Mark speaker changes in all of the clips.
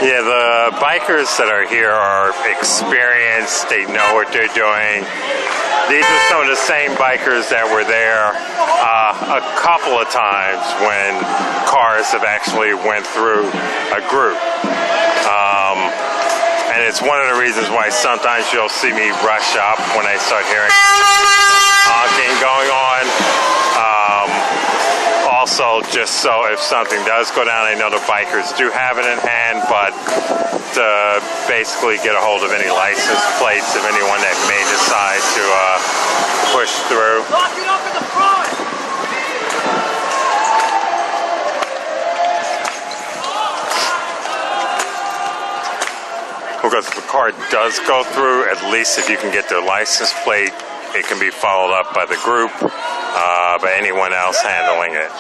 Speaker 1: Yeah, the bikers that are here are experienced. They know what they're doing. These are some of the same bikers that were there a couple of times when cars have actually went through a group. And it's one of the reasons why sometimes you'll see me rush up when I start hearing honking going on. Also, just so if something does go down, I know the bikers do have it in hand, but to basically get a hold of any license plates of anyone that may decide to push through.
Speaker 2: Lock it up in the front!
Speaker 1: Because if the car does go through, at least if you can get their license plate, it can be followed up by the group, by anyone else handling it.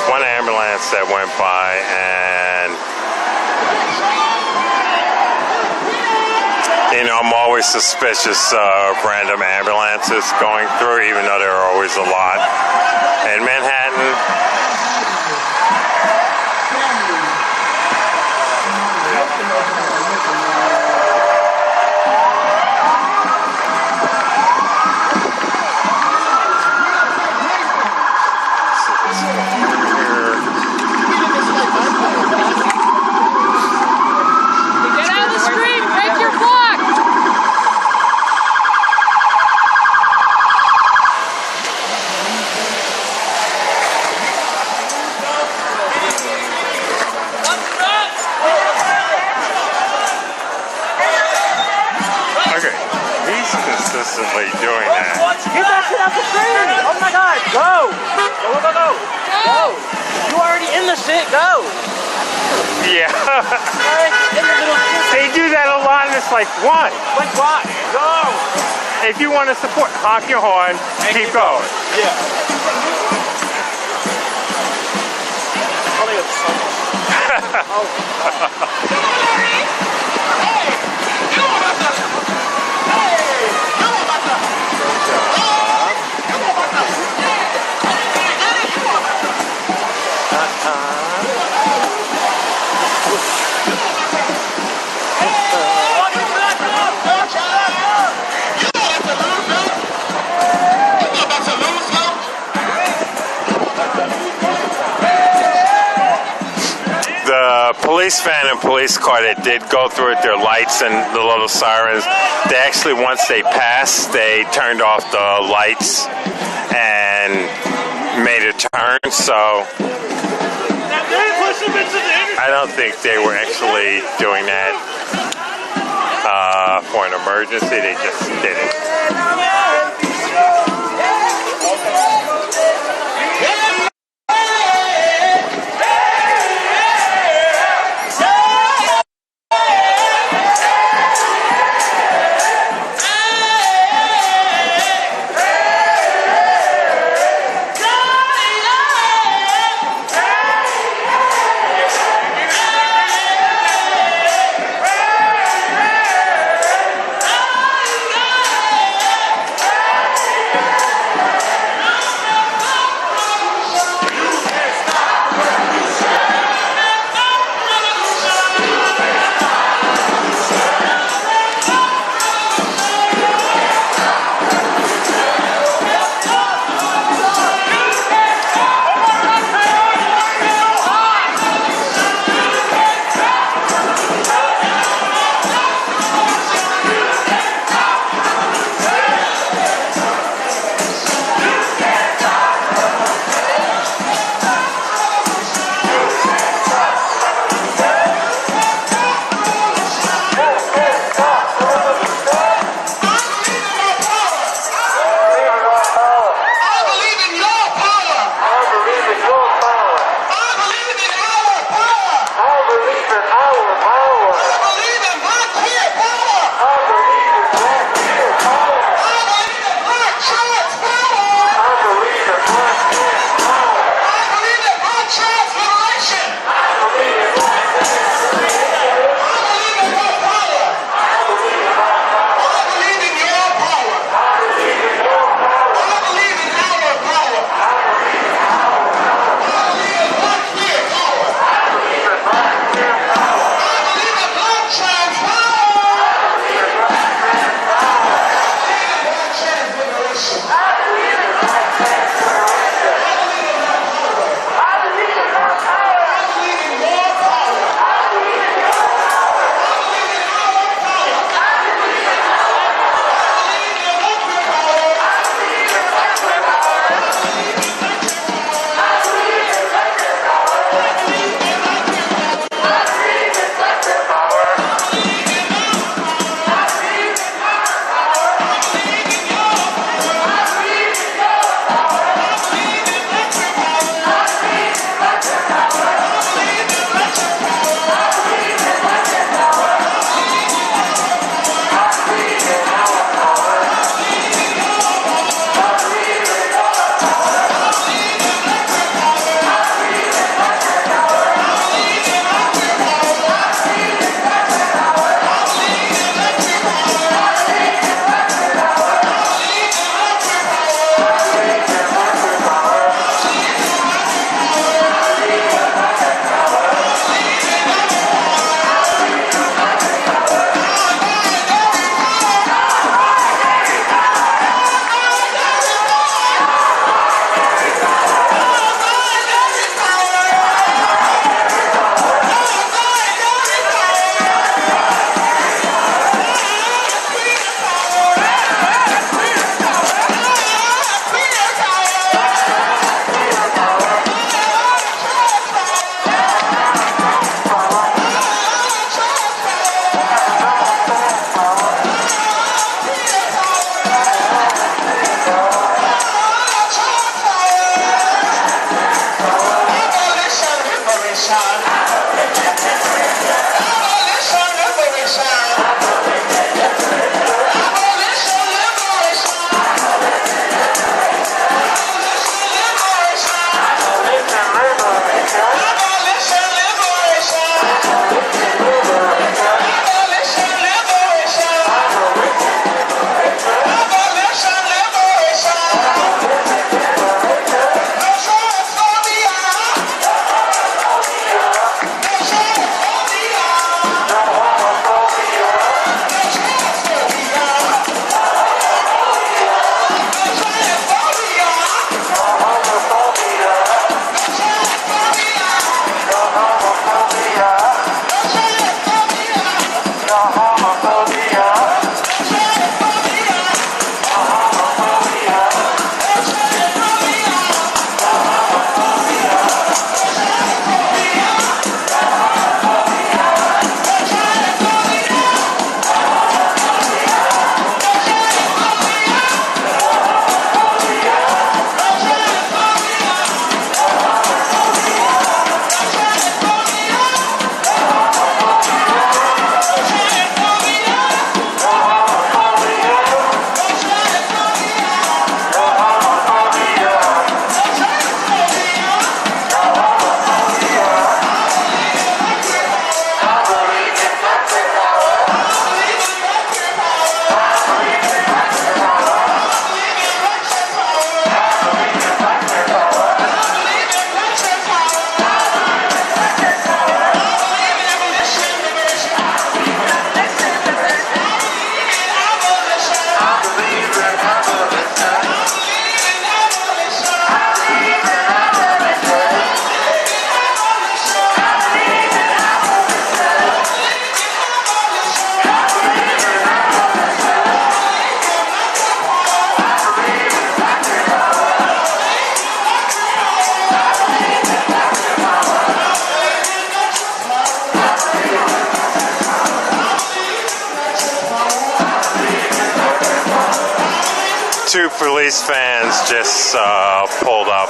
Speaker 1: One ambulance that went by, and you know, I'm always suspicious of random ambulances going through, even though there are always a lot in Manhattan. Consistently doing that.
Speaker 2: Get that shit out the street! Oh my god, go! Go, go, go! Go! You already in the shit, go!
Speaker 1: Yeah.
Speaker 2: In the middle of
Speaker 1: they do that a lot, and it's like, what?
Speaker 2: Like what? Go!
Speaker 1: If you want to support, honk your horn, and keep going.
Speaker 2: Yeah. Oh, they got so much. Oh,
Speaker 1: The police van and police car that did go through it, their lights and the little sirens, they actually, once they passed, they turned off the lights and made a turn, so I don't think they were actually doing that for an emergency. They just did it. Two police vans just pulled up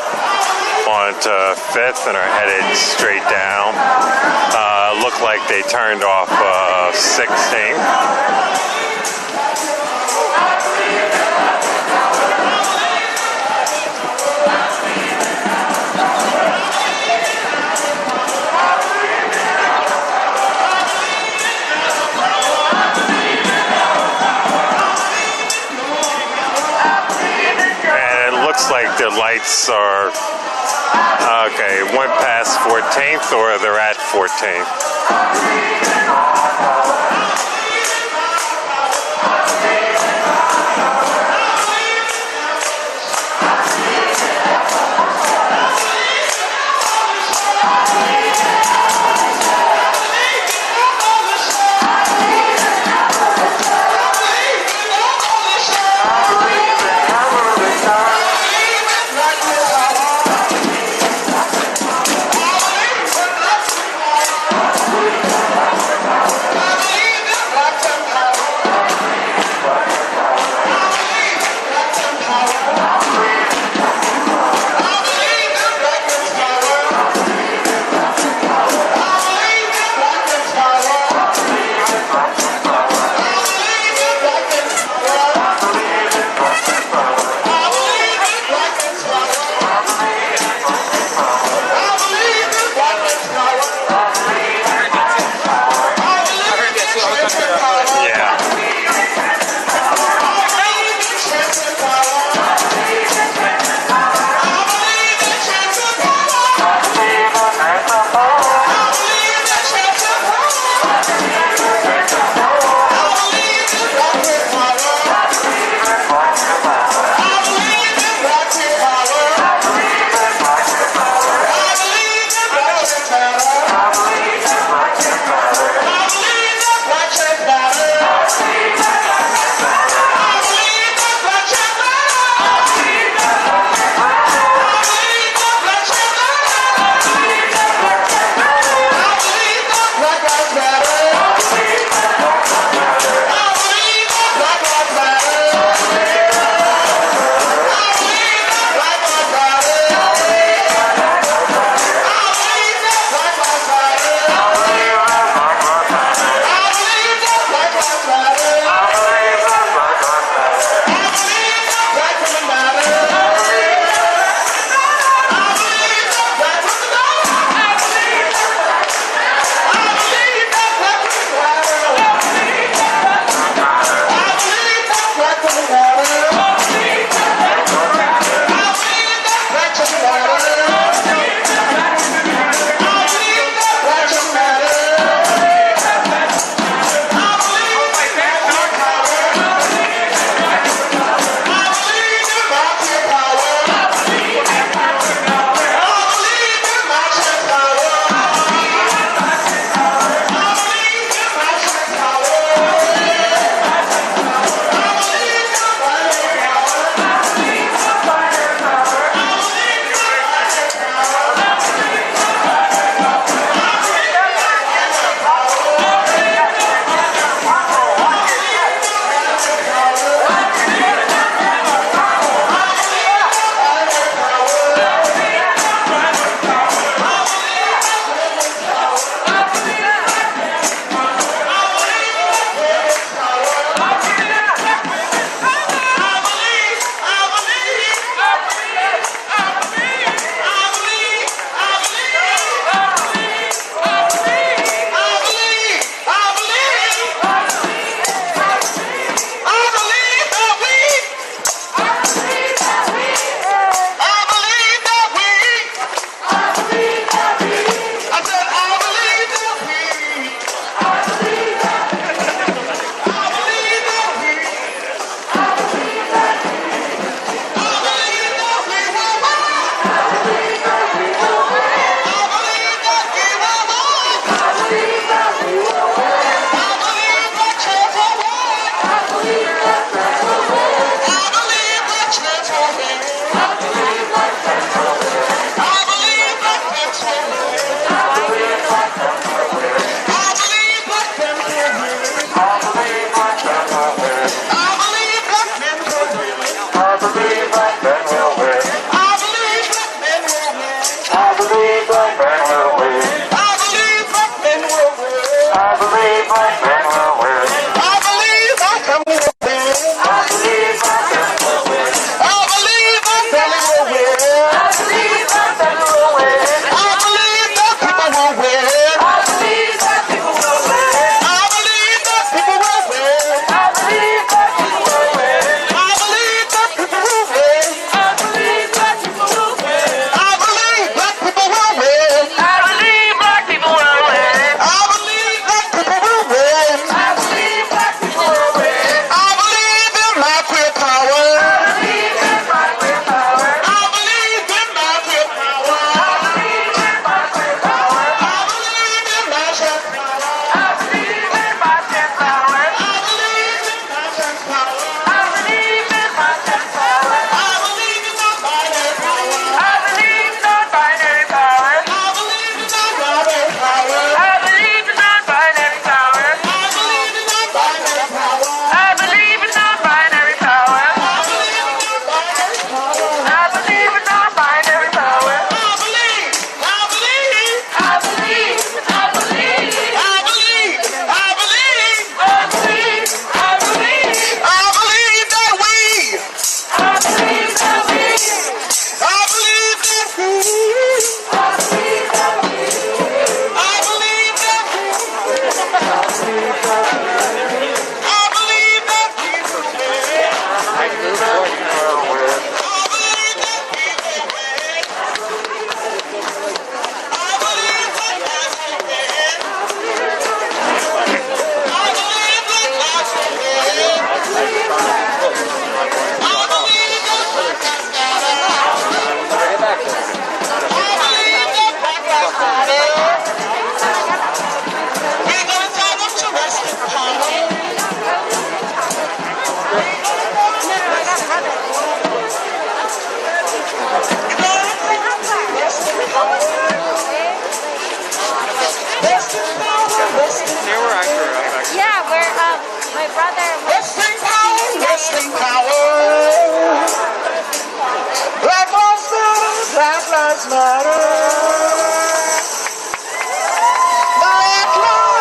Speaker 1: onto 5th and are headed straight down. Look like they turned off 16th. Like the lights are okay, went past 14th or they're at 14th.
Speaker 3: My brother.
Speaker 4: Wrestling power, wrestling power. Black lives matter, Black lives matter. Black lives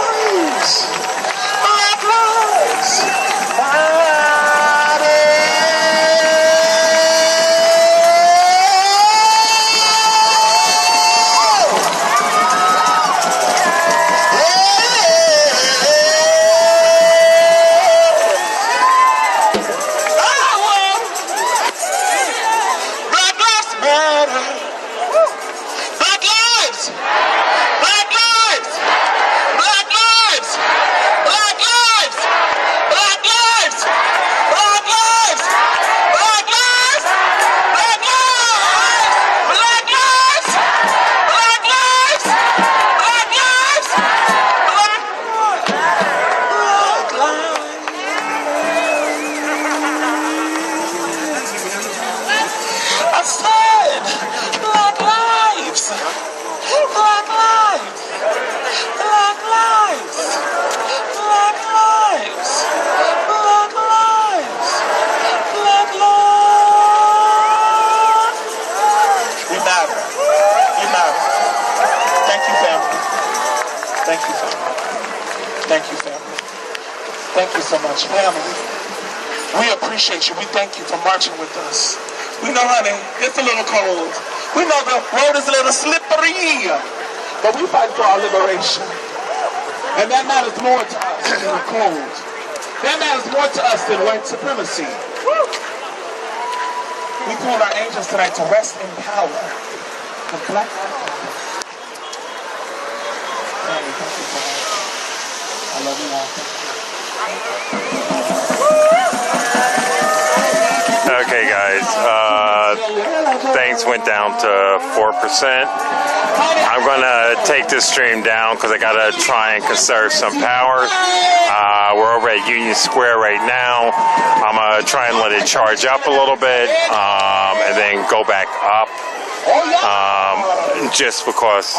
Speaker 4: matter. Thank you so much, family. We appreciate you. We thank you for marching with us. We know, honey, it's a little cold. We know the road is a little slippery, but we fight for our liberation. And that matters more to us than the cold. That matters more to us than white supremacy. We call our angels tonight to rest in power. The Black Lives Matter. Family, thank you so much. I love you all. Thank you.
Speaker 1: Okay, guys, things went down to 4%. I'm going to take this stream down because I got to try and conserve some power. We're over at Union Square right now. I'm going to try and let it charge up a little bit and then go back up just because...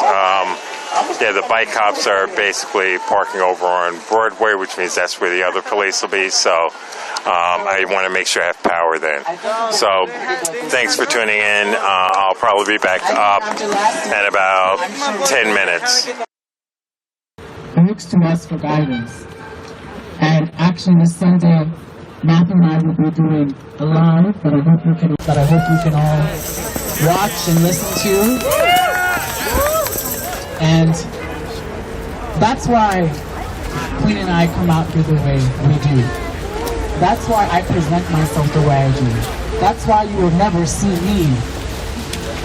Speaker 1: yeah, the bike cops are basically parking over on Broadway, which means that's where the other police will be. So I want to make sure I have power then. So thanks for tuning in. I'll probably be back up in about 10 minutes.
Speaker 5: It looks to us for guidance. And actually this Sunday, Matthew and I will be doing a live that I hope you can all watch and listen to. And that's why Queen and I come out here the way we do. That's why I present myself the way I do. That's why you will never see me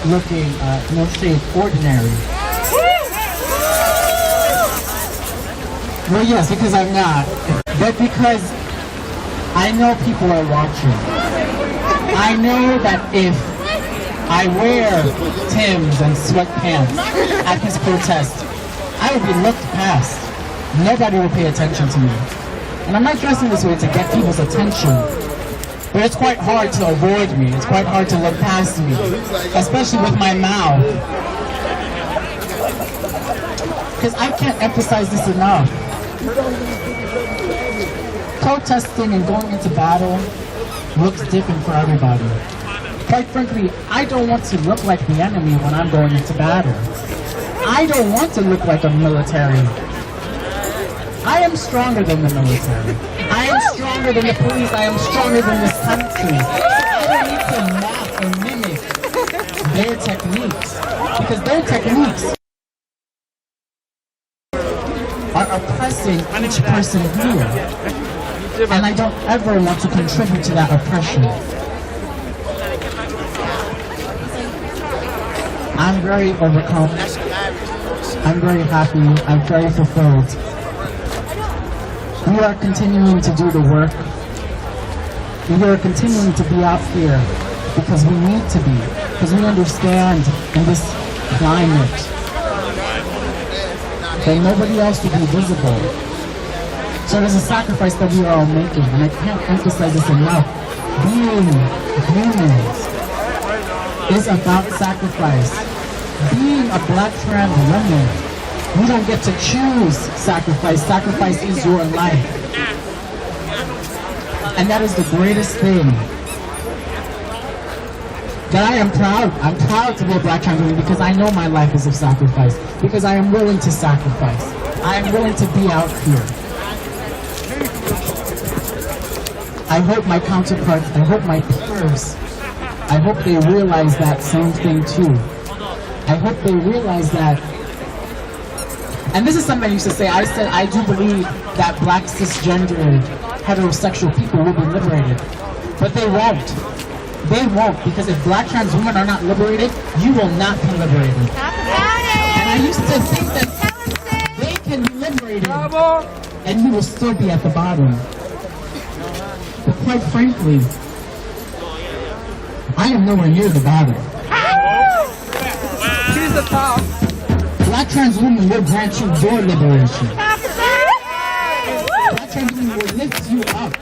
Speaker 5: looking, no shade, ordinary. Well, yes, because I'm not. But because I know people are watching. I know that if I wear Timbs and sweatpants at this protest, I will be looked past. Nobody will pay attention to me. And I'm not dressing this way to get people's attention. But it's quite hard to avoid me. It's quite hard to look past me. Especially with my mouth. Because I can't emphasize this enough. Protesting and going into battle looks different for everybody. Quite frankly, I don't want to look like the enemy when I'm going into battle. I don't want to look like a military. I am stronger than the military. I am stronger than the police. I am stronger than this country. I don't need to mock or mimic their techniques. Because their techniques are oppressing each person here. And I don't ever want to contribute to that oppression. I'm very overcome. I'm very happy. I'm very fulfilled. We are continuing to do the work. We are continuing to be out here because we need to be. Because we understand in this climate that nobody else will be visible. So there's a sacrifice that we are all making, and I can't emphasize this enough. Being humans is about sacrifice. Being a black trans woman, we don't get to choose sacrifice. Sacrifice is your life. And that is the greatest thing. That I am proud. I'm proud to be a black trans woman because I know my life is of sacrifice. Because I am willing to sacrifice. I am willing to be out here. I hope my counterparts, I hope my peers, I hope they realize that same thing too. I hope they realize that. And this is something I used to say. I said I do believe that black cisgendered heterosexual people will be liberated. But they won't. They won't, because if black trans women are not liberated, you will not be liberated. And I used to think that they can be liberated and you will still be at the bottom. But quite frankly, I am nowhere near the bottom.
Speaker 2: She's the top.
Speaker 5: Black trans women will grant you your liberation. Black trans women will lift you up.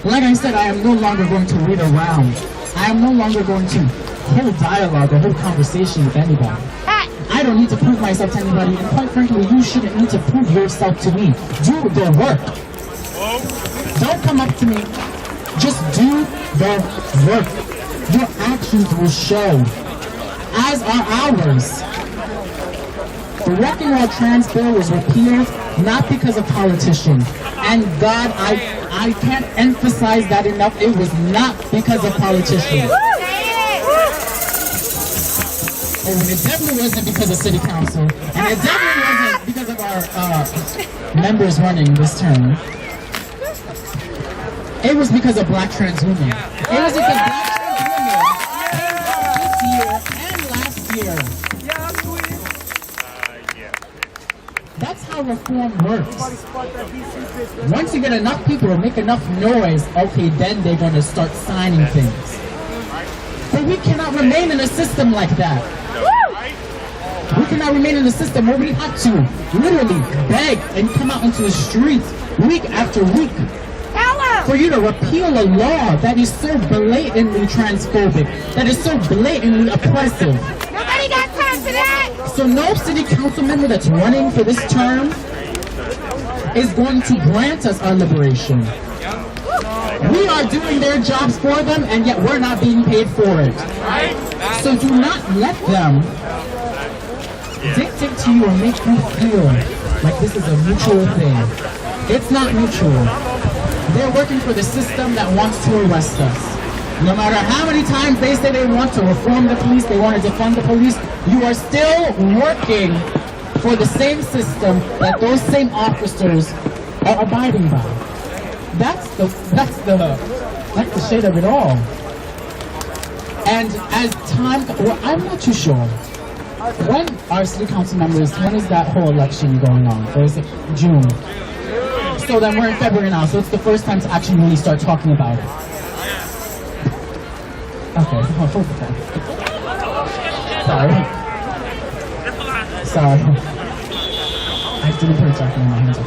Speaker 5: Like I said, I am no longer going to wait around. I am no longer going to hold dialogue or hold conversation with anybody. I don't need to prove myself to anybody, and quite frankly, you shouldn't need to prove yourself to me. Do the work. Don't come up to me. Just do the work. Your actions will show, as are ours. The Wrecking All Trans Bill was repealed not because of politicians. And God, I can't emphasize that enough. It was not because of politicians. And it definitely wasn't because of city council. And it definitely wasn't because of our members running this term. It was because of black trans women. It was because black trans women came out this year and last year. That's how reform works. Once you get enough people to make enough noise, okay, then they're going to start signing things. But we cannot remain in a system like that. We cannot remain in a system where we have to literally beg and come out into the streets week after week for you to repeal a law that is so blatantly transphobic, that is so blatantly oppressive.
Speaker 3: Nobody got time for that!
Speaker 5: So no city council member that's running for this term is going to grant us our liberation. We are doing their jobs for them, and yet we're not being paid for it. So do not let them dictate to you or make you feel like this is a mutual thing. It's not mutual. They're working for the system that wants to arrest us. No matter how many times they say they want to reform the police, they want to defund the police, you are still working for the same system that those same officers are abiding by. That's the shade of it all. And as time, well, I'm not too sure. When are city council members, when is that whole election going on? Or is it June? So then we're in February now, so it's the first time to actually really start talking about it. Okay, hold the phone. Sorry. I didn't put a jacket in my hands.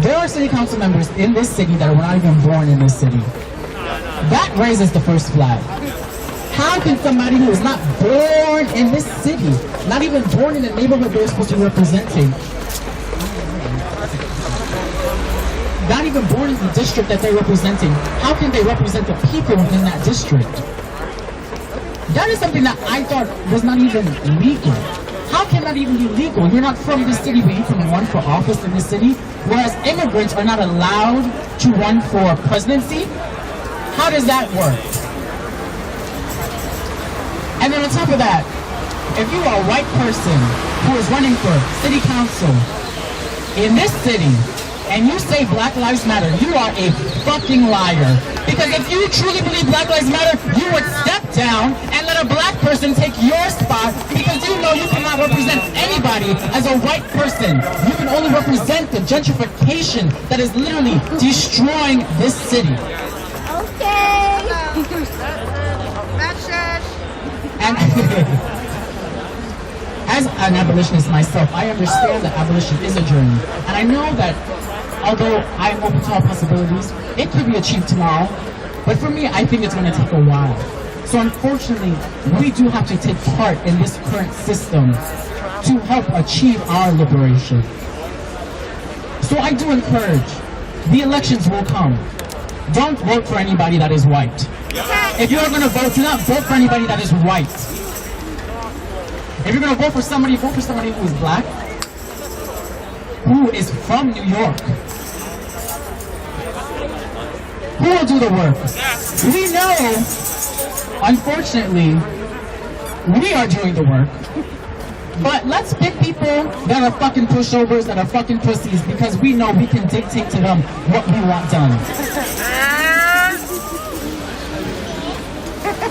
Speaker 5: There are city council members in this city that were not even born in this city. That raises the first flag. How can somebody who is not born in this city, not even born in the neighborhood they're supposed to be representing, not even born in the district that they're representing, how can they represent the people within that district? That is something that I thought was not even legal. How can that even be legal? You're not from this city, but you can run for office in this city, whereas immigrants are not allowed to run for presidency? How does that work? And then on top of that, if you are a white person who is running for city council in this city, and you say Black Lives Matter, you are a fucking liar. Because if you truly believe Black Lives Matter, you would step down and let a black person take your spot, because you know you cannot represent anybody as a white person. You can only represent the gentrification that is literally destroying this city.
Speaker 3: Okay.
Speaker 5: And as an abolitionist myself, I understand that abolition is a journey. And I know that although I am open to all possibilities, it could be achieved tomorrow. But for me, I think it's going to take a while. So unfortunately, we do have to take part in this current system to help achieve our liberation. So I do encourage, the elections will come. Don't vote for anybody that is white. If you're going to vote, do not vote for anybody that is white. If you're going to vote for somebody who is black, who is from New York. Who will do the work? We know, unfortunately, we are doing the work. But let's pick people that are fucking pushovers, that are fucking pussies, because we know we can dictate to them what we want done.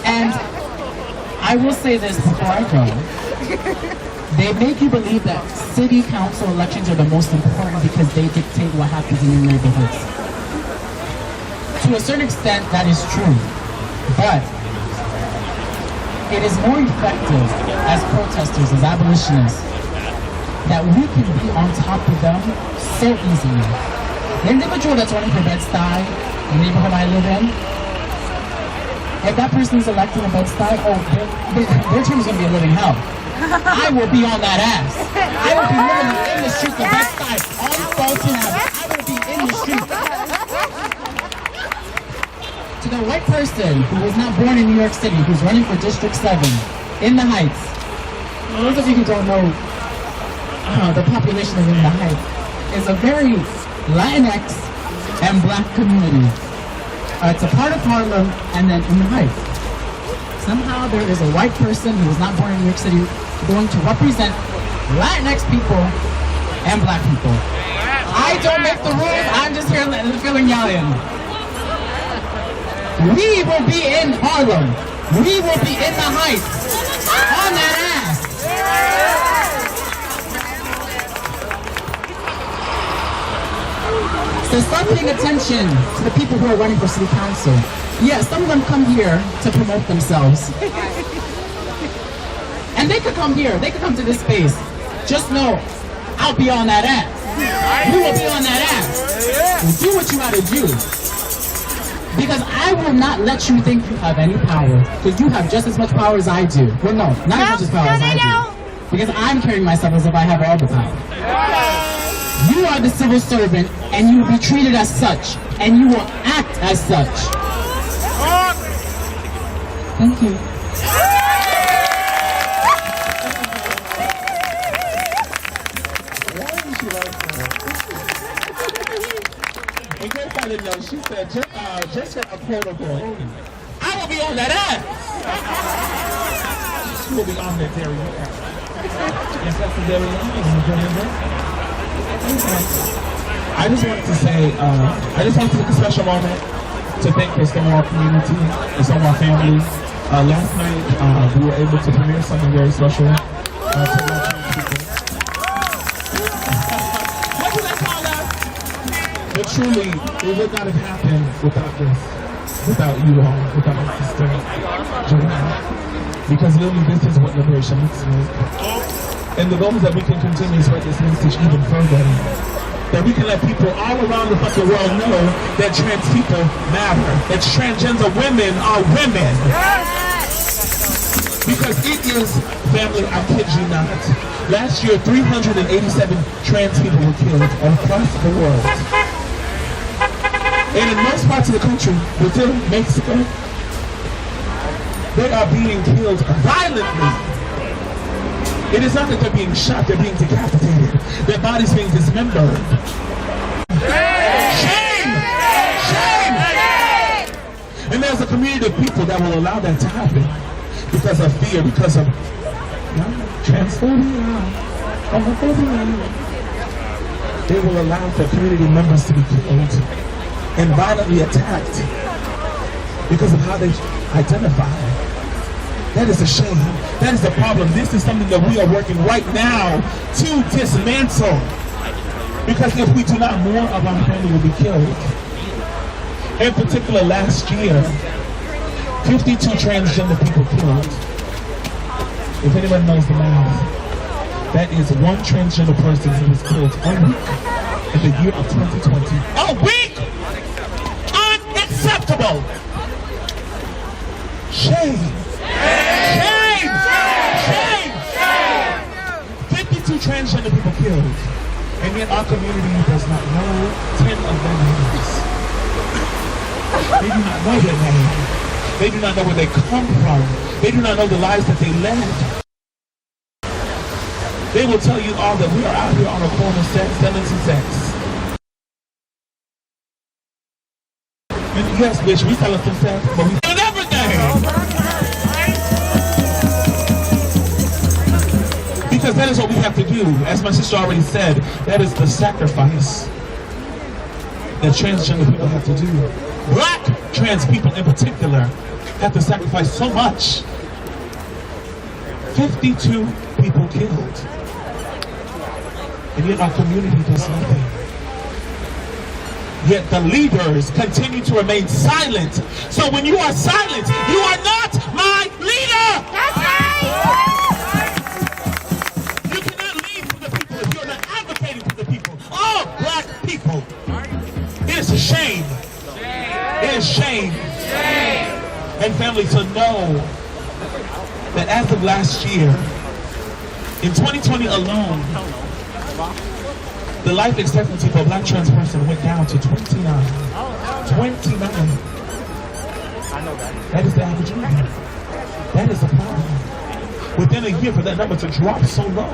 Speaker 5: And I will say this before I go. They make you believe that city council elections are the most important because they dictate what happens in your neighborhoods. To a certain extent, that is true. But it is more effective as protesters, as abolitionists, that we can be on top of them so easily. The individual that's running for Bed-Stuy, the neighborhood I live in, if that person is elected in Bed-Stuy, their term is going to be a living hell. I will be on that ass. I will be literally in the streets of Bed-Stuy on Fulton Avenue. I will be in the streets. To the white person who was not born in New York City, who's running for District 7 in the Heights. Those of you who don't know, the population of in the Heights is a very Latinx and black community. It's a part of Harlem and then in the Heights. Somehow there is a white person who was not born in New York City going to represent Latinx people and black people. I don't make the rules, I'm just here filling y'all in. We will be in Harlem. We will be in the Heights. On that ass. So start paying attention to the people who are running for city council. Yeah, some of them come here to promote themselves. And they could come here. They could come to this space. Just know, I'll be on that ass. You will be on that ass. Do what you gotta do. Because I will not let you think you have any power. Because you have just as much power as I do. Well, no, not as much as power as I do. Because I'm carrying myself as if I have all the power. You are the civil servant, and you will be treated as such. And you will act as such. Thank you.
Speaker 4: In case I didn't know, she said, just a protocol. I will be on that ass. She will be on that dairy. Yes, that's the dairy. I just wanted to say, I just want to take a special moment to thank the Stonewall community, the Stonewall family. Last night, we were able to premiere something very special to Latino people. What do they call us? But truly, it would not have happened without this, without you all, without my sister, Joanna. Because literally, this is what liberation looks like. And the goal is that we can continue to spread this message even further. That we can let people all around the fucking world know that trans people matter. That transgender women are women. Because it is, family, I kid you not. Last year, 387 trans people were killed across the world. And in most parts of the country, within Mexico, they are being killed violently. It is not that they're being shot, they're being decapitated. Their bodies being dismembered. Shame! Shame! And there's a community of people that will allow that to happen because of fear, because of transphobia, homophobia. They will allow for community members to be killed and violently attacked because of how they identify. That is a shame. That is a problem. This is something that we are working right now to dismantle. Because if we do not, more of our family will be killed. In particular, last year, 52 transgender people killed. If anyone knows the math, that is one transgender person who was killed a week in the year of 2020. A week! Unacceptable! Shame! Shame! Shame! 52 transgender people killed. And yet our community does not know 10 of their names. They do not know their name. They do not know where they come from. They do not know the lives that they led. They will tell you all that we are out here on a corner selling some sex. And yes, bitch, we selling some sex, but we selling everything. Because that is what we have to do. As my sister already said, that is the sacrifice that transgender people have to do. Black trans people in particular have to sacrifice so much. 52 people killed. And yet our community does nothing. Yet the leaders continue to remain silent. So when you are silent, you are not my leader!
Speaker 3: That's right!
Speaker 4: You cannot lead for the people if you're not advocating for the people. All black people. It is a shame. It is shame. And family, to know that as of last year, in 2020 alone, the life expectancy for a black trans person went down to 29. 29. That is the average age. That is a problem. Within a year for that number to drop so low.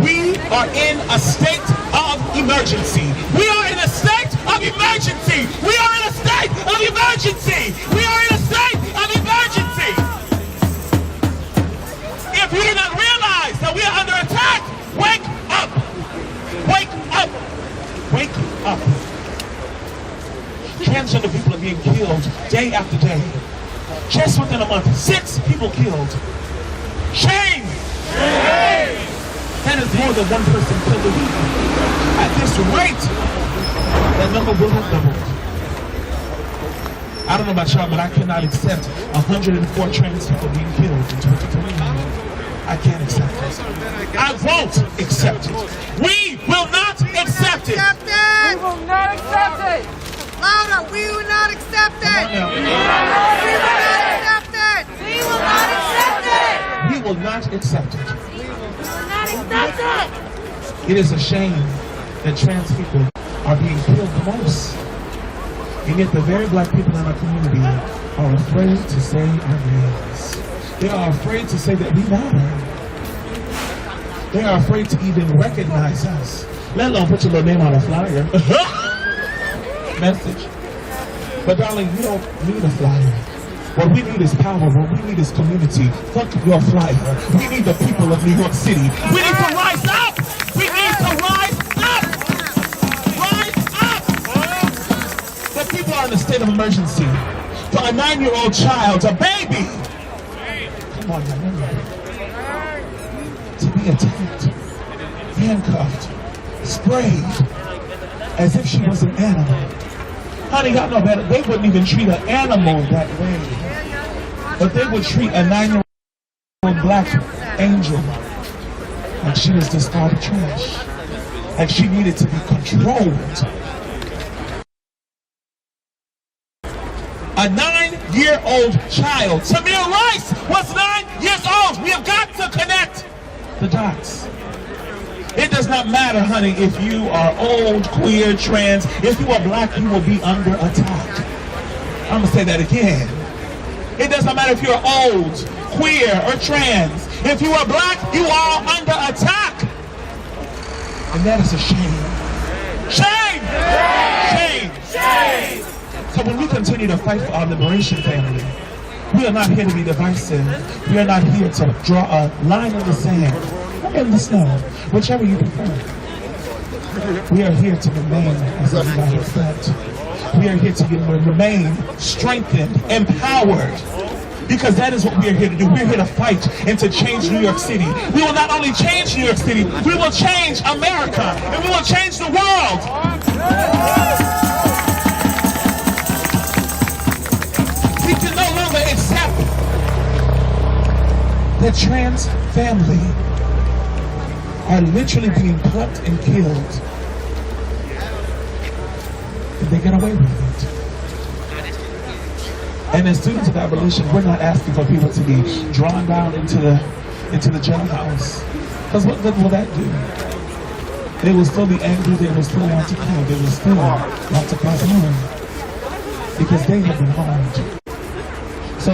Speaker 4: We are in a state of emergency. We are in a state of emergency. We are in a state of emergency. We are in a state of emergency. If you do not realize that we are under attack, wake up. Wake up. Wake up. Transgender people are being killed day after day. Just within a month, 6 people killed. Shame! Shame! That is more than one person killed a week. At this rate, that number will have doubled. I don't know about y'all, but I cannot accept 104 trans people being killed in 2021. I can't accept it. I won't accept it. We will not accept it.
Speaker 6: We will not accept it. Louder, we will not accept it. We will not accept it.
Speaker 3: We will not accept it.
Speaker 4: We will not accept it.
Speaker 3: We will not accept it.
Speaker 4: It is a shame that trans people are being killed the most. And yet the very black people in our community are afraid to say our names. They are afraid to say that we matter. They are afraid to even recognize us, let alone put your little name on a flyer. Message. But darling, you don't need a flyer. What we need is power. What we need is community. Fuck your flyer. We need the people of New York City. We need to rise up. We need to rise up. Rise up. The people are in a state of emergency. For a 9-year-old child, a baby. Come on, remember. To be attacked, handcuffed, sprayed, as if she was an animal. Honey, y'all know better. They wouldn't even treat an animal that way. But they would treat a 9-year-old black angel like she was discarded trash. Like she needed to be controlled. A 9-year-old child. Tamir Rice was 9 years old. We have got to connect the dots. It does not matter, honey, if you are old, queer, trans. If you are black, you will be under attack. I'm going to say that again. It does not matter if you're old, queer, or trans. If you are black, you are under attack. And that is a shame. Shame! Shame! Shame! So when we continue to fight for our liberation, family, we are not here to be divisive. We are not here to draw a line in the sand, or in the snow, whichever you prefer. We are here to remain, as everybody has said. We are here to remain strengthened, empowered, because that is what we are here to do. We're here to fight and to change New York City. We will not only change New York City, we will change America, and we will change the world. We can no longer accept that trans family are literally being plucked and killed. And they get away with it. And as students of abolition, we're not asking for people to be drawn down into the jailhouse. Because what good will that do? They will still be angry, they will still want to kill, they will still want to cause harm. Because they have been harmed. So,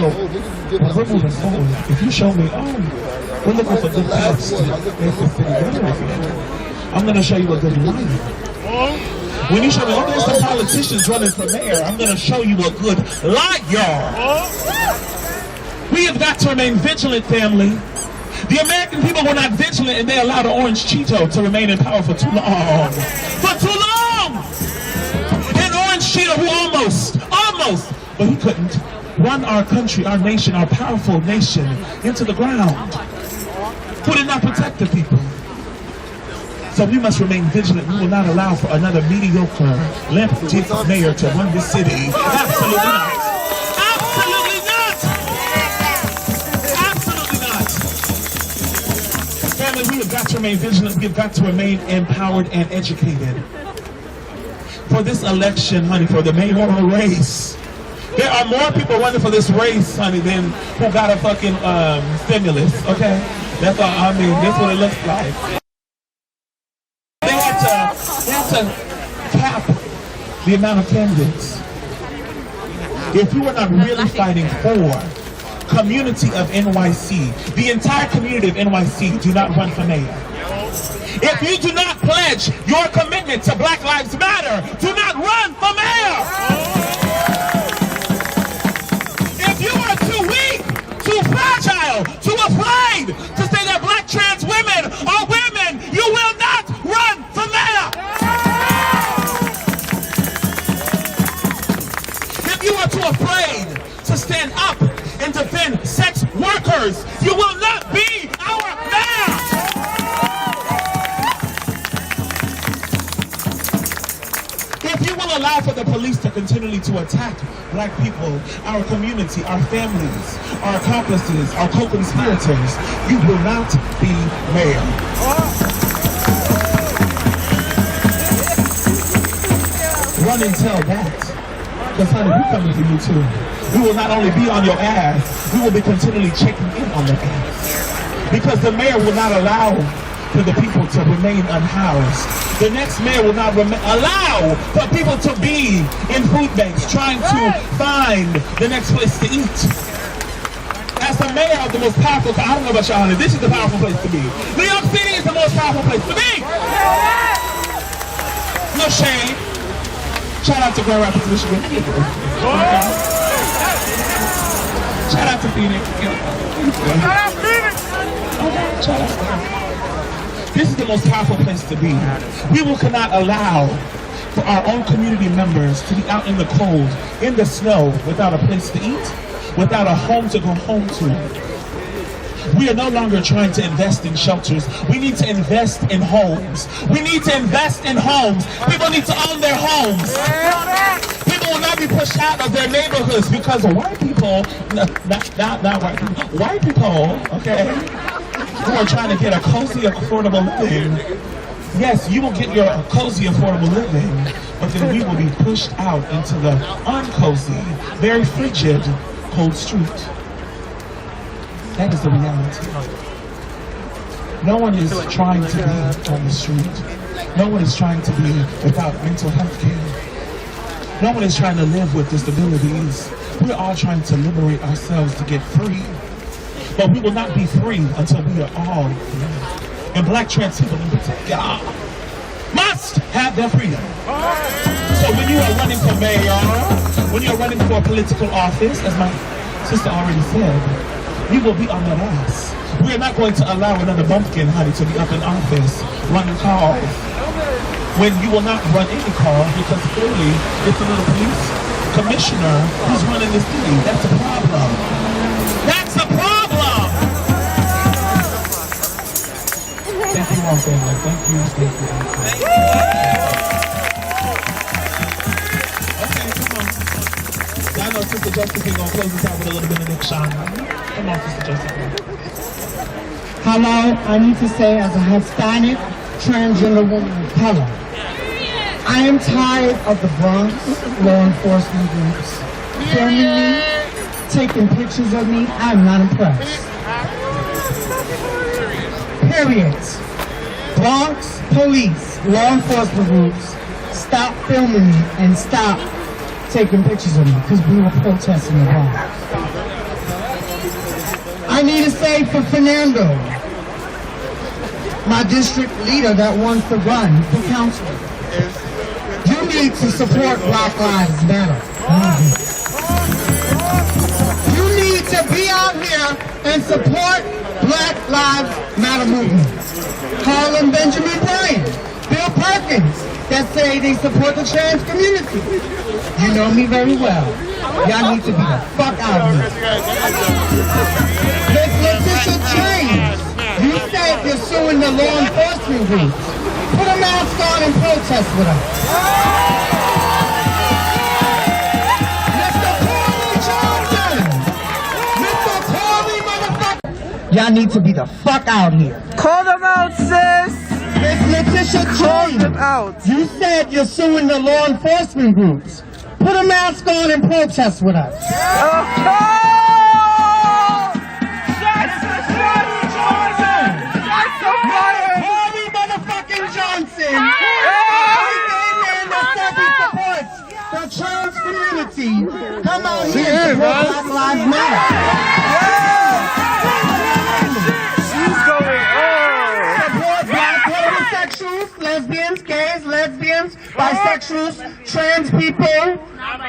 Speaker 4: as we're moving forward, if you show me, oh, we're looking for good jobs to make the city better again, I'm going to show you a good life. When you show me, oh, there's some politicians running for mayor, I'm going to show you a good life, y'all. We have got to remain vigilant, family. The American people were not vigilant and they allowed an orange Cheeto to remain in power for too long. For too long! An orange Cheeto who almost, but he couldn't, run our country, our nation, our powerful nation into the ground. Who did not protect the people. So we must remain vigilant. We will not allow for another mediocre, limp-dick mayor to run this city. Absolutely not. Absolutely not. Absolutely not. Family, we have got to remain vigilant. We have got to remain empowered and educated. For this election, honey, for the mayoral race, there are more people running for this race, honey, than who got a fucking stimulus, okay? That's all, I mean, that's what it looks like. They had to cap the amount of candidates. If you were not really fighting for community of NYC, the entire community of NYC, do not run for mayor. If you do not pledge your commitment to Black Lives Matter, do not run for mayor. If you are too weak, too fragile, too afraid to say that Black trans women are women, you will not run for mayor. If you are too afraid to stand up and defend sex workers, you will not be our mayor. If you will allow for the police to continually to attack Black people, our community, our families, our accomplices, our co-conspirators, you will not be mayor. Run and tell that. Because honey, we're coming for you too. We will not only be on your ass, we will be continually checking in on your ass. Because the mayor will not allow for the people to remain unhoused. The next mayor will not allow for people to be in food banks trying to find the next place to eat. As the mayor of the most powerful, I don't know about y'all, honey, this is the powerful place to be. New York City is the most powerful place to be. No shame. Shout out to Grand Rapids, Michigan. Shout out to Phoenix. Shout out Phoenix. Shout out Phoenix. This is the most powerful place to be. We cannot allow for our own community members to be out in the cold, in the snow, without a place to eat, without a home to go home to. We are no longer trying to invest in shelters. We need to invest in homes. We need to invest in homes. People need to own their homes. People will not be pushed out of their neighborhoods because white people, not white people, white people, okay, who are trying to get a cozy, affordable living. Yes, you will get your cozy, affordable living, but then we will be pushed out into the uncozy, very frigid, cold street. That is the reality. No one is trying to be on the street. No one is trying to be without mental health care. No one is trying to live with disabilities. We're all trying to liberate ourselves to get free. But we will not be free until we are all free. And Black trans people in particular must have their freedom. So when you are running for mayor, when you are running for a political office, as my sister already said, you will be on that ass. We are not going to allow another bumpkin, honey, to be up in office running cars when you will not run any car because clearly it's a little police commissioner who's running the city. That's a problem. That's a problem. Thank you all, family. Thank you. Okay, come on. I know Sister Josephine gonna close this out with a little bit of Nick Sean. Come on, Sister Josephine.
Speaker 5: Hello, I need to say as a Hispanic transgender woman of color, I am tired of the Bronx law enforcement groups filming me, taking pictures of me. I'm not impressed. Period. Bronx police, law enforcement groups, stop filming me and stop taking pictures of me because we were protesting the Bronx. I need to say for Fernando, my district leader that wants to run for council, you need to support Black Lives Matter. You need to be out here and support Black Lives Matter movement. Harlem Benjamin Bryan, Bill Perkins, that say they support the trans community. You know me very well. Y'all need to be the fuck out of here. Miss Letitia James, you said you're suing the law enforcement groups. Put a mask on and protest with us. Mr. Paulie Johnson! Mr. Paulie motherfucker! Y'all need to be the fuck out here.
Speaker 6: Call them out, sis.
Speaker 5: Miss Letitia
Speaker 6: Call them
Speaker 5: James,
Speaker 6: out.
Speaker 5: you said you're suing the law enforcement groups. Put a mask on and protest with us. Paulie motherfucking Johnson! The trans community, come out here and support Black Lives Matter. Support black heterosexuals, lesbians, gays, lesbians, bisexuals, trans people,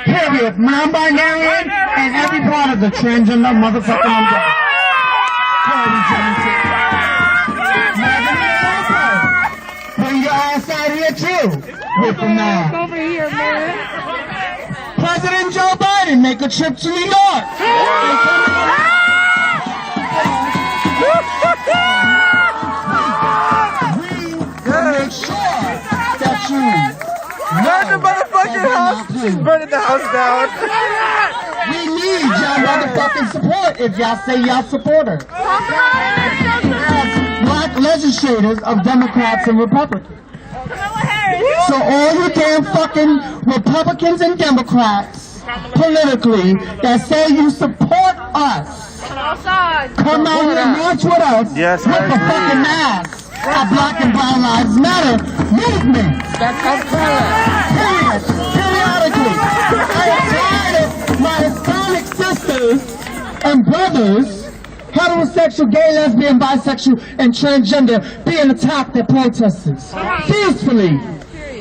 Speaker 5: period, non-binary, and every part of the transgender motherfucking umbrella. Paulie Johnson. Bring your ass out here too. With the mask.
Speaker 3: Over here, man.
Speaker 5: President Joe Biden make a trip to New York. We will make sure that you
Speaker 6: Burn the motherfucking house. She's burning the house down.
Speaker 5: we need y'all motherfucking support if y'all say y'all support her. As black legislators of Democrats and Republicans. So all you damn fucking Republicans and Democrats politically that say you support us, come out here and march with us
Speaker 6: Yes,
Speaker 5: with
Speaker 6: I
Speaker 5: the
Speaker 6: agree.
Speaker 5: fucking mask. A Black and Brown Lives Matter movement. That's periodically. I am tired of my Hispanic sisters and brothers, heterosexual, gay, lesbian, bisexual, and transgender, being attacked at protesters peacefully.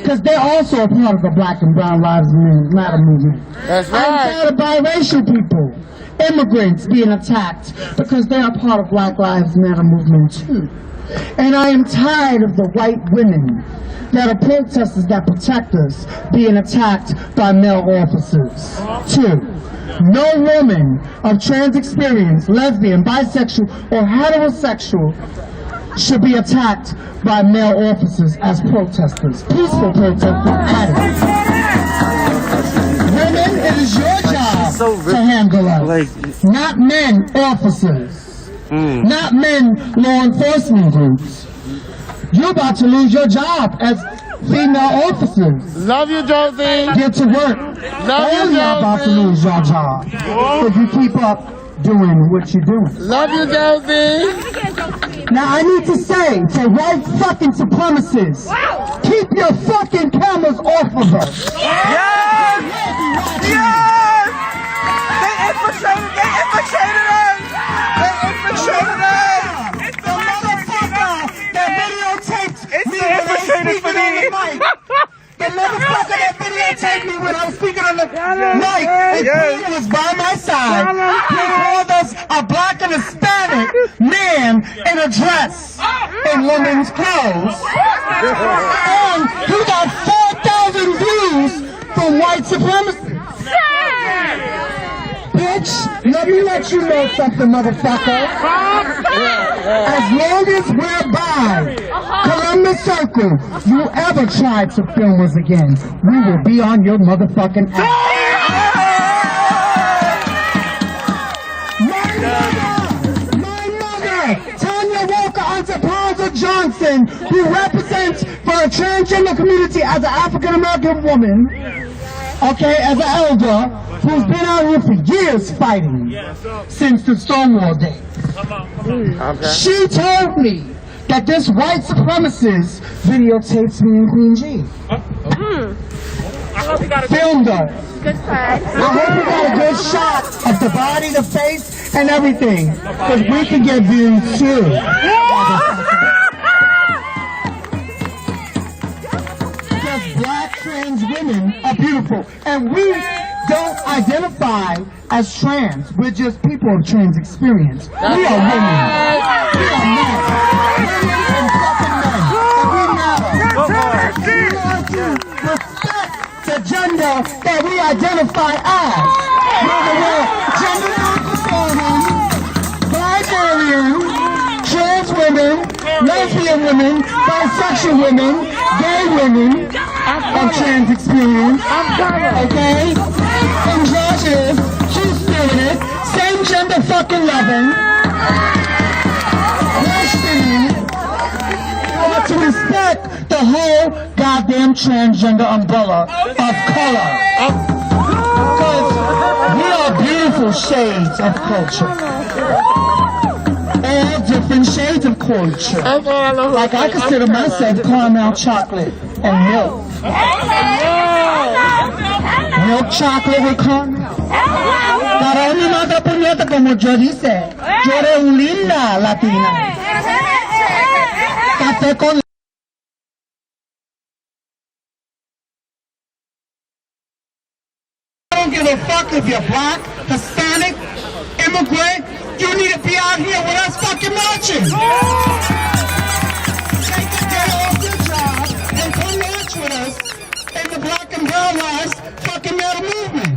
Speaker 5: Because they're also a part of the Black and Brown Lives Matter movement. That's right. I'm tired of biracial people, immigrants being attacked because they're a part of Black Lives Matter movement too. And I am tired of the white women that are protesters that protect us being attacked by male officers too. No woman of trans experience, lesbian, bisexual, or heterosexual should be attacked by male officers as protesters, peaceful protesters at it. Women, it is your job to handle us, not men officers, not men law enforcement groups. You're about to lose your job as female officers.
Speaker 6: Love you, Josie.
Speaker 5: Get to work. All y'all about to lose your job if you keep up doing what you're doing.
Speaker 6: Love you, Josie.
Speaker 5: Now I need to say to white fucking supremacists, keep your fucking cameras off of us.
Speaker 6: Yes! Yes! They infiltrated us! They infiltrated us!
Speaker 5: It's the motherfucker that videotaped me when I was speaking on the mic. The motherfucker that videotaped me when I was speaking on the mic and he was by my side. He called us a black and Hispanic man in a dress in women's clothes. And he got 4,000 views from white supremacists. Bitch, let me let you know something, motherfucker. As long as we're by Columbus Circle, you ever try to film us again, we will be on your motherfucking ass. My mother, Tanya Walker Antaponza Johnson, who represents for a transgender community as an African American woman, okay, as an elder, who's been out here for years fighting since the Stonewall days. She told me that this white supremacist videotapes me and Queen G. Filmed us.
Speaker 3: Good time.
Speaker 5: I hope we got a good shot of the body, the face, and everything. Because we can get views too. Because black trans women are beautiful. And we don't identify as trans. We're just people of trans experience. We are women. We are men. Women and fucking men. And we matter. We are to respect the gender that we identify as. Whether we're gender non-conforming, binary, trans women, lesbian women, bisexual women, gay women of trans experience, okay? Androgynous, two-spirited, same gender fucking loving, questioning, to respect the whole goddamn transgender umbrella of color. Because we are beautiful shades of culture. All different shades of culture. Like I consider myself caramel chocolate and milk. Milk chocolate with caramel. Para una mata puñeta como yo dice. Yo eres una linda latina. Café con I don't give a fuck if you're black, Hispanic, immigrant. You need to be out here with us fucking marching. Take the day off your job and come march with us in the Black and Brown Lives fucking metal movement.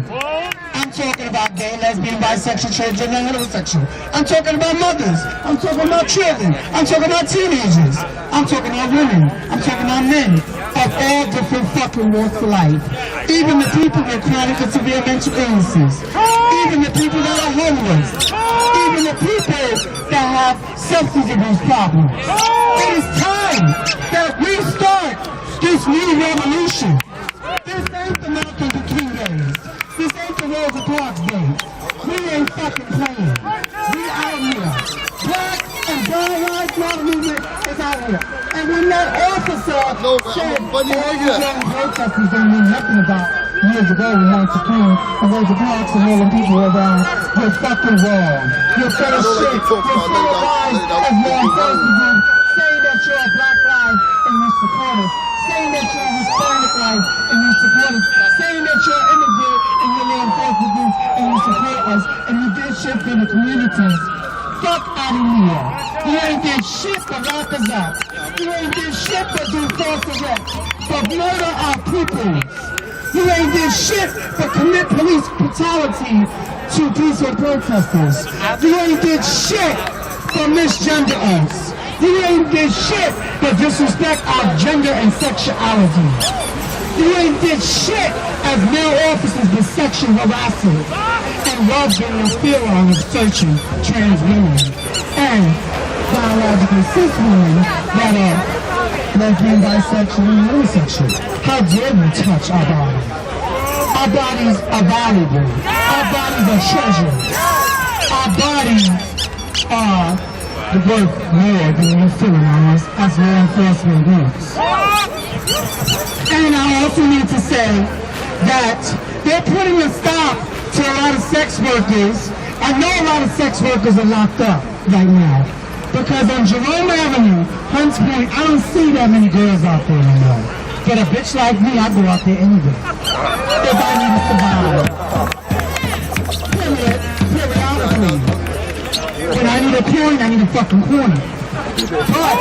Speaker 5: I'm talking about gay, lesbian, bisexual, transgender, and heterosexual. I'm talking about mothers. I'm talking about children. I'm talking about teenagers. I'm talking about women. I'm talking about men of all different fucking walks of life. Even the people with chronic and severe mental illnesses. Even the people that are homeless. Even the people that have substance abuse problems. It is time that we start this new revolution. This ain't the Martin Luther King days. This ain't the Rosa Parks days. We ain't fucking playing. We out here. Black and Brown Lives Matter movement is out here. And when that officer said all the young protesters don't know nothing about years ago when Martin King and Rosa Parks and all the people were around, you're fucking wrong. You're full of shit. You're full of lies as law enforcement saying that you're a black life and you support us. Saying that you're a Hispanic life and you support us. Saying that you're an immigrant and you're law enforcement groups and you support us. And you did shit for the communities. Fuck out of here. You ain't did shit but lock us up. You ain't did shit but do false arrests. But murder our people. You ain't did shit but commit police brutality to peaceful protesters. You ain't did shit but misgender us. You ain't did shit but disrespect our gender and sexuality. You ain't did shit as male officers with sexual harassment and robbing and stealing and searching trans women and biologically cis women that are lesbian, bisexual, and homosexual. How dare you touch our bodies? Our bodies are valuable. Our bodies are treasures. Our bodies are worth more than you're feeling on us as law enforcement groups. And I also need to say that they're putting a stop to a lot of sex workers. I know a lot of sex workers are locked up right now. Because on Jerome Avenue, Hunts Point, I don't see that many girls out there anymore. But a bitch like me, I go out there anyway. If I need to survive. Periodically. When I need a point, I need a fucking corner. But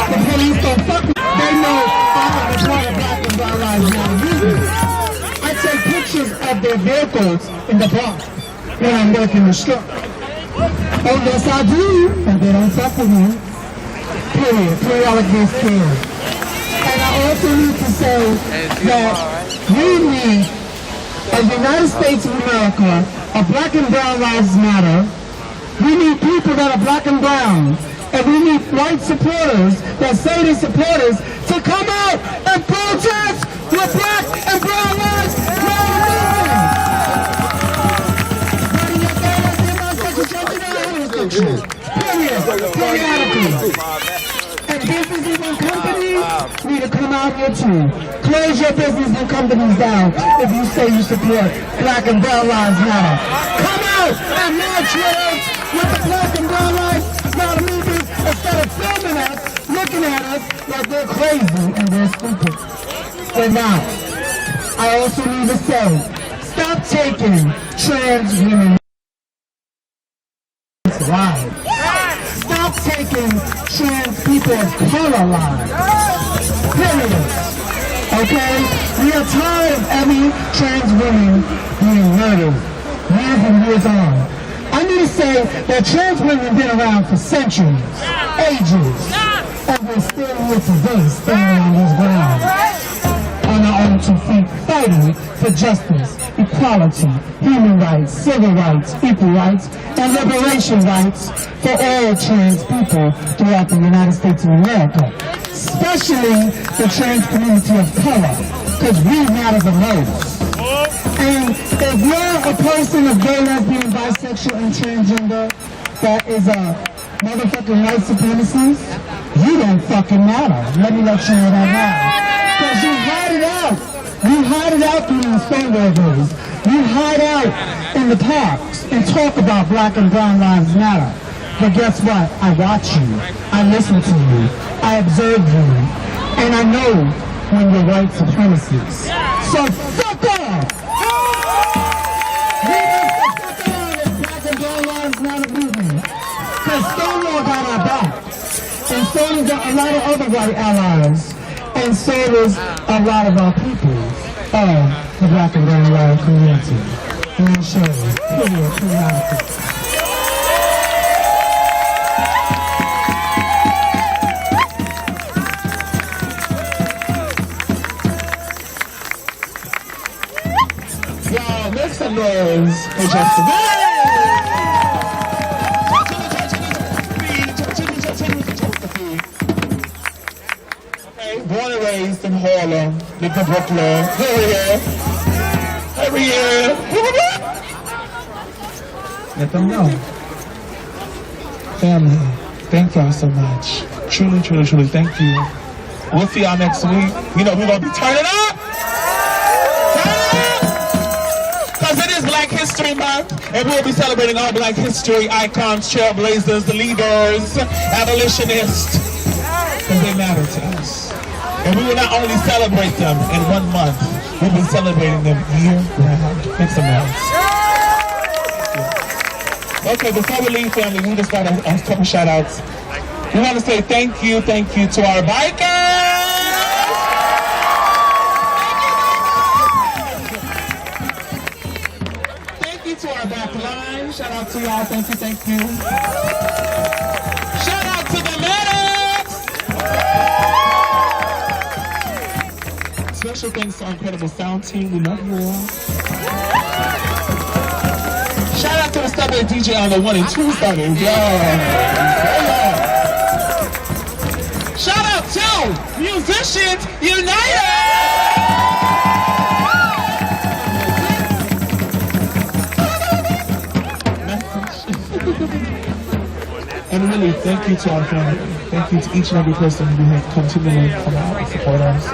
Speaker 5: the police don't fuck with me. They know I'm a part of Black and Brown Lives Matter movement. I take pictures of their vehicles in the park when I'm working the strip. Oh yes I do, and they don't fuck with me. Periodic based care. And I also need to say that we need a United States of America, a Black and Brown Lives Matter. We need people that are black and brown. And we need white supporters that say they're supporters to come out and protest with Black and Brown Lives Matter. Periodically. And businesses and companies need to come out here too. Close your business and companies down if you say you support Black and Brown Lives Matter. Come out and march with the Black and Brown Lives Matter movement instead of filming us, looking at us like they're crazy and they're stupid. They're not. I also need to say, stop taking trans women's lives. Stop taking trans people of color lives. Period. Okay? We are tired of every trans woman being murdered. Years and years on. I need to say that trans women have been around for centuries, ages, and we're still here today, standing on these grounds, on our own 2 feet, fighting for justice, equality, human rights, civil rights, equal rights, and liberation rights for all trans people throughout the United States of America, especially the trans community of color, because we matter the most. And if you're a person of gay, lesbian, bisexual, and transgender that is a motherfucking white supremacist, you don't fucking matter. Let me let you know that now. Because you hide it out. You hide it out through the Stonewall days. You hide out in the parks and talk about Black and Brown Lives Matter. But guess what? I watch you. I listen to you. I observe you. And I know when you're white supremacists. So fuck off! Because Stonewall got our back. And so does a lot of other white allies. And so does a lot of our people of the Black and Brown Lives community. And I'm sure periodically. Y'all, make some noise for Justin. Born and raised in Harlem, lived in Brooklyn, every year. Let them know. Family, thank y'all so much. Truly, truly, truly, thank you. We'll see y'all next week. You know, we're going to be turning up. Because it is Black History Month, and we'll be celebrating all Black history icons, trailblazers, leaders, abolitionists, because they matter to us. And we will not only celebrate them in 1 month, we'll be celebrating them year-round. Make some noise. Okay, before we leave, family, we just got a couple shout-outs. We want to say thank you to our bikers! Thank you to our back line. Shout out to y'all. Thank you. Shout out to the medics! Special thanks to our incredible sound team. We love you all. Shout out to the Stubborn DJ on the 1 and 2 studies. Shout out to Musicians United! And really, thank you to our family. Thank you to each and every person who has continually come out and support us.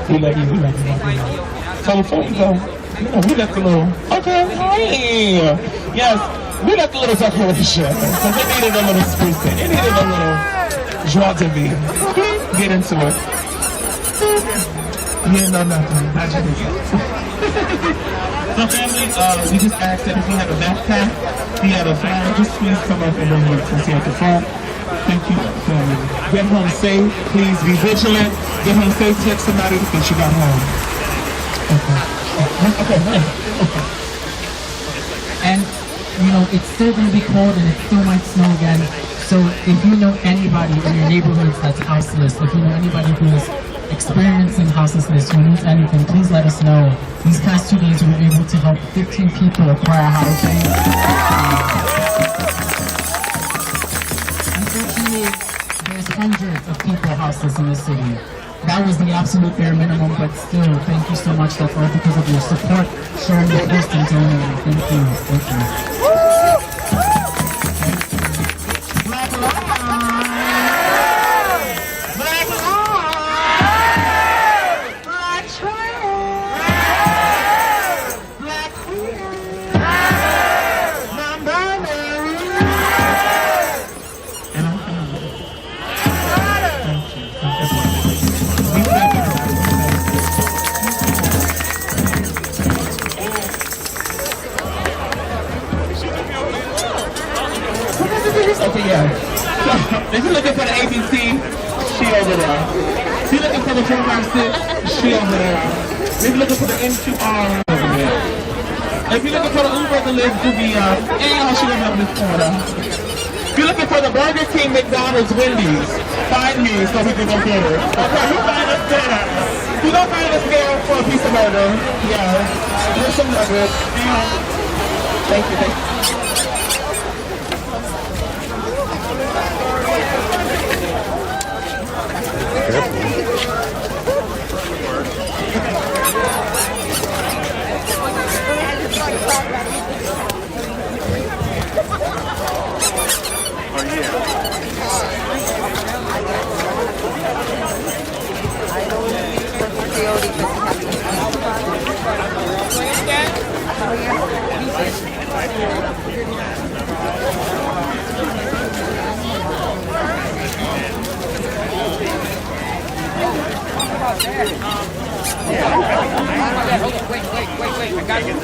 Speaker 5: We love you, we love you, love you. So before we go, you know, we left a little, okay, hi. Yes, we left a little decoration. Because it needed a little sprucing. It needed a little joie de vivre. Get into it. You didn't know nothing. How'd you do? So family, we just asked that if you have a backpack, if you have a flag, just please come up and bring it to see at the front. Thank you, family. Get home safe. Please be vigilant. Get home safe. Text somebody that you got home. Okay. And, you know, it's still going to be cold and it still might snow again. So if you know anybody in your neighborhoods that's houseless, if you know anybody who is experiencing houselessness, who needs anything, please let us know. These past 2 days we were able to help 15 people acquire housing. Unfortunately, there's hundreds of people houseless in the city. That was the absolute bare minimum, but still, thank you so much. That's all because of your support, sharing the post and donating. Thank you. Thank you.
Speaker 4: Okay, yeah. So, if you're looking for the ABC, she over there. If you're looking for the 456, she over there. If you're looking for the M2R, over there. If you're looking for the Uber, the Lyft, the Via, and she over in this corner. If you're looking for the Burger King, McDonald's, Wendy's, find me so we can go get her. Okay, who find us there? You don't find us there for a piece of burger. Yeah. Here's some nuggets. Thank you, thank you.
Speaker 2: Wait, I got you.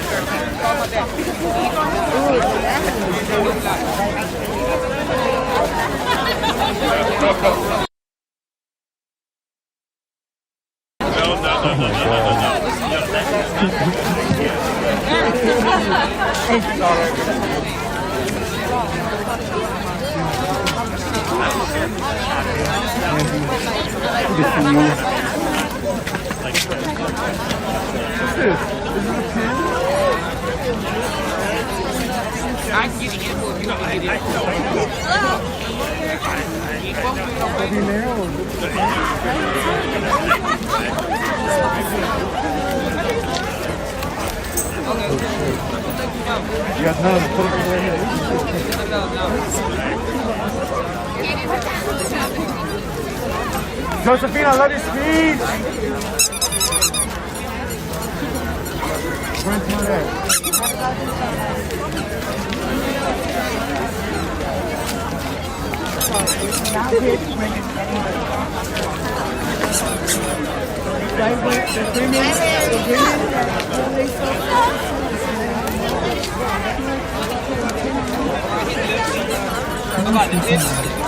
Speaker 2: I can get it in if you don't get it.
Speaker 7: You got none. Put it right here. Josephina, let us speak. Where's my dad?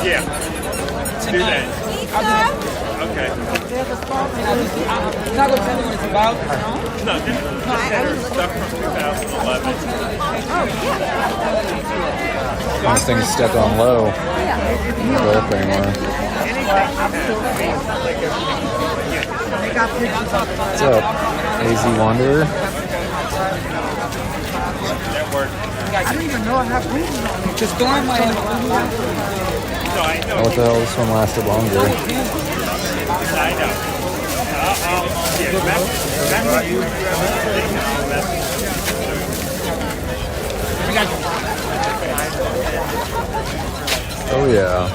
Speaker 1: Yeah. Do that. Okay.
Speaker 2: I'm not going to tell you what it's about.
Speaker 1: No, just stuff from 2011.
Speaker 8: This thing's stuck on low. It doesn't work anymore. What's up, AZ Wanderer?
Speaker 2: I don't even know I have reasons on it. The storm might have
Speaker 8: Oh, what the hell? This one lasted longer.
Speaker 1: I know.
Speaker 8: Oh yeah.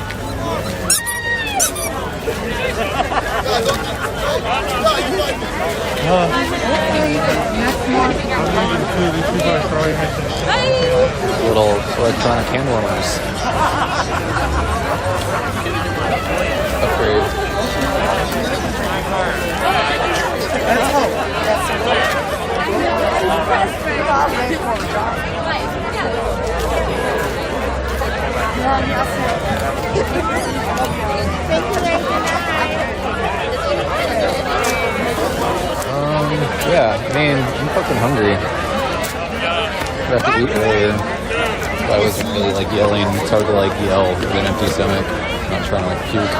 Speaker 8: Little electronic hand warmers. Upgrade. Yeah, I mean, I'm fucking hungry. I have to eat earlier. So I wasn't really like yelling. It's hard to like yell with an empty stomach. I'm not trying to like puke.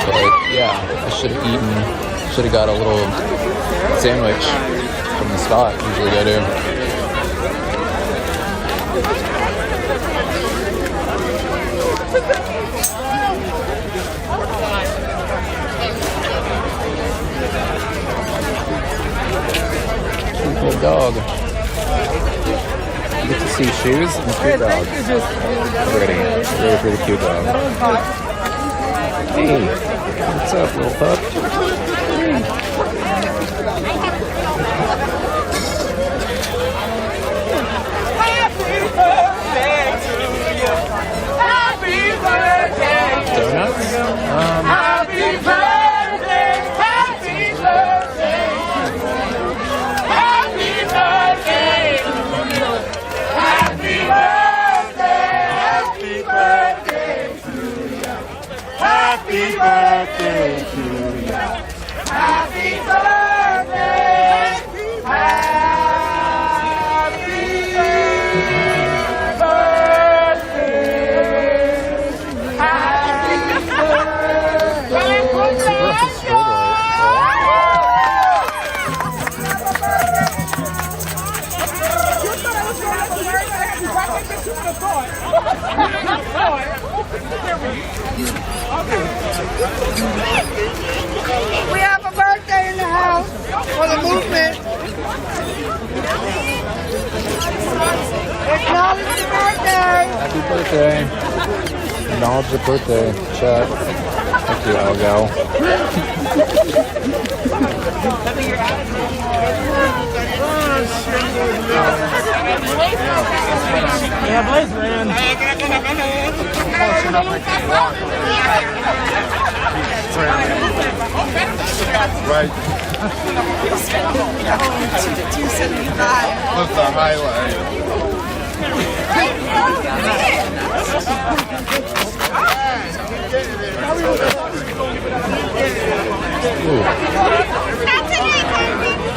Speaker 8: But yeah, I should have got a little sandwich from the spot usually go to. Good dog. You get to see shoes and cute dog. Really pretty cute dog. Hey, what's up, little pup?
Speaker 6: Happy birthday to you. Happy birthday.
Speaker 8: Donuts?
Speaker 6: Happy
Speaker 7: Happy birthday to you.
Speaker 6: Happy birthday. Happy birthday. Happy We have a birthday in the house for the movement. Acknowledge the birthday.
Speaker 8: Happy birthday. Acknowledge the birthday. Chat. Thank you, Algal.
Speaker 2: Yeah, Blaze, man.
Speaker 7: Right.
Speaker 6: $2.75.
Speaker 7: What's the highlight?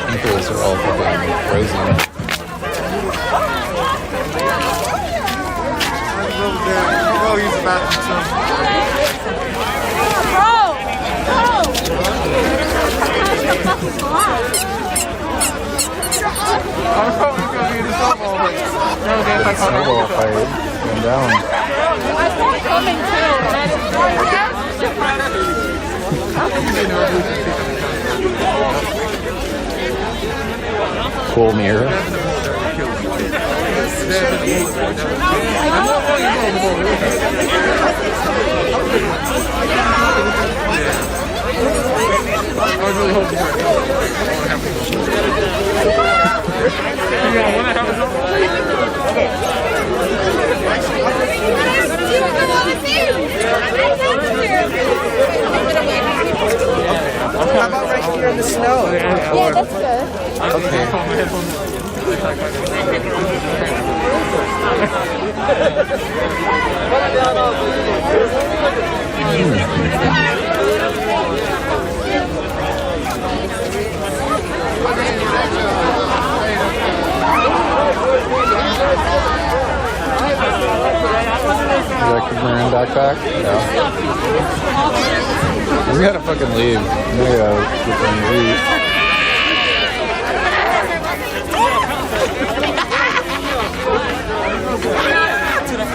Speaker 8: Ankles are all fucking frozen.
Speaker 7: Oh, he's about to I'm probably going to be in the softball race.
Speaker 8: Snowball fight going down.
Speaker 3: I saw it coming too.
Speaker 8: Cool mirror.
Speaker 2: How about right here in the snow?
Speaker 3: Yeah, that's good.
Speaker 8: Okay. You like your maroon backpack? Yeah. We gotta fucking leave. We gotta get some meat.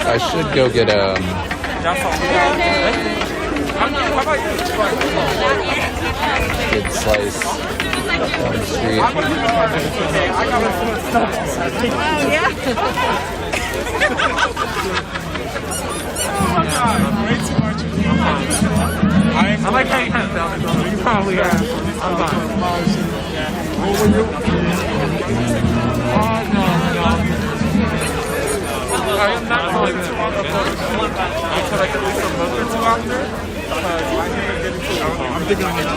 Speaker 8: I should go get good slice down the street.
Speaker 2: I like how you have down. You probably have. I'm fine. I am not going to until I get at least a month or two after. I'm thinking I'm going to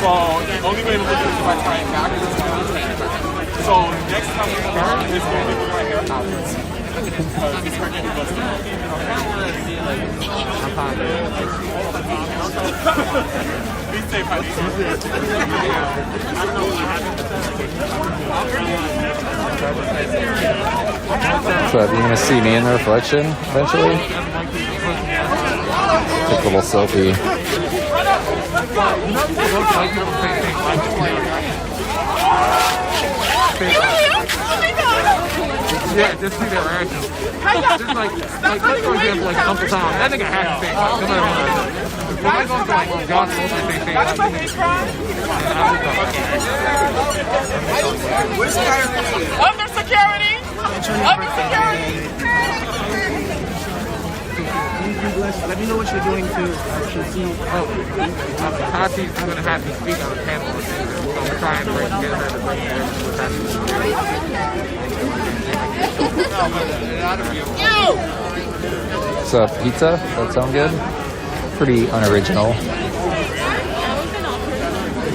Speaker 2: So the only way to look at it is if I try it backwards. So next time we start is going to be with my hair outwards. Because it's hurting to bust it. I'm fine. Be safe, honey.
Speaker 8: So, are you gonna see me in the reflection eventually? Take a little selfie.
Speaker 2: Yeah, just see their reactions. Just like let's for example, like Uncle Tom. That nigga has to say no matter what. When I go to like John Wilson and say Under security! Under security!
Speaker 9: Let me know what you're doing to see.
Speaker 2: I'm gonna have to speak on the panel. So I'm trying to get her to bring
Speaker 8: So, pizza? That sound good? Pretty unoriginal.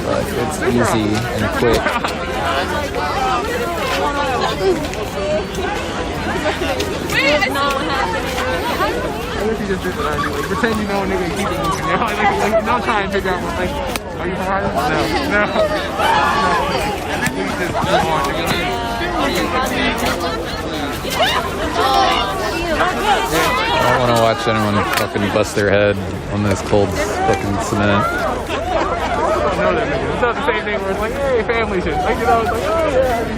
Speaker 8: But it's easy and quick.
Speaker 6: We
Speaker 2: I literally just did what I do. Like, pretend you know a nigga and keep it moving. You know? Like, don't try and figure out what, like, are you hard? No. We just move on, nigga.
Speaker 8: I don't want to watch anyone fucking bust their head on this cold fucking cement.
Speaker 2: I don't know that nigga. It's not the same thing where it's like, hey, family shit. Like, you know, it's like, oh, yeah.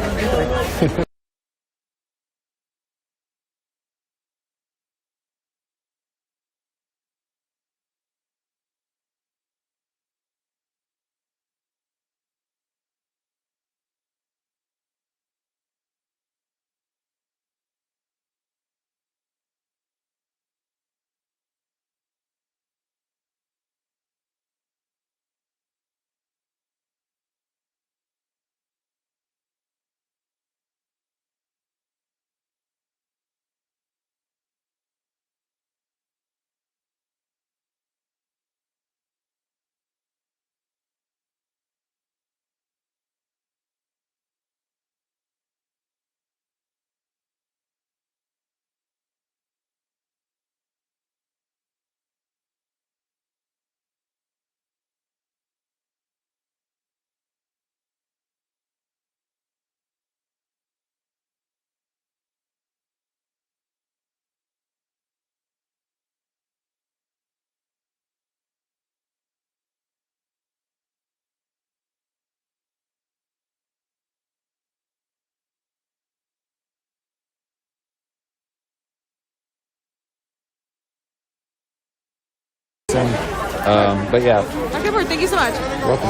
Speaker 8: But yeah.
Speaker 6: Okay, Bert, thank you so much.
Speaker 8: Welcome.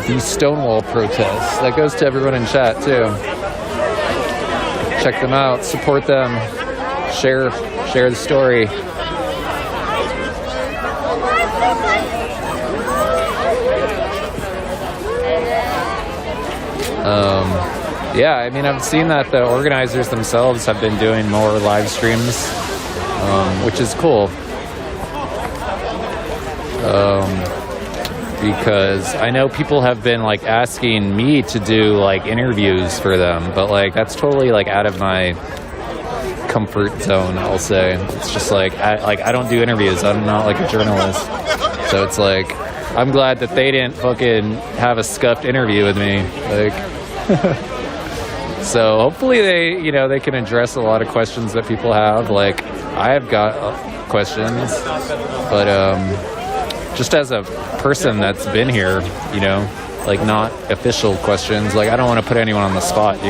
Speaker 8: The Stonewall protests. That goes to everyone in chat too. Check them out. Support them. Share the story. Yeah, I mean, I've seen that the organizers themselves have been doing more live streams, which is cool. Because I know people have been like asking me to do like interviews for them, but like that's totally like out of my comfort zone, I'll say. It's just like I don't do interviews. I'm not like a journalist. So it's like I'm glad that they didn't fucking have a scuffed interview with me. Like so hopefully they can address a lot of questions that people have. Like I have got questions, but just as a person that's been here, like not official questions. Like I don't want to put anyone on the spot,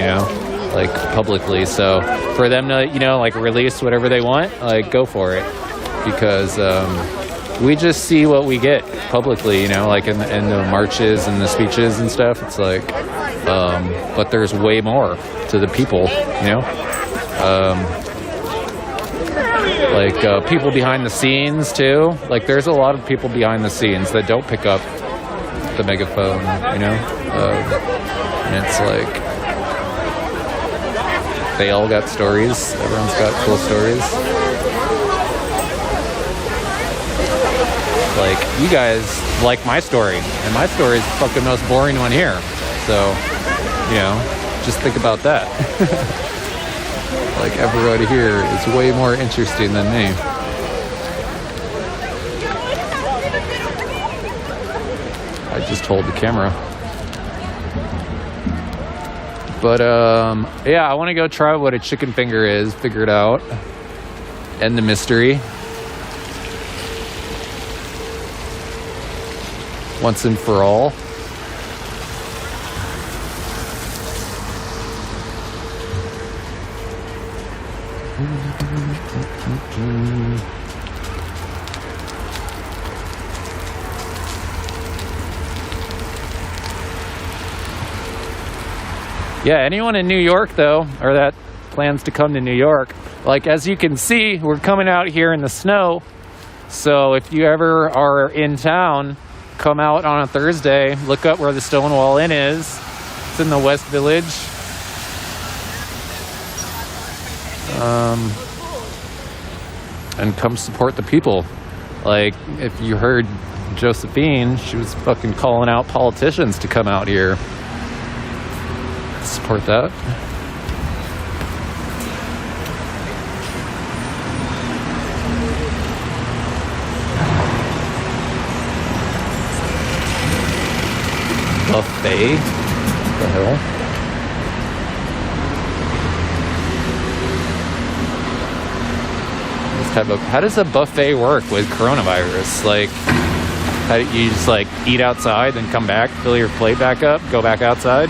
Speaker 8: like publicly. So for them to, like release whatever they want, like go for it, because we just see what we get publicly, like in the marches and the speeches and stuff. It's like, but there's way more to the people, like people behind the scenes too. Like there's a lot of people behind the scenes that don't pick up the megaphone, and it's like they all got stories. Everyone's got cool stories. Like you guys like my story, and my story is the fucking most boring one here. So, just think about that. Like everyone here is way more interesting than me. I just hold the camera. But yeah, I want to go try what a chicken finger is, figure it out, end the mystery once and for all. Yeah, anyone in New York, though, or that plans to come to New York, like as you can see, we're coming out here in the snow. So if you ever are in town, come out on a Thursday, look up where the Stonewall Inn is. It's in the West Village. And come support the people. Like, if you heard Josephine, she was fucking calling out politicians to come out here. Support that. Buffet? What the hell? How does a buffet work with coronavirus? Like, how do you just like eat outside, then come back, fill your plate back up, go back outside?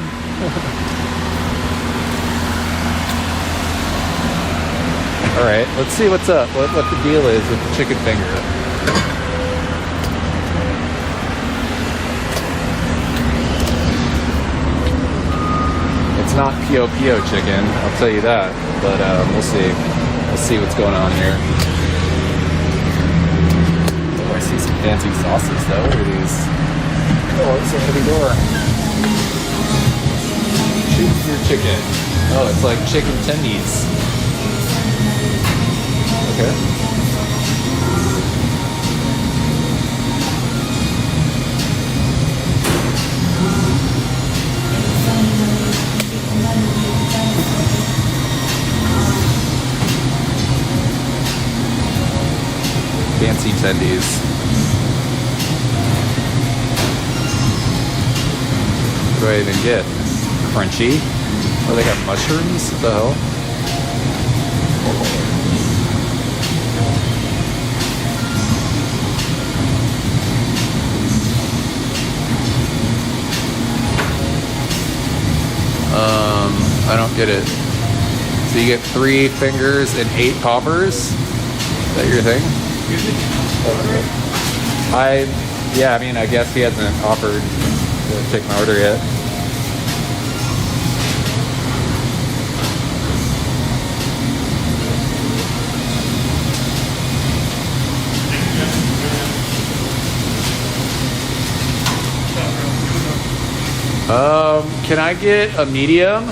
Speaker 8: All right, let's see what's up. What the deal is with the chicken finger? It's not Pio chicken, I'll tell you that. But we'll see. We'll see what's going on here. Oh, I see some fancy sauces though. What are these? Oh, it's a heavy door. Choose your chicken. Oh, it's like chicken tendies. Okay. Fancy tendies. What do I even get? Crunchy? Oh, they got mushrooms? What the hell? I don't get it. So you get 3 fingers and 8 poppers? Is that your thing? Yeah, I mean, I guess he hasn't offered to take my order yet. Can I get a medium?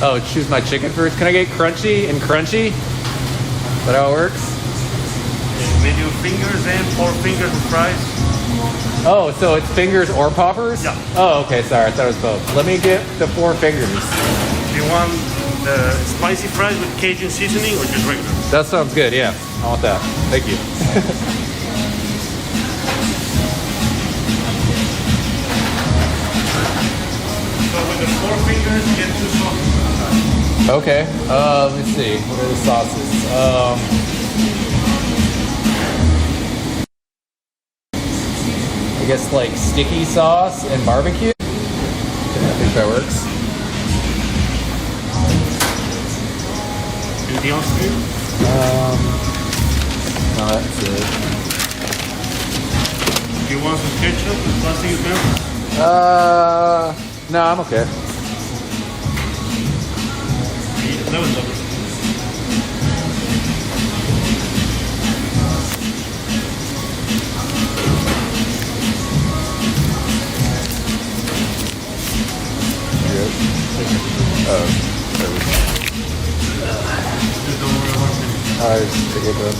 Speaker 8: Oh, choose my chicken first. Can I get crunchy and crunchy? Is that how it works?
Speaker 10: Medium fingers and 4 fingers of fries.
Speaker 8: Oh, so it's fingers or poppers?
Speaker 10: Yeah.
Speaker 8: Oh, okay, sorry, I thought it was both. Let me get the 4 fingers.
Speaker 10: Do you want the spicy fries with Cajun seasoning or just regular?
Speaker 8: That sounds good, yeah. I want that. Thank you.
Speaker 10: So with the 4 fingers, get 2 sauces.
Speaker 8: Okay, let me see. What are the sauces? I guess like sticky sauce and barbecue. I think that works.
Speaker 10: Anything else for you?
Speaker 8: No, that's it.
Speaker 10: Do you want some ketchup with plastic utensils?
Speaker 8: No, I'm okay.
Speaker 10: Lemon lover.
Speaker 8: I just take it up.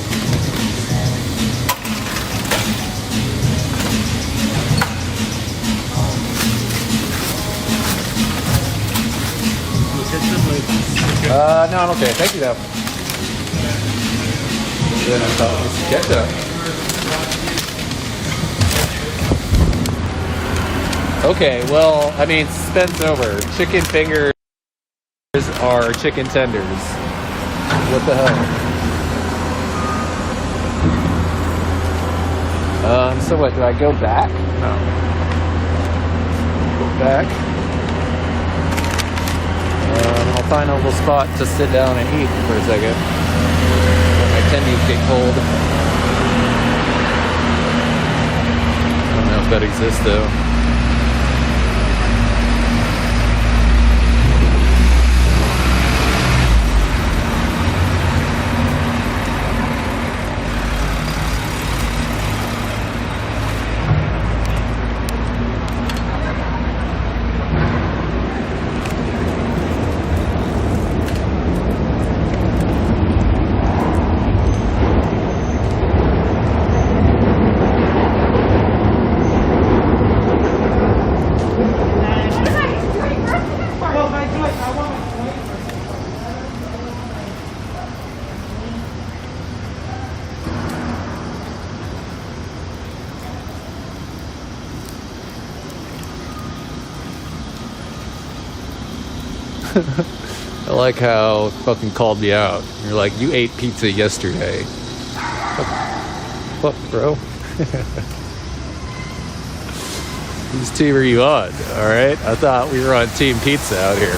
Speaker 8: No, I'm okay. Thank you, though. Then I thought it was ketchup. Okay, well, I mean, suspense over. Chicken fingers are chicken tenders. What the hell? So what, do I go back? No. Go back. I'll find a little spot to sit down and eat for a second. Let my tendies get cold. I don't know if that exists though. I like how fucking called me out. You're like, you ate pizza yesterday. Fuck, bro. Whose team are you on? Alright? I thought we were on Team Pizza out here.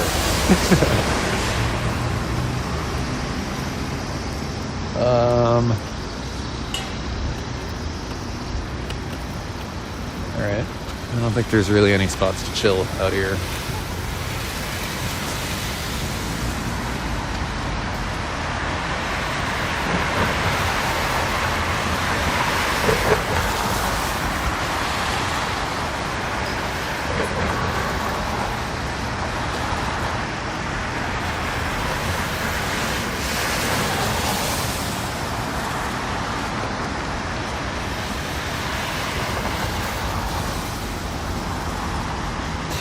Speaker 8: Alright. I don't think there's really any spots to chill out here.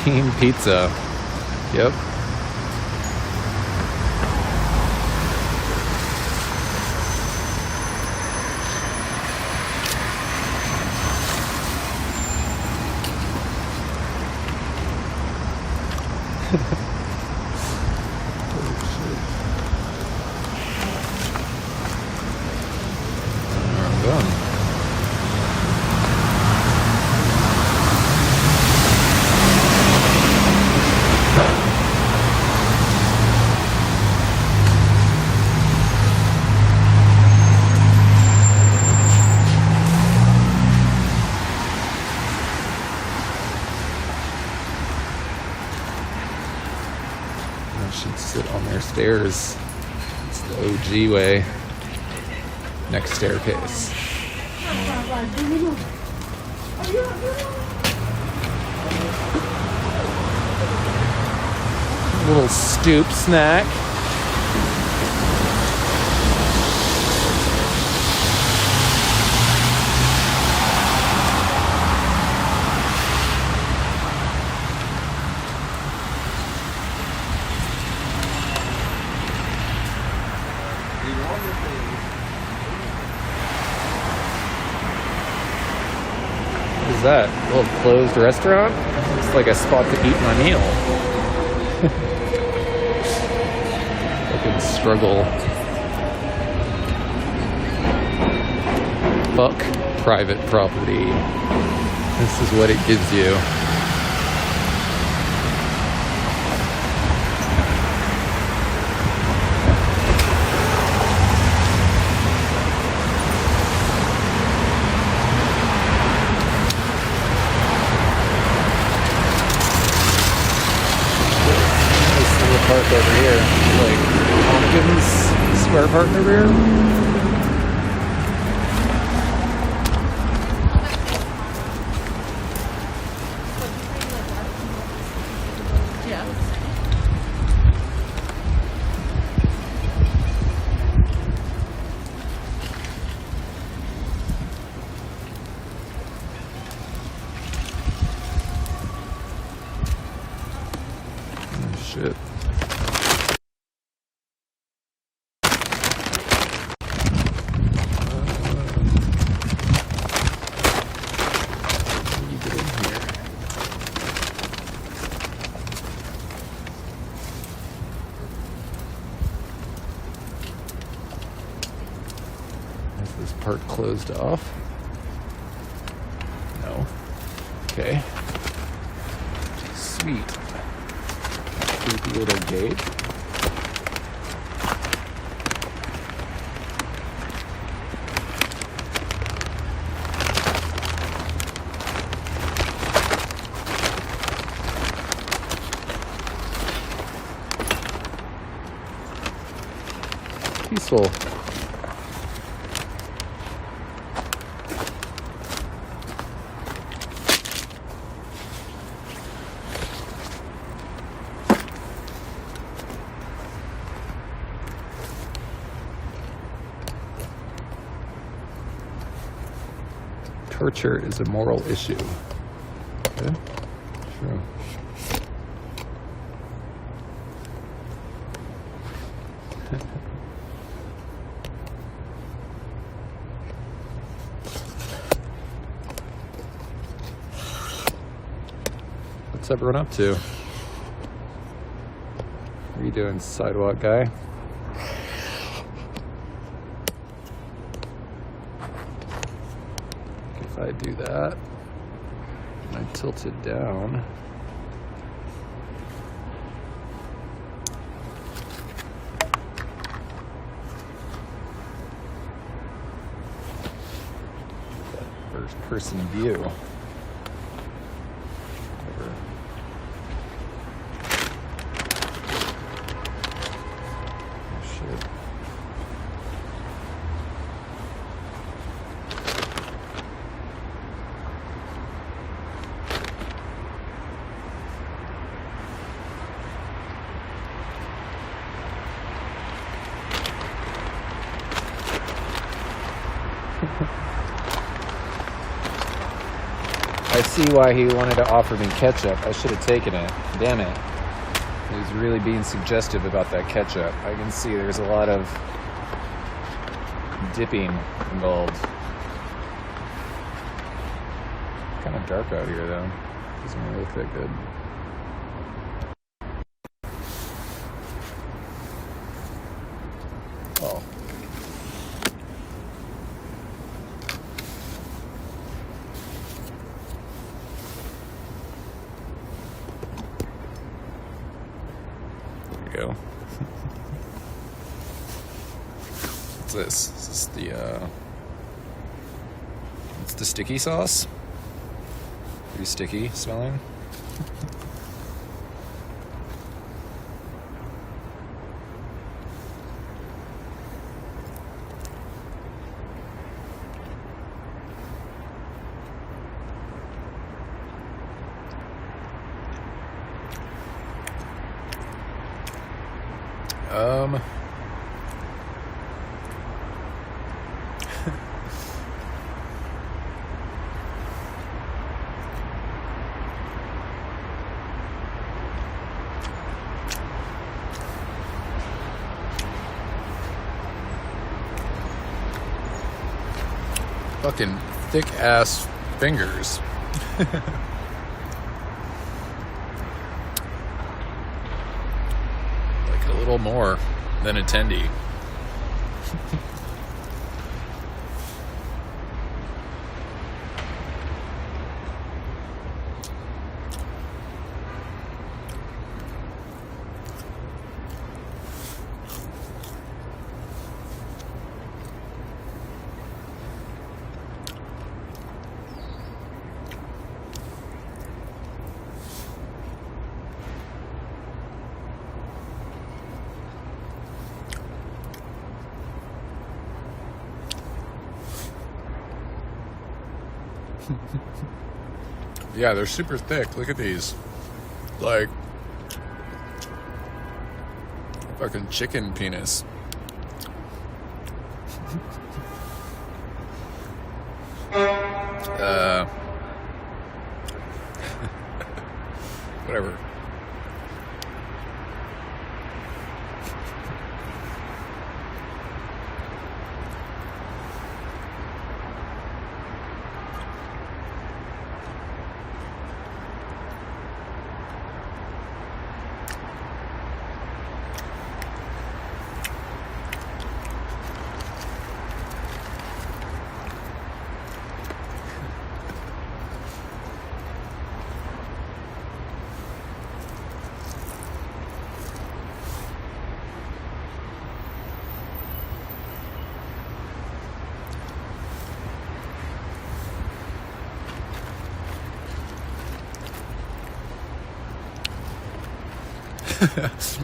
Speaker 8: Team Pizza. Yep. I'm done. Should sit on their stairs. It's the OG way. Next staircase. Little stoop snack. What is that? A little closed restaurant? Looks like a spot to eat my meal. Fucking struggle. Fuck private property. This is what it gives you. Park over here, like Tompkins Square Park over here. Oh shit. Is this part closed off? No. Okay. Sweet. Creepy little gate. Peaceful. Torture is a moral issue. Okay, sure. What's everyone up to? What are you doing, sidewalk guy? If I do that, and I tilt it down. First person view. Whatever. Oh, shit. I see why he wanted to offer me ketchup. I should have taken it. Damn it. He was really being suggestive about that ketchup. I can see there's a lot of dipping involved. Kind of dark out here though. Doesn't really look that good. Oh. Go. What's this? Is this the it's the sticky sauce? Pretty sticky smelling. Fucking thick ass fingers. Like a little more than a tendy. Yeah, they're super thick. Look at these. Like fucking chicken penis. Whatever.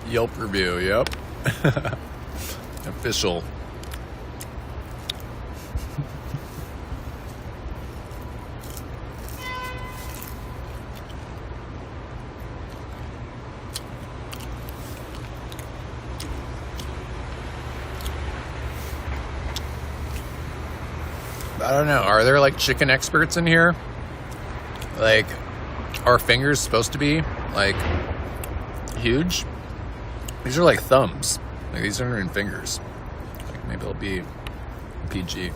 Speaker 8: Yelp review, yep. Official. I don't know. Are there like chicken experts in here? Like, are fingers supposed to be like huge? These are like thumbs. Like, these aren't even fingers. Like, maybe they'll be PG.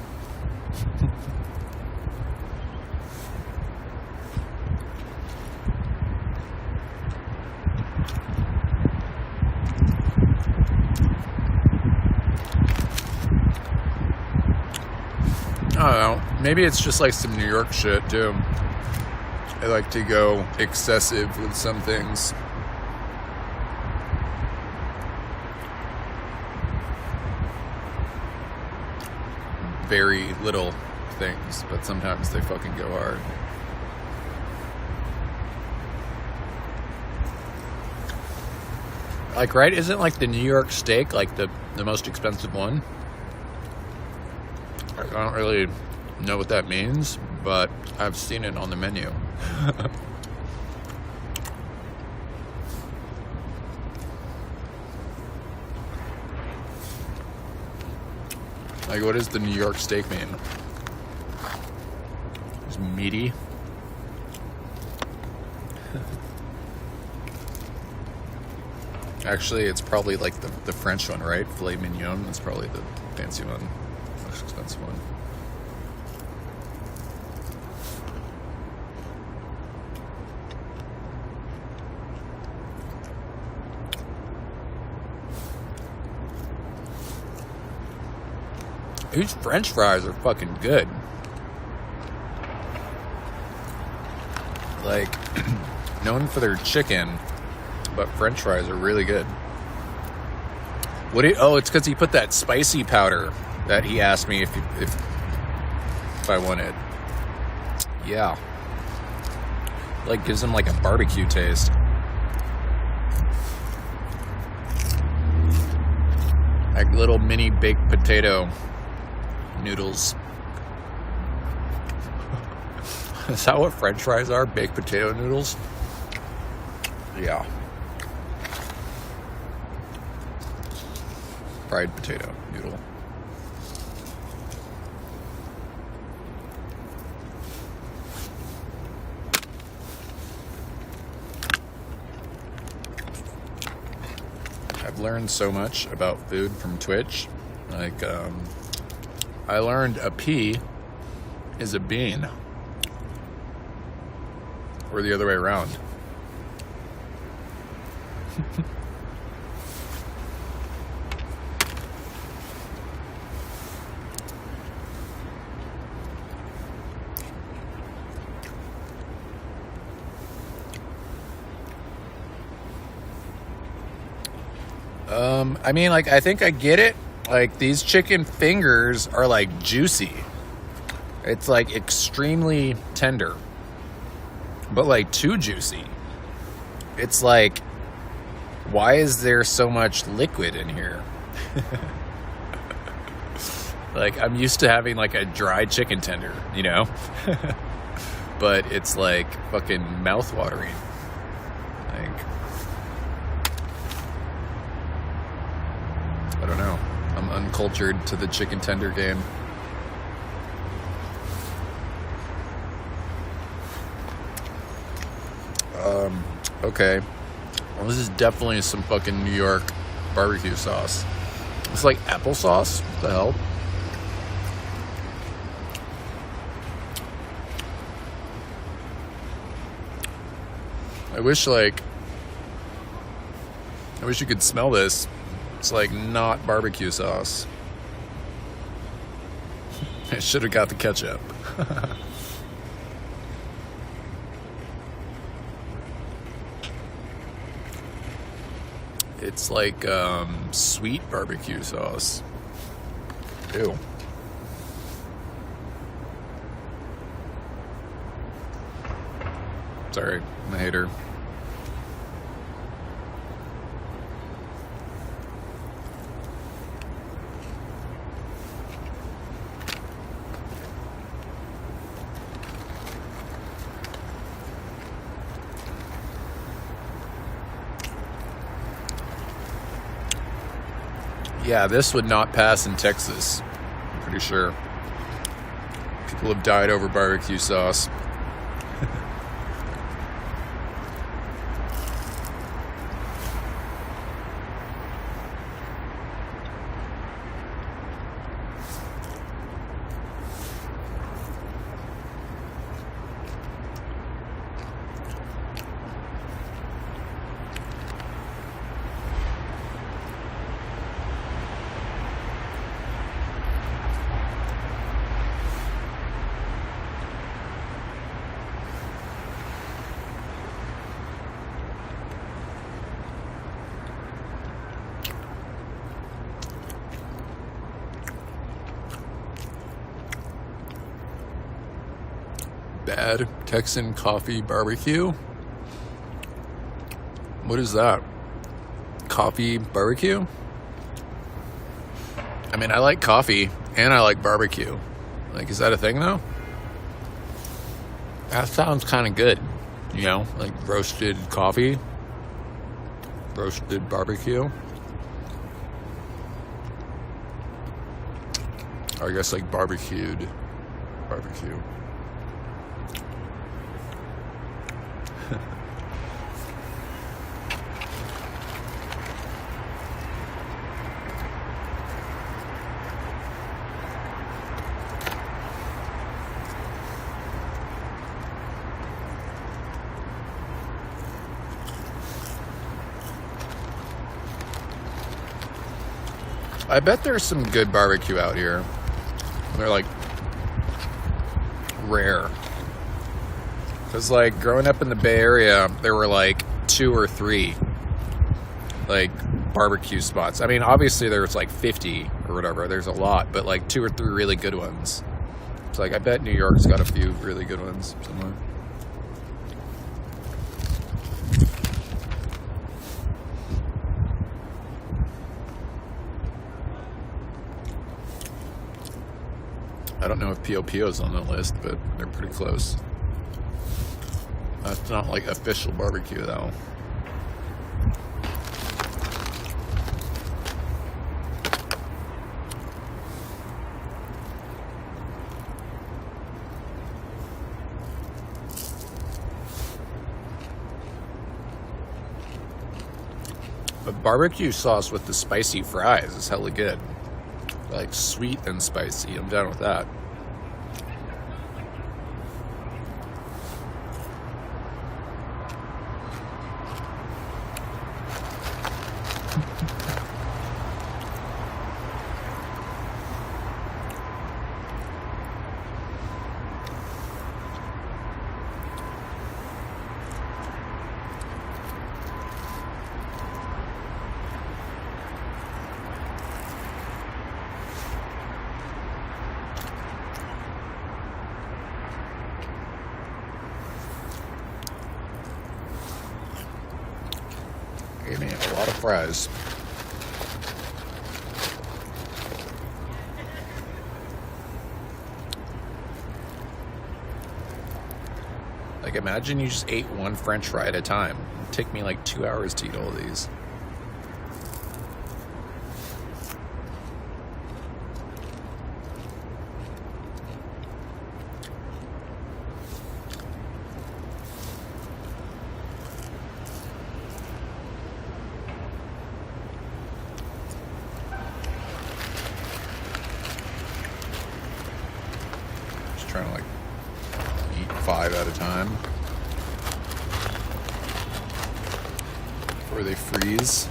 Speaker 8: I don't know. Maybe it's just like some New York shit too. I like to go excessive with some things. Very little things, but sometimes they fucking go hard. Like, right? Isn't like the New York steak like the most expensive one? I don't really know what that means, but I've seen it on the menu. Like, what does the New York steak mean? It's meaty. Actually, it's probably like the French one, right? Filet mignon is probably the fancy one, most expensive one. These French fries are fucking good. Like, known for their chicken, but French fries are really good. It's because he put that spicy powder that he asked me if I wanted. Yeah. Like, gives them like a barbecue taste. Like little mini baked potato noodles. Is that what French fries are? Baked potato noodles? Yeah. Fried potato noodle. I've learned so much about food from Twitch. Like, I learned a pea is a bean. Or the other way around. I mean, like, I think I get it. Like, these chicken fingers are, like, juicy. It's, like, extremely tender. But, like, too juicy. It's like, why is there so much liquid in here? Like, I'm used to having, like, a dry chicken tender, you know? But it's, like, fucking mouth-watering. Like, I don't know. I'm uncultured to the chicken tender game. Okay. Well, this is definitely some fucking New York barbecue sauce. It's like applesauce. What the hell? I wish you could smell this. It's like not barbecue sauce. I should have got the ketchup. It's like sweet barbecue sauce. Ew. Sorry, I'm a hater. Yeah, this would not pass in Texas. I'm pretty sure. People have died over barbecue sauce. bad Texan coffee barbecue. What is that? Coffee barbecue? I mean, I like coffee and I like barbecue. Like, is that a thing though? That sounds kind of good. You know, like roasted coffee, roasted barbecue. Or I guess like barbecued barbecue. I bet there's some good barbecue out here. They're like rare. Because like growing up in the Bay Area, there were like 2 or 3 like barbecue spots. I mean, obviously there's like 50 or whatever. There's a lot, but like 2 or 3 really good ones. It's like I bet New York's got a few really good ones somewhere. I don't know if P.O.P.O.'s on the list, but they're pretty close. That's not like official barbecue though. But barbecue sauce with the spicy fries is hella good. Like sweet and spicy. I'm down with that. Gave me a lot of fries. Like, imagine you just ate one French fry at a time. It'd take me like 2 hours to eat all of these. Trying to like eat 5 at a time before they freeze.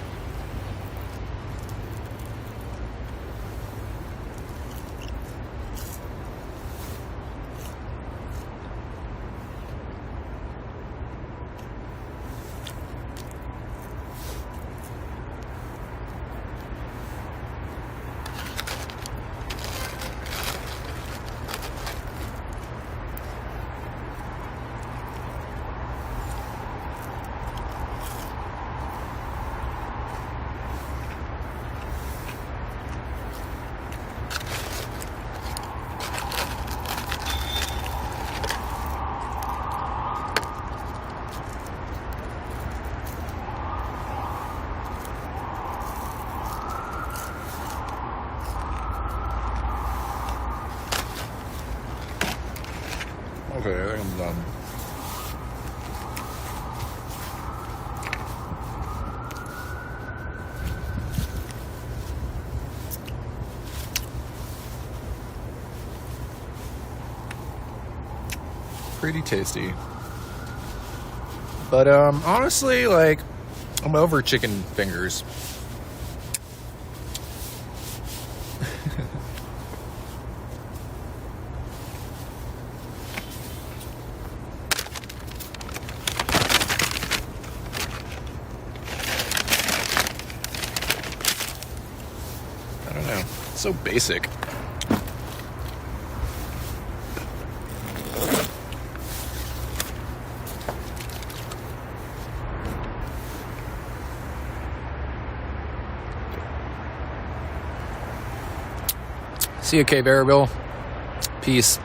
Speaker 8: Okay, I think I'm done. Pretty tasty. But honestly, like, I'm over chicken fingers. I don't know. It's so basic. See you, K Variable. Peace.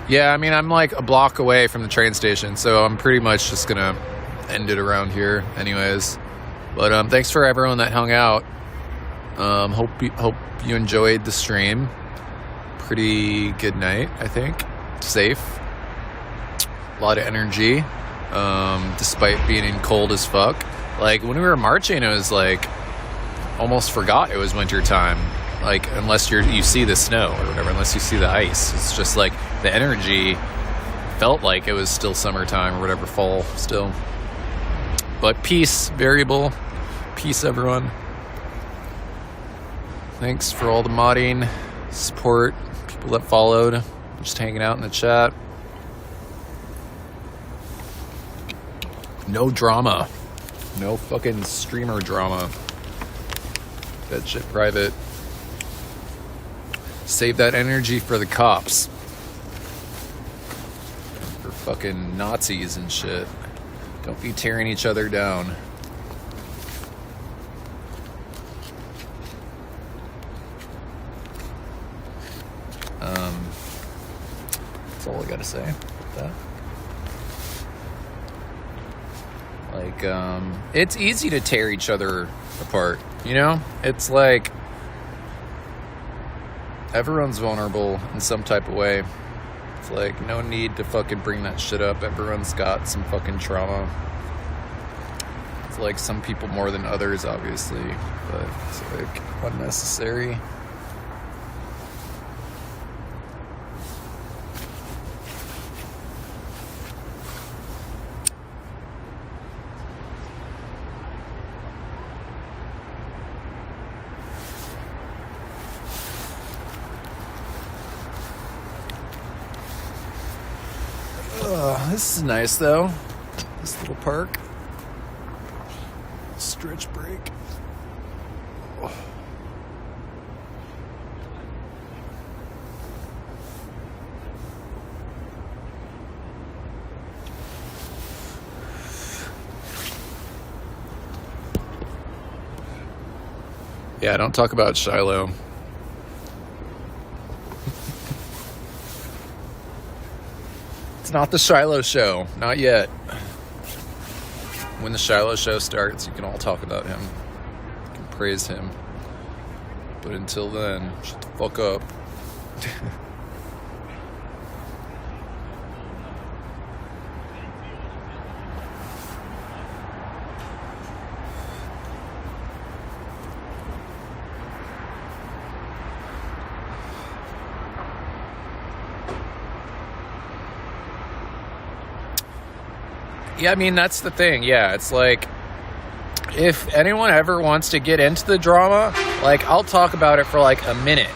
Speaker 8: Yeah, I mean, I'm like a block away from the train station, so I'm pretty much just gonna end it around here anyways. But thanks for everyone that hung out. Hope you enjoyed the stream. Pretty good night, I think. Safe. A lot of energy, despite being cold as fuck. Like, when we were marching, it was like, almost forgot it was winter time. Like, unless you see the snow or whatever, unless you see the ice. It's just like, the energy felt like it was still summertime or whatever, fall still. But peace, Variable. Peace, everyone. Thanks for all the modding, support, people that followed, just hanging out in the chat. No drama. No fucking streamer drama. That shit private. Save that energy for the cops. For fucking Nazis and shit. Don't be tearing each other down. That's all I gotta say about that. Like, it's easy to tear each other apart, you know? It's like, everyone's vulnerable in some type of way. It's like, no need to fucking bring that shit up. Everyone's got some fucking trauma. It's like some people more than others, obviously, but it's like unnecessary. This is nice, though. This little park. Stretch break. Oh. Yeah, don't talk about Shiloh. It's not the Shiloh show. Not yet. When the Shiloh show starts, you can all talk about him. You can praise him. But until then, shut the fuck up. Yeah, I mean, that's the thing. Yeah, it's like, if anyone ever wants to get into the drama, like, I'll talk about it for like a minute.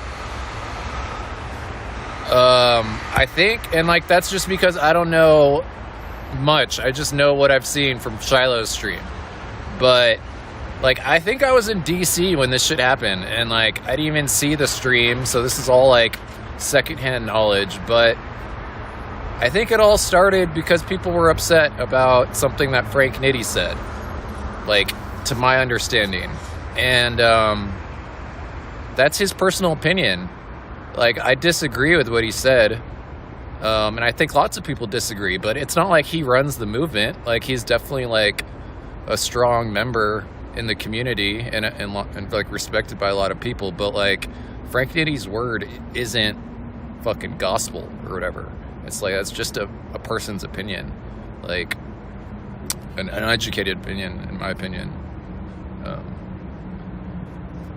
Speaker 8: I think, and like, that's just because I don't know much. I just know what I've seen from Shiloh's stream. But like, I think I was in DC when this shit happened, and like, I didn't even see the stream, so this is all like secondhand knowledge. But I think it all started because people were upset about something that Frank Nitti said, like, to my understanding. And that's his personal opinion. Like, I disagree with what he said, and I think lots of people disagree, but it's not like he runs the movement. Like, he's definitely like a strong member in the community and like respected by a lot of people. But like, Frank Nitti's word isn't fucking gospel or whatever. It's like, that's just a person's opinion, like an uneducated opinion, in my opinion.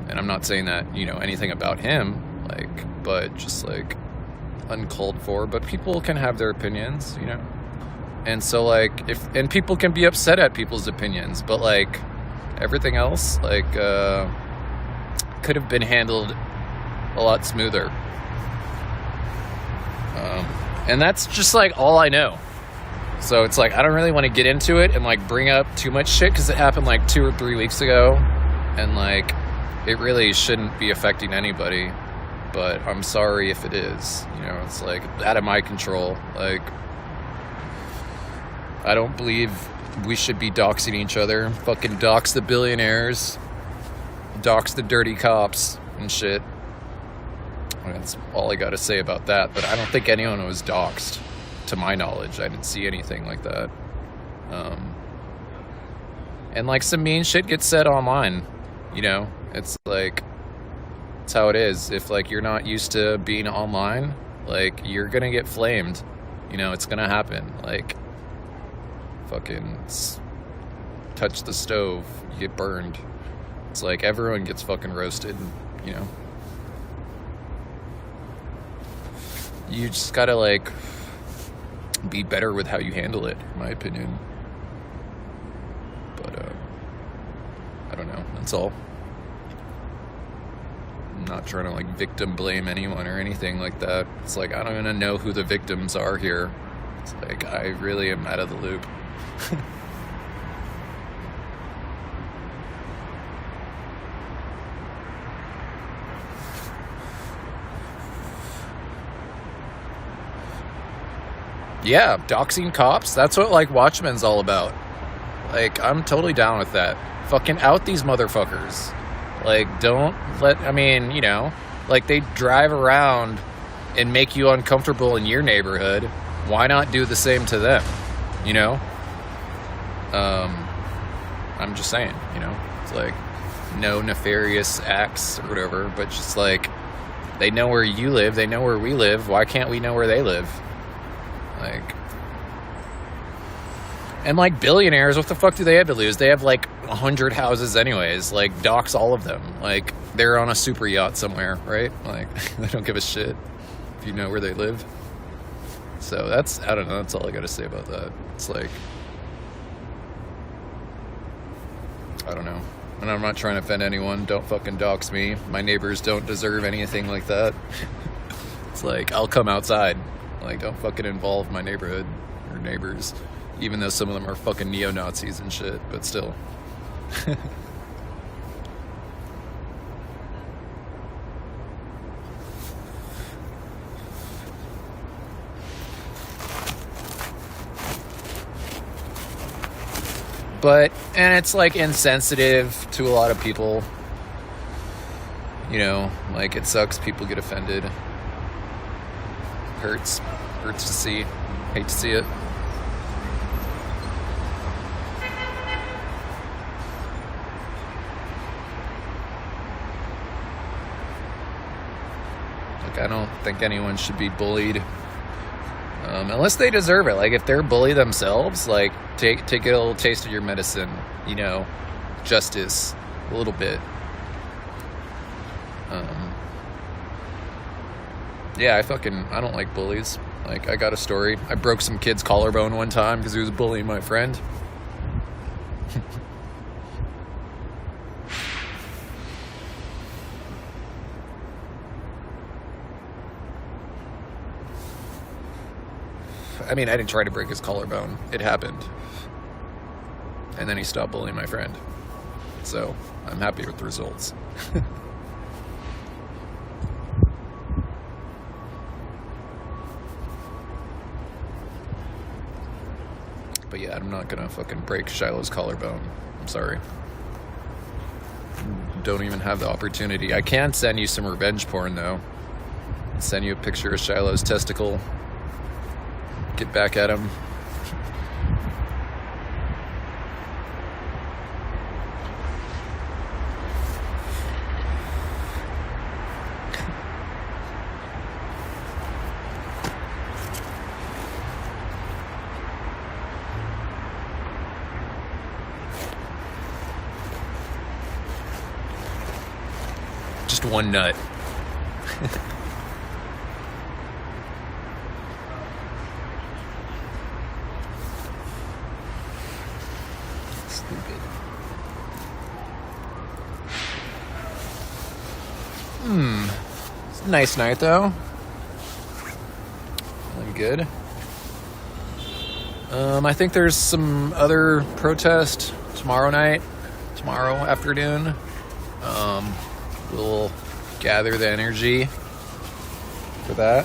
Speaker 8: And I'm not saying that, you know, anything about him, like, but just like uncalled for. But people can have their opinions, you know. And so like, and people can be upset at people's opinions, but like everything else, like, could have been handled a lot smoother. And that's just like all I know. So it's like, I don't really want to get into it and like bring up too much shit, because it happened like 2 or 3 weeks ago, and like, it really shouldn't be affecting anybody. But I'm sorry if it is. You know, it's like out of my control. Like, I don't believe we should be doxing each other. Fucking dox the billionaires, dox the dirty cops and shit. That's all I got to say about that. But I don't think anyone was doxxed, to my knowledge. I didn't see anything like that. And like some mean shit gets said online, you know. It's like, it's how it is. If like you're not used to being online, like you're gonna get flamed. You know, it's gonna happen. Like, fucking touch the stove, you get burned. It's like everyone gets fucking roasted, you know. You just gotta like be better with how you handle it, in my opinion. But I don't know, that's all. I'm not trying to like victim blame anyone or anything like that. It's like I don't even know who the victims are here. It's like I really am out of the loop. Yeah, doxing cops, that's what like Watchmen's all about. Like, I'm totally down with that. Fucking out these motherfuckers. Like, don't let, I mean, you know, like they drive around and make you uncomfortable in your neighborhood. Why not do the same to them? You know? I'm just saying, you know? It's like, no nefarious acts or whatever, but just like, they know where you live, they know where we live, why can't we know where they live? Like, and like billionaires, what the fuck do they have to lose? They have like 100 houses anyways. Like, dox all of them. Like, they're on a super yacht somewhere, right? Like, they don't give a shit if you know where they live. So that's, I don't know, that's all I gotta say about that. It's like, I don't know. And I'm not trying to offend anyone. Don't fucking dox me. My neighbors don't deserve anything like that. It's like, I'll come outside. Like, don't fucking involve my neighborhood or neighbors, even though some of them are fucking neo-Nazis and shit, but still. But, and it's like insensitive to a lot of people. You know, like it sucks, people get offended. Hurts to see. Hate to see it. Like, I don't think anyone should be bullied unless they deserve it. Like, if they're bullied themselves, like take a little taste of your medicine, you know, justice a little bit. Yeah, I don't like bullies. Like, I got a story. I broke some kid's collarbone one time because he was bullying my friend. I mean, I didn't try to break his collarbone. It happened. And then he stopped bullying my friend. So, I'm happy with the results. But yeah, I'm not gonna fucking break Shiloh's collarbone. I'm sorry. Don't even have the opportunity. I can send you some revenge porn, though. Send you a picture of Shiloh's testicle. Get back at him. Just one nut. Stupid. It's a nice night, though. Feeling good. I think there's some other protest tomorrow afternoon. We'll gather the energy for that.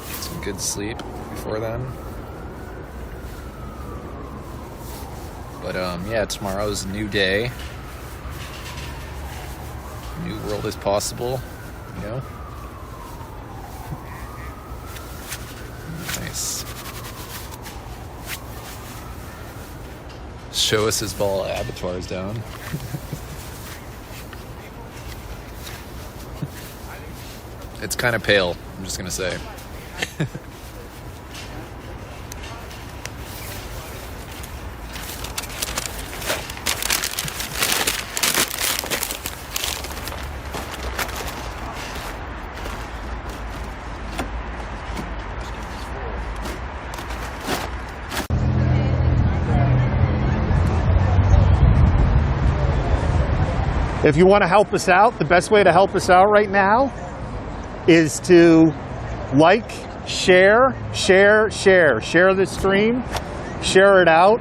Speaker 8: Get some good sleep before then. But yeah, tomorrow's a new day. New world is possible, you know? Nice. Show us his ball abattoirs down. It's kind of pale, I'm just gonna say.
Speaker 11: If you want to help us out, the best way to help us out right now is to like, share the stream, share it out,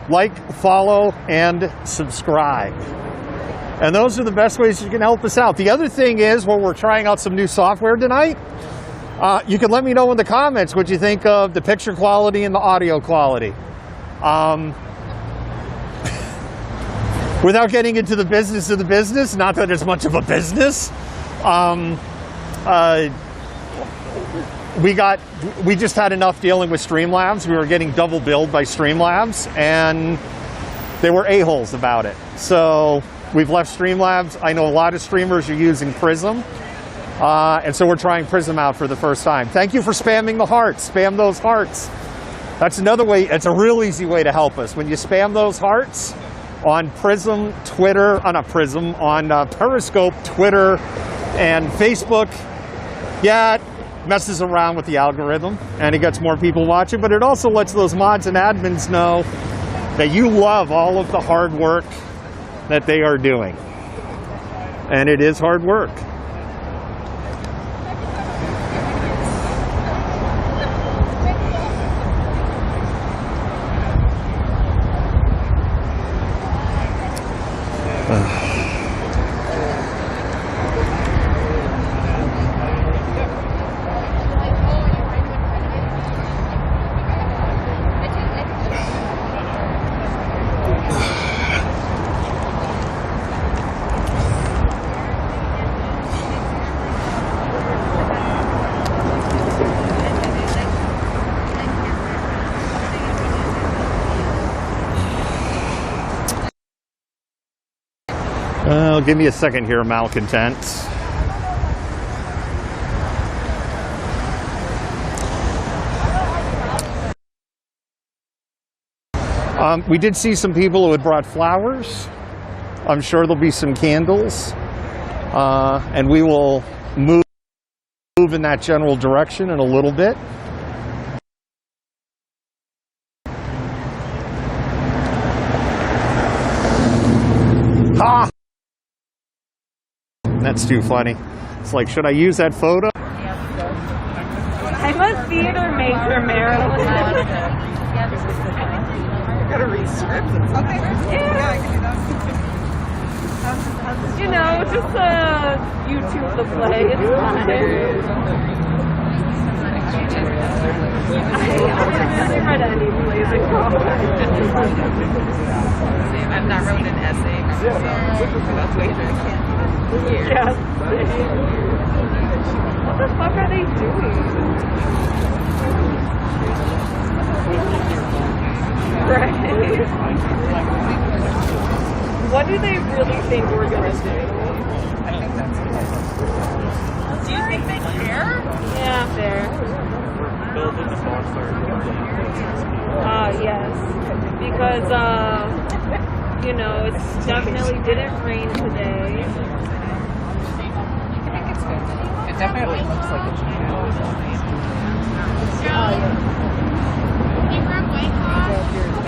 Speaker 11: like, follow, and subscribe. And those are the best ways you can help us out. The other thing is, when we're trying out some new software tonight, you can let me know in the comments what you think of the picture quality and the audio quality. Without getting into the business of the business, not that it's much of a business, we just had enough dealing with Streamlabs. We were getting double billed by Streamlabs, and they were a-holes about it. So we've left Streamlabs. I know a lot of streamers are using Prism, and so we're trying Prism out for the first time. Thank you for spamming the hearts. Spam those hearts. That's another way. It's a real easy way to help us. When you spam those hearts on Prism, Twitter, not Prism, on Periscope, Twitter, and Facebook, yeah, it messes around with the algorithm, and it gets more people watching, but it also lets those mods and admins know that you love all of the hard work that they are doing. And it is hard work. Give me a second here, malcontents. We did see some people who had brought flowers. I'm sure there'll be some candles. And we will move in that general direction in a little bit. Ha! That's too funny. It's like, should I use that photo?
Speaker 3: I'm a theater major, Mayoral.
Speaker 2: Gotta re-script. Okay.
Speaker 3: Yeah. You know, just YouTube the play. It's fine. I haven't read any plays in college.
Speaker 6: I've not wrote an essay, so that's way too.
Speaker 3: Yes. What the fuck are they doing? Right. What do they really think we're gonna do?
Speaker 6: Do you think they care?
Speaker 3: Yeah, fair. Yes. Because, you know, it definitely didn't rain today.
Speaker 6: It definitely looks like it's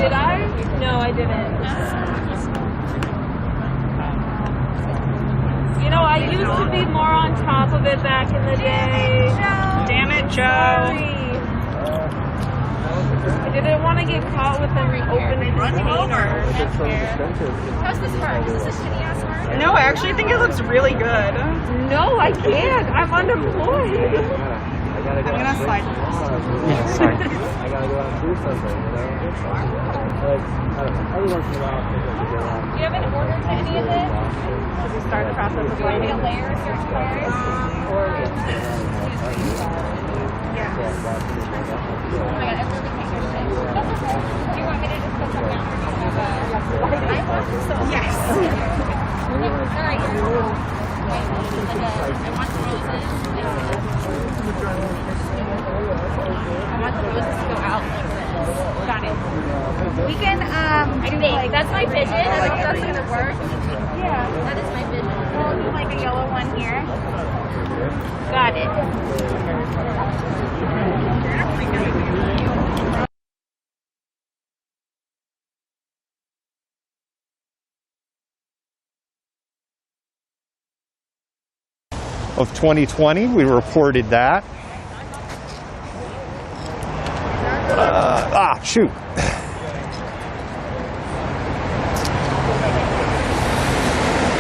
Speaker 3: Did I? No, I didn't. You know, I used to be more on top of it back in the day.
Speaker 6: Damn it, Joe.
Speaker 3: Sorry. I didn't want to get caught with an open container.
Speaker 6: How's this hard? Is this a shitty ass hard? No, I actually think it looks really good.
Speaker 3: No, I can't. I'm unemployed.
Speaker 6: I'm gonna slide.
Speaker 5: Yeah, sorry.
Speaker 3: Do you have an order to any of this? Should we start the process of lighting a layer of search colors?
Speaker 6: Yeah.
Speaker 3: Oh my god, I really can't hear shit. Do you want me to just put some down? I want some.
Speaker 6: Yes.
Speaker 3: Alright. I want the roses. I want the roses to go out like this. Got it.
Speaker 6: We can
Speaker 3: I think that's my vision. I don't know if that's gonna work.
Speaker 6: yeah.
Speaker 3: That is my vision.
Speaker 6: We'll do like a yellow one here.
Speaker 3: Got it.
Speaker 11: Of 2020, we reported that. Shoot.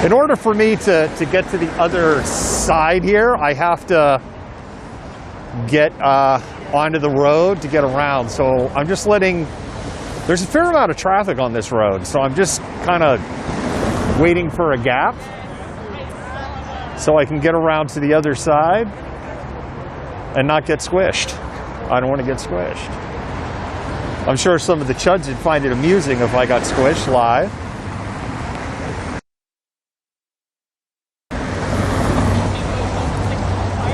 Speaker 11: In order for me to get to the other side here, I have to get onto the road to get around. So I'm just letting, there's a fair amount of traffic on this road, so I'm just kind of waiting for a gap so I can get around to the other side and not get squished. I don't want to get squished. I'm sure some of the chuds would find it amusing if I got squished live.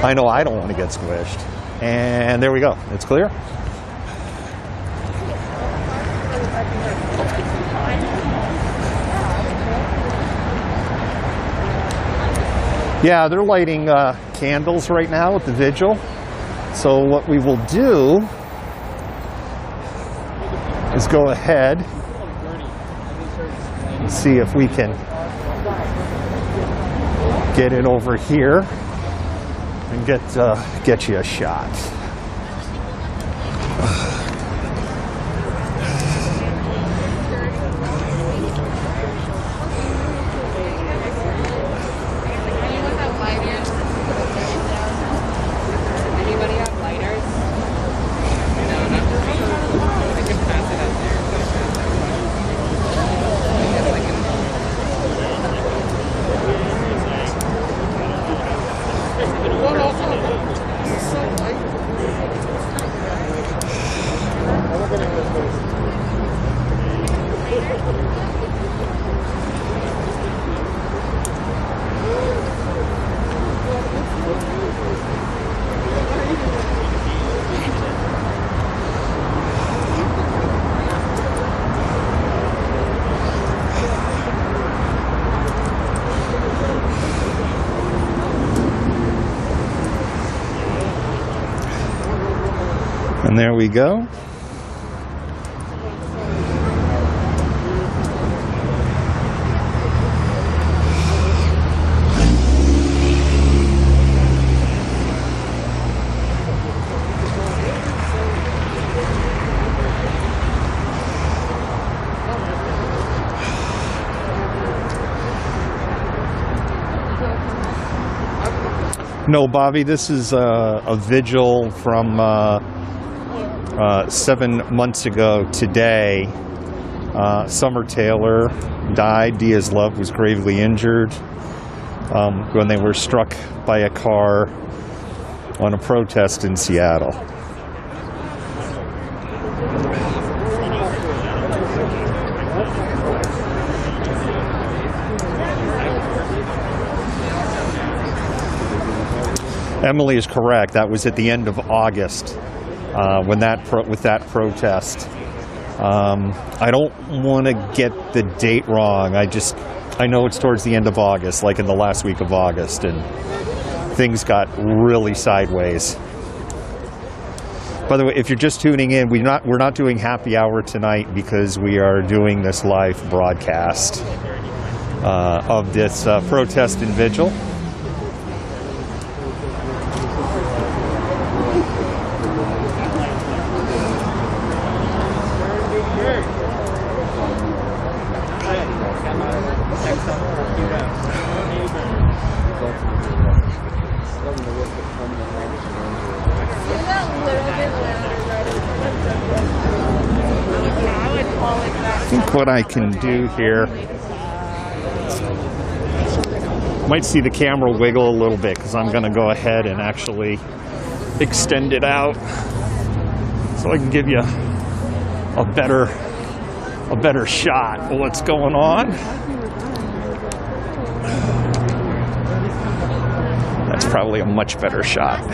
Speaker 11: I know I don't want to get squished. And there we go. It's clear. Yeah, they're lighting candles right now at the Vigil. So what we will do is go ahead and see if we can get it over here and get you a shot. And there we go. No, Bobby, this is a vigil from 7 months ago today. Summer Taylor died. Dia's love was gravely injured when they were struck by a car on a protest in Seattle. Emily is correct. That was at the end of August with that protest. I don't want to get the date wrong. I know it's towards the end of August, like in the last week of August, and things got really sideways. By the way, if you're just tuning in, we're not doing happy hour tonight because we are doing this live broadcast of this protest and vigil. I think what I can do here, might see the camera wiggle a little bit because I'm going to go ahead and actually extend it out so I can give you a better shot of what's going on. That's probably a much better shot.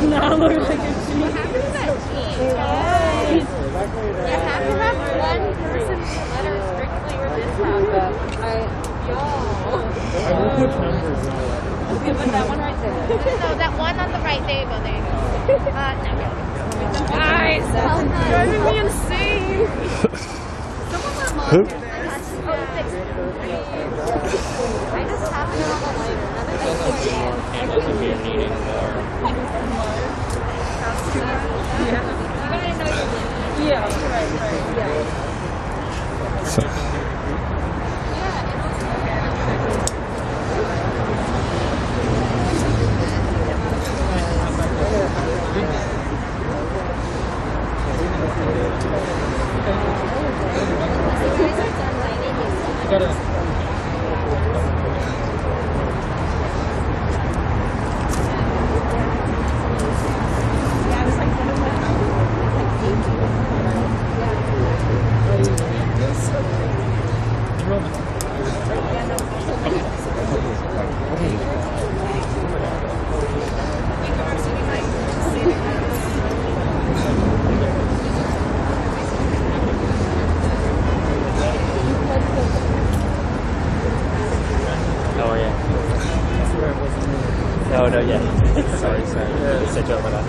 Speaker 3: Not look like a cheat. What happened to that cheat? Guys. You have to have one person letter strictly or discount them. Okay, put that one right there. No, that one on the right. There you go. There you go. No. Guys, driving me insane.
Speaker 11: Who?
Speaker 3: I just happened on the lighter.
Speaker 8: And doesn't mean needing more.
Speaker 3: Yeah, right. Yeah.
Speaker 8: No, yeah. Sorry. It's a joke about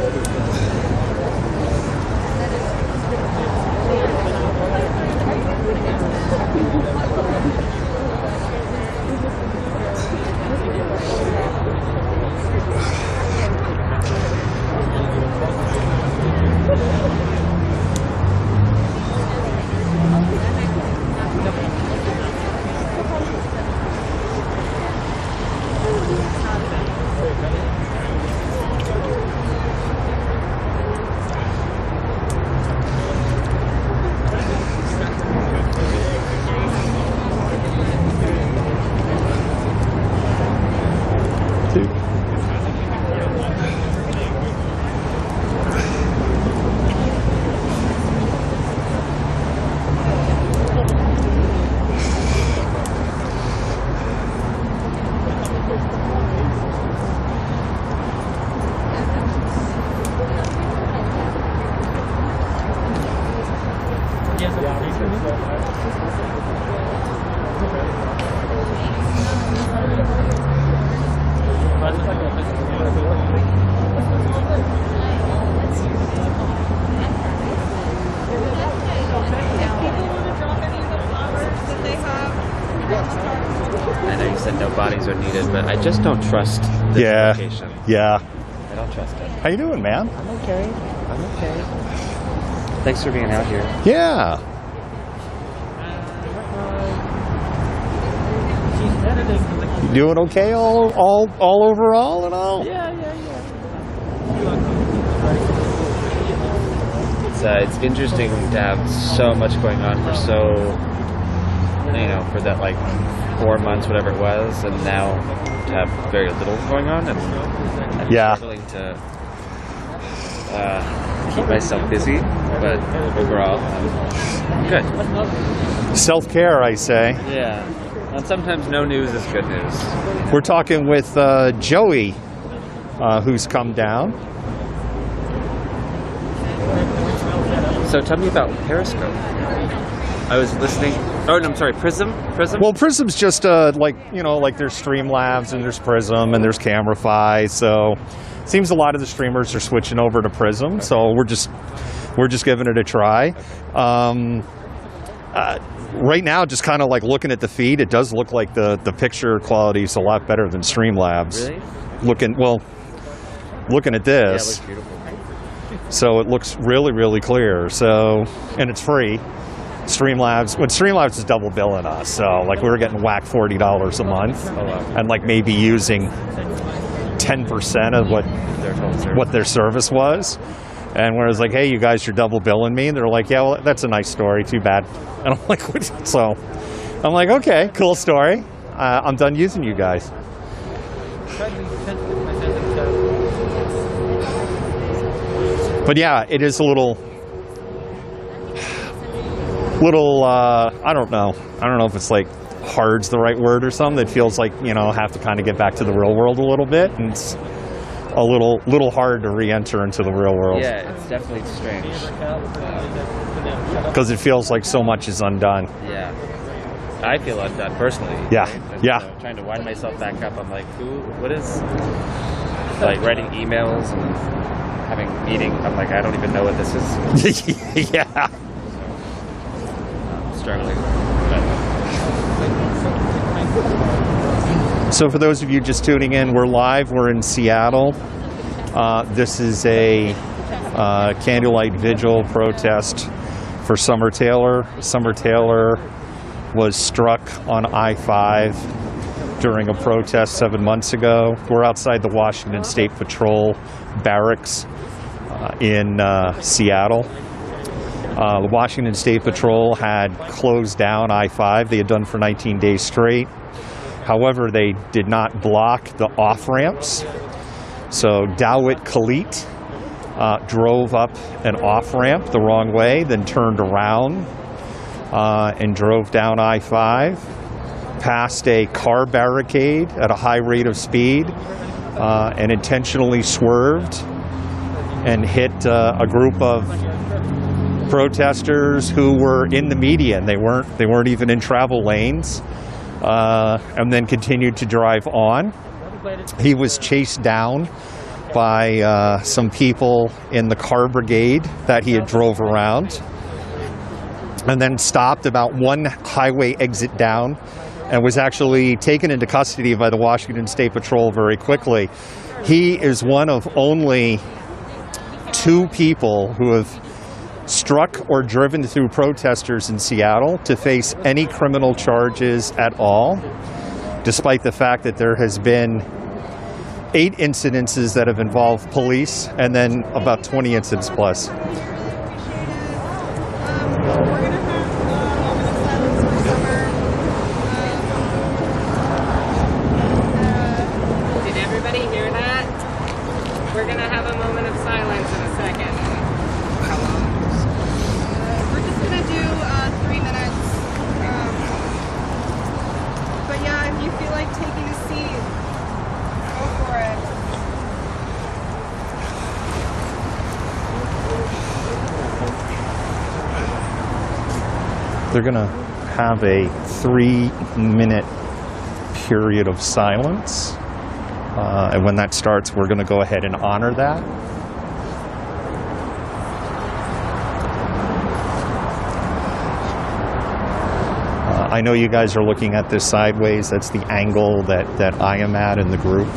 Speaker 8: I know you said no bodies are needed, but I just don't trust this location.
Speaker 11: Yeah.
Speaker 8: I don't trust it.
Speaker 11: How you doing, man?
Speaker 8: I'm okay. Thanks for being out here.
Speaker 11: Yeah. You doing okay all overall and all?
Speaker 8: Yeah. It's interesting to have so much going on for for that like 4 months, whatever it was, and now to have very little going on, and I'm struggling to keep myself busy, but overall, I'm good.
Speaker 11: Self-care, I say.
Speaker 8: Yeah, and sometimes no news is good news.
Speaker 11: We're talking with Joey, who's come down.
Speaker 8: So tell me about Periscope. I was listening. Oh, no, I'm sorry. Prism?
Speaker 11: Well, Prism's just like there's Streamlabs and there's Prism and there's Camerify. So it seems a lot of the streamers are switching over to Prism. So we're We're just giving it a try. Right now, just kind of like looking at the feed, it does look like the picture quality is a lot better than Streamlabs.
Speaker 8: Really?
Speaker 11: Looking at this.
Speaker 8: Yeah, it looks beautiful.
Speaker 11: So it looks really, really clear. So, and it's free. Streamlabs is double billing us. So like we were getting whacked $40 a month, and like maybe using 10% of what their service was. And when I was like, hey, you guys, you're double billing me, and they're like, yeah, well, that's a nice story. Too bad. And I'm like, what? So I'm like, okay, cool story. I'm done using you guys. But yeah, it is a little, I don't know. I don't know if it's like hard's the right word or something. It feels like, have to kind of get back to the real world a little bit. And it's a little hard to re-enter into the real world.
Speaker 8: Yeah, it's definitely strange.
Speaker 11: Because it feels like so much is undone.
Speaker 8: Yeah. I feel undone personally.
Speaker 11: Yeah,
Speaker 8: right?
Speaker 11: yeah.
Speaker 8: Trying to wind myself back up. I'm like, what is... Like writing emails and having meetings. I'm like, I don't even know what this is.
Speaker 11: Yeah.
Speaker 8: I'm struggling.
Speaker 11: So for those of you just tuning in, we're live. We're in Seattle. This is a candlelight vigil protest for Summer Taylor. Summer Taylor was struck on I-5 during a protest 7 months ago. We're outside the Washington State Patrol barracks in Seattle. The Washington State Patrol had closed down I-5. They had done for 19 days straight. However, they did not block the off-ramps. So Dawit Khalid drove up an off-ramp the wrong way, then turned around and drove down I-5, past a car barricade at a high rate of speed, and intentionally swerved and hit a group of protesters who were in the median. They weren't even in travel lanes, and then continued to drive on. He was chased down by some people in the car brigade that he had drove around, and then stopped about one highway exit down and was actually taken into custody by the Washington State Patrol very quickly. He is one of only 2 people who have struck or driven through protesters in Seattle to face any criminal charges at all, despite the fact that there has been 8 incidences that have involved police and then about 20 incidents plus. They're going to have a 3-minute period of silence. And when that starts, we're going to go ahead and honor that. I know you guys are looking at this sideways. That's the angle that I am at in the group.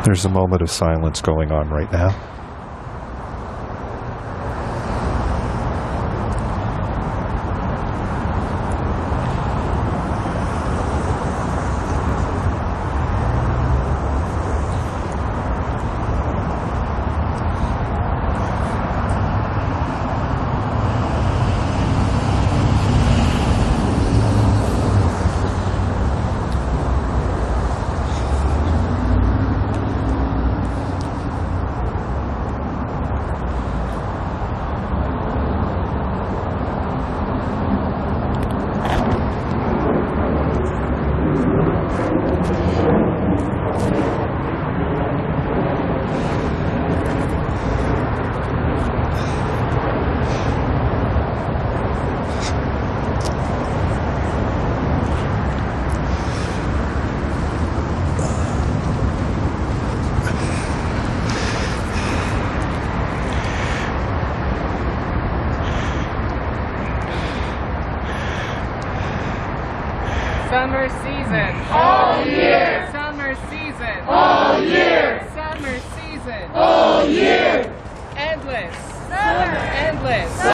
Speaker 12: There's a moment of silence going on right now.
Speaker 6: Summer season. All year. Summer season. All year. Summer season. All year. Endless. Summer. Endless.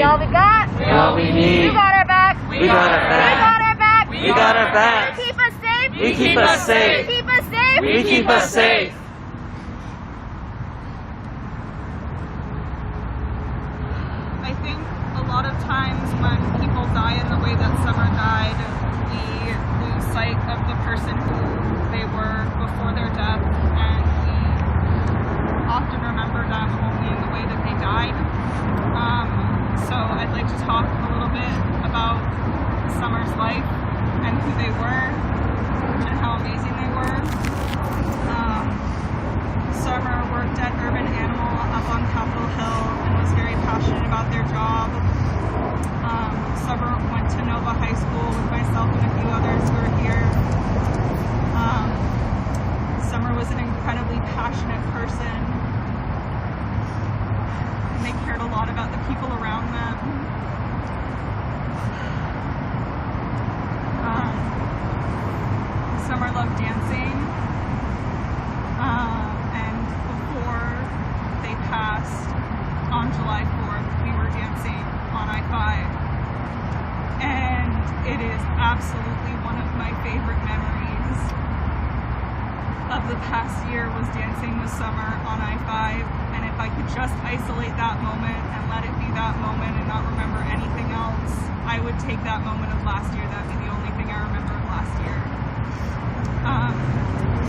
Speaker 3: All we got.
Speaker 6: All we need.
Speaker 3: You got our back.
Speaker 6: We got our back.
Speaker 3: We got our back.
Speaker 6: We got our back.
Speaker 3: Keep us safe.
Speaker 6: We keep us safe.
Speaker 3: Keep us safe.
Speaker 6: We keep us safe.
Speaker 13: I think a lot of times when people die in the way that Summer died, we lose sight of the person who they were before their death, and we often remember them only in the way that they died. So I'd like to talk a little bit about Summer's life and who they were and how amazing they were. Summer worked at Urban Animal up on Capitol Hill and was very passionate about their job. Summer went to Nova High School with myself and a few others who are here. Summer was an incredibly passionate person, and they cared a lot about the people around them. Summer loved dancing, and before they passed on July 4th, we were dancing on I-5, and it is absolutely one of my favorite memories of the past year was dancing with Summer on I-5, and if I could just isolate that moment and let it be that moment and not remember anything else, I would take that moment of last year. That'd be the only thing I remember of last year.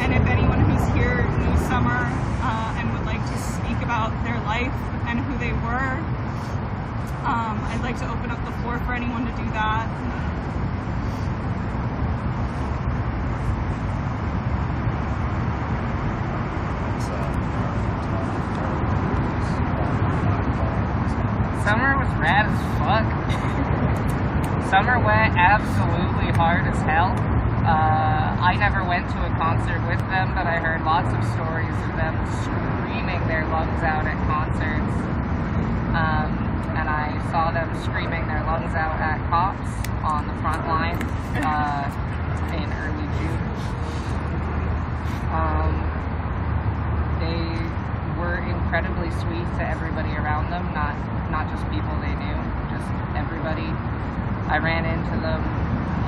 Speaker 13: And if anyone who's here knew Summer and would like to speak about their life and who they were, I'd like to open up the floor for anyone to do that.
Speaker 6: Summer was rad as fuck. Summer went absolutely hard as hell. I never went to a concert with them, but I heard lots of stories of them screaming their lungs out at concerts. And I saw them screaming their lungs out at cops on the front line in early June. They were incredibly sweet to everybody around them, not just people they knew, just everybody. I ran into them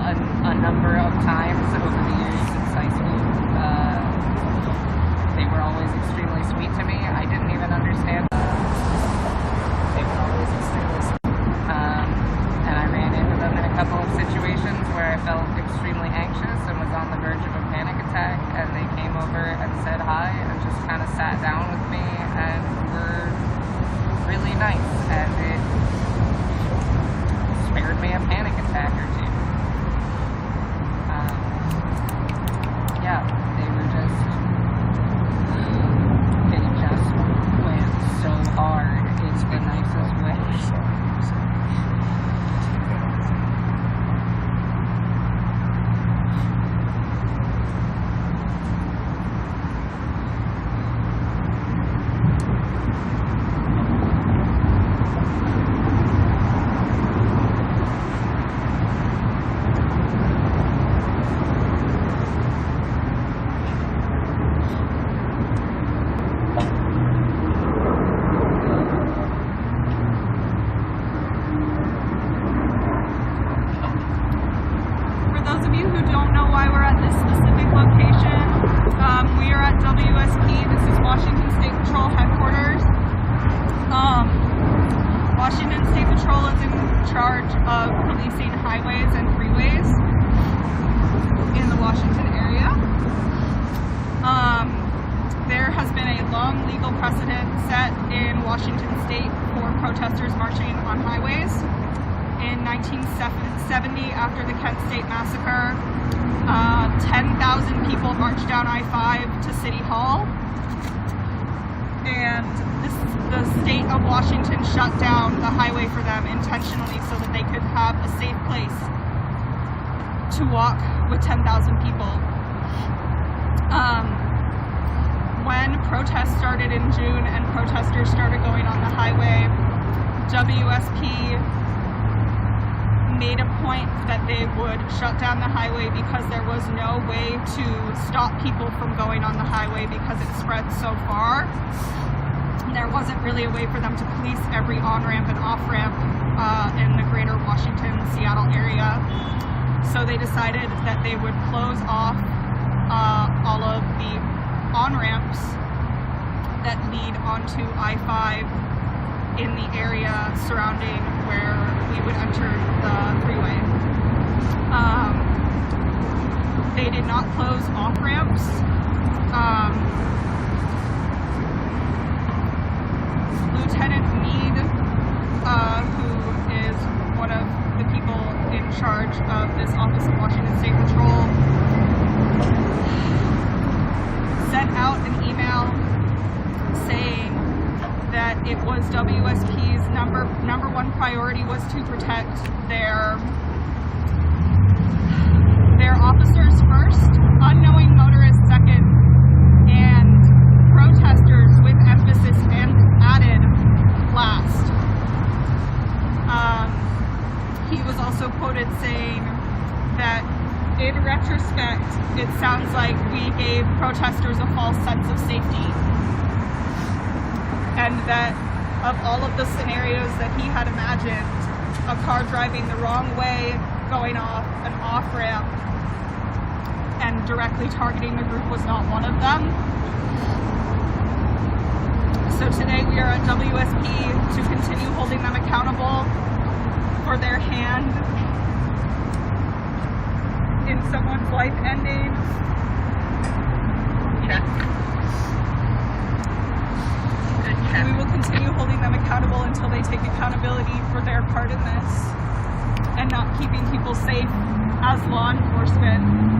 Speaker 6: a number of times over the years since high school. They were always extremely sweet to me. I didn't even understand. They were always extremely sweet. And I ran into them in a couple of situations where I felt extremely anxious and was on the verge of a panic attack, and they came over and said hi and just kind of sat down with me and were really nice, and it spared me a panic attack or two. Yeah, they were just, they just went so hard. It's the nicest way.
Speaker 13: charge of policing highways and freeways in the Washington area. There has been a long legal precedent set in Washington state for protesters marching on highways. In 1970, after the Kent State Massacre, 10,000 people marched down I-5 to City Hall, and the state of Washington shut down the highway for them intentionally so that they could have a safe place to walk with 10,000 people. When protests started in June and protesters started going on the highway, WSP made a point that they would shut down the highway because there was no way to stop people from going on the highway because it spread so far. There wasn't really a way for them to police every on-ramp and off-ramp in the greater Washington, Seattle area. So they decided that they would close off all of the on-ramps that lead onto I-5 in the area surrounding where we would enter the freeway. They did not close off-ramps. Lieutenant Meade, who is one of the people in charge of this Office of Washington State Patrol, sent out an email saying that it was WSP's number one priority was to protect their officers first, unknowing motorists second, and protesters with emphasis and added last. He was also quoted saying that in retrospect, it sounds like we gave protesters a false sense of safety, and that of all of the scenarios that he had imagined, a car driving the wrong way, going off an off-ramp, and directly targeting the group was not one of them. So today we are at WSP to continue holding them accountable for their hand in someone's life ending. We will continue holding them accountable until they take accountability for their part in this and not keeping people safe as law enforcement.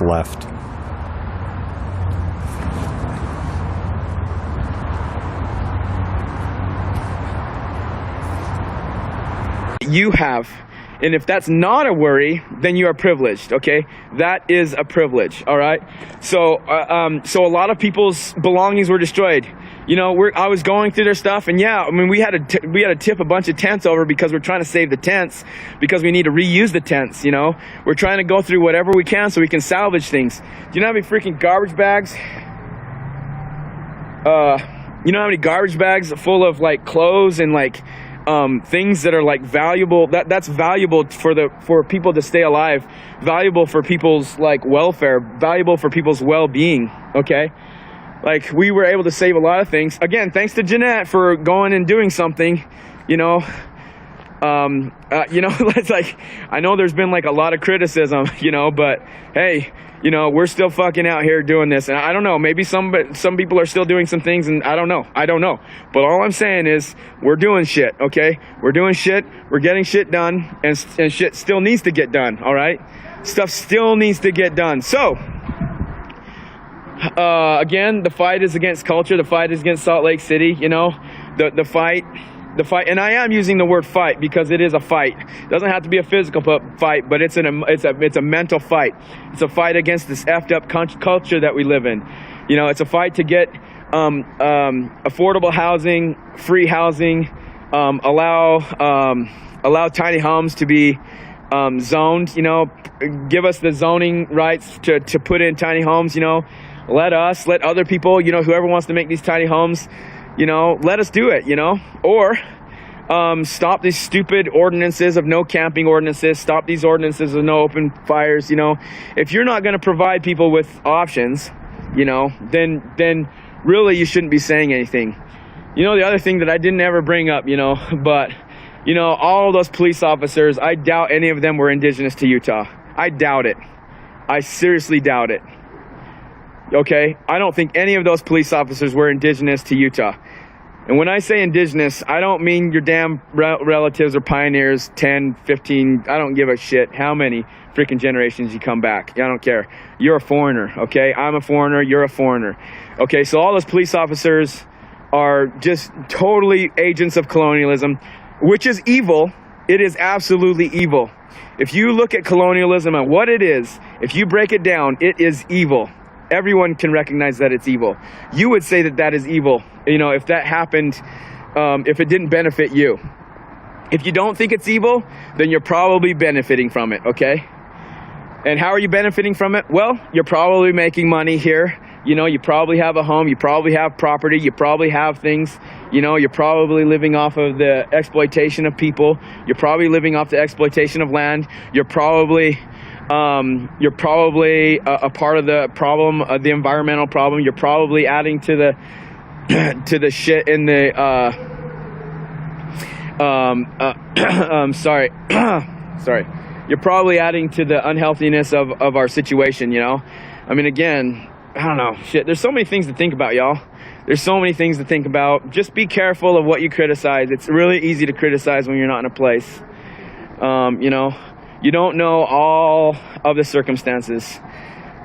Speaker 12: Left.
Speaker 14: You have, and if that's not a worry, then you are privileged. Okay, that is a privilege. All right. So a lot of people's belongings were destroyed. You know, I was going through their stuff, and yeah, I mean, we had to tip a bunch of tents over because we're trying to save the tents because we need to reuse the tents. You know, we're trying to go through whatever we can so we can salvage things. Do you know how many freaking garbage bags? You know how many garbage bags full of like clothes and like things that are like valuable? That's valuable for people to stay alive, valuable for people's like welfare, valuable for people's well-being. Okay. Like, we were able to save a lot of things. Again, thanks to Jeanette for going and doing something, you know. You know, it's like, I know there's been like a lot of criticism, you know, but hey, you know, we're still fucking out here doing this. And I don't know, maybe some people are still doing some things, and I don't know. But all I'm saying is we're doing shit, okay? We're doing shit, we're getting shit done, and shit still needs to get done, all right? Stuff still needs to get done. So, again, the fight is against culture. The fight is against Salt Lake City, you know? The fight, and I am using the word fight because it is a fight. It doesn't have to be a physical fight, but it's a mental fight. It's a fight against this effed up culture that we live in. You know, it's a fight to get affordable housing, free housing, allow tiny homes to be zoned. You know, give us the zoning rights to put in tiny homes. You know, let other people. You know, whoever wants to make these tiny homes, you know, let us do it, you know, or stop these stupid ordinances of no camping ordinances, stop these ordinances of no open fires, you know. If you're not going to provide people with options, you know, then really you shouldn't be saying anything. You know, the other thing that I didn't ever bring up, you know, but, you know, all those police officers, I doubt any of them were indigenous to Utah. I doubt it. I seriously doubt it. Okay, I don't think any of those police officers were indigenous to Utah. And when I say indigenous, I don't mean your damn relatives or pioneers, 10, 15, I don't give a shit how many freaking generations you come back. I don't care. You're a foreigner, okay? I'm a foreigner, you're a foreigner. Okay, so all those police officers are just totally agents of colonialism, which is evil. It is absolutely evil. If you look at colonialism and what it is, if you break it down, it is evil. Everyone can recognize that it's evil. You would say that that is evil, you know, if that happened, if it didn't benefit you. If you don't think it's evil, then you're probably benefiting from it, okay? And how are you benefiting from it? Well, you're probably making money here. You know, you probably have a home, you probably have property, you probably have things. You know, you're probably living off of the exploitation of people. You're probably living off the exploitation of land. You're probably a part of the problem, the environmental problem. You're probably adding to the shit in the sorry. You're probably adding to the unhealthiness of our situation, you know? I mean, again, I don't know, shit, there's so many things to think about, y'all. There's so many things to think about. Just be careful of what you criticize. It's really easy to criticize when you're not in a place. You know, you don't know all of the circumstances.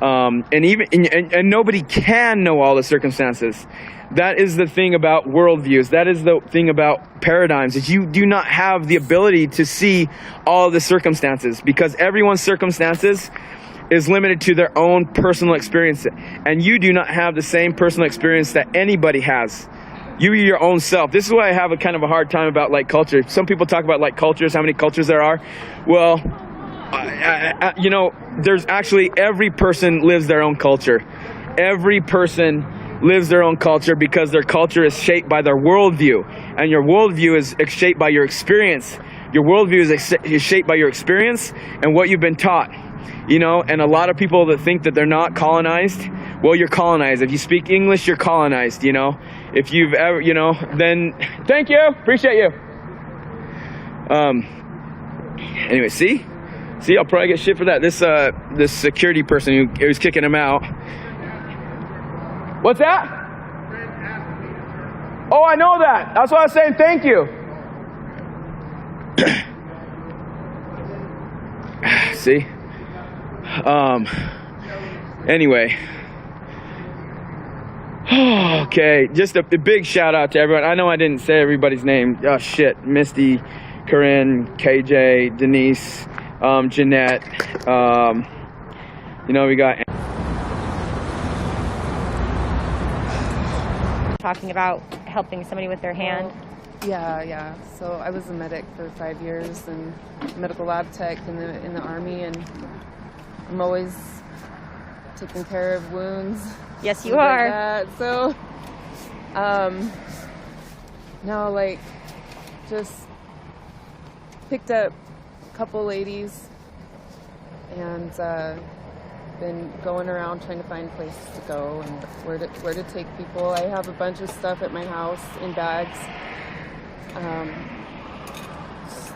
Speaker 14: And nobody can know all the circumstances. That is the thing about worldviews. That is the thing about paradigms, is you do not have the ability to see all of the circumstances, because everyone's circumstances is limited to their own personal experience, and you do not have the same personal experience that anybody has. You are your own self. This is why I have a kind of a hard time about like culture. Some people talk about like cultures, how many cultures there are. Well, you know, there's actually, every person lives their own culture. Every person lives their own culture because their culture is shaped by their worldview, and your worldview is shaped by your experience. Your worldview is shaped by your experience and what you've been taught. You know, and a lot of people that think that they're not colonized, well, you're colonized. If you speak English, you're colonized, you know. If you've ever, you know, then thank you, appreciate you. Anyway, see, I'll probably get shit for that. This security person who was kicking him out. What's that? Oh, I know that. That's why I was saying thank you. See? Anyway. Okay, just a big shout out to everyone. I know I didn't say everybody's name. Oh shit, Misty, Corinne, KJ, Denise, Jeanette, you know, we got...
Speaker 15: Talking about helping somebody with their hand.
Speaker 16: Yeah. So I was a medic for 5 years and medical lab tech in the Army, and I'm always taking care of wounds.
Speaker 15: Yes, you are.
Speaker 16: Like that. So, no, like, just picked up a couple ladies and been going around trying to find places to go and where to take people. I have a bunch of stuff at my house in bags.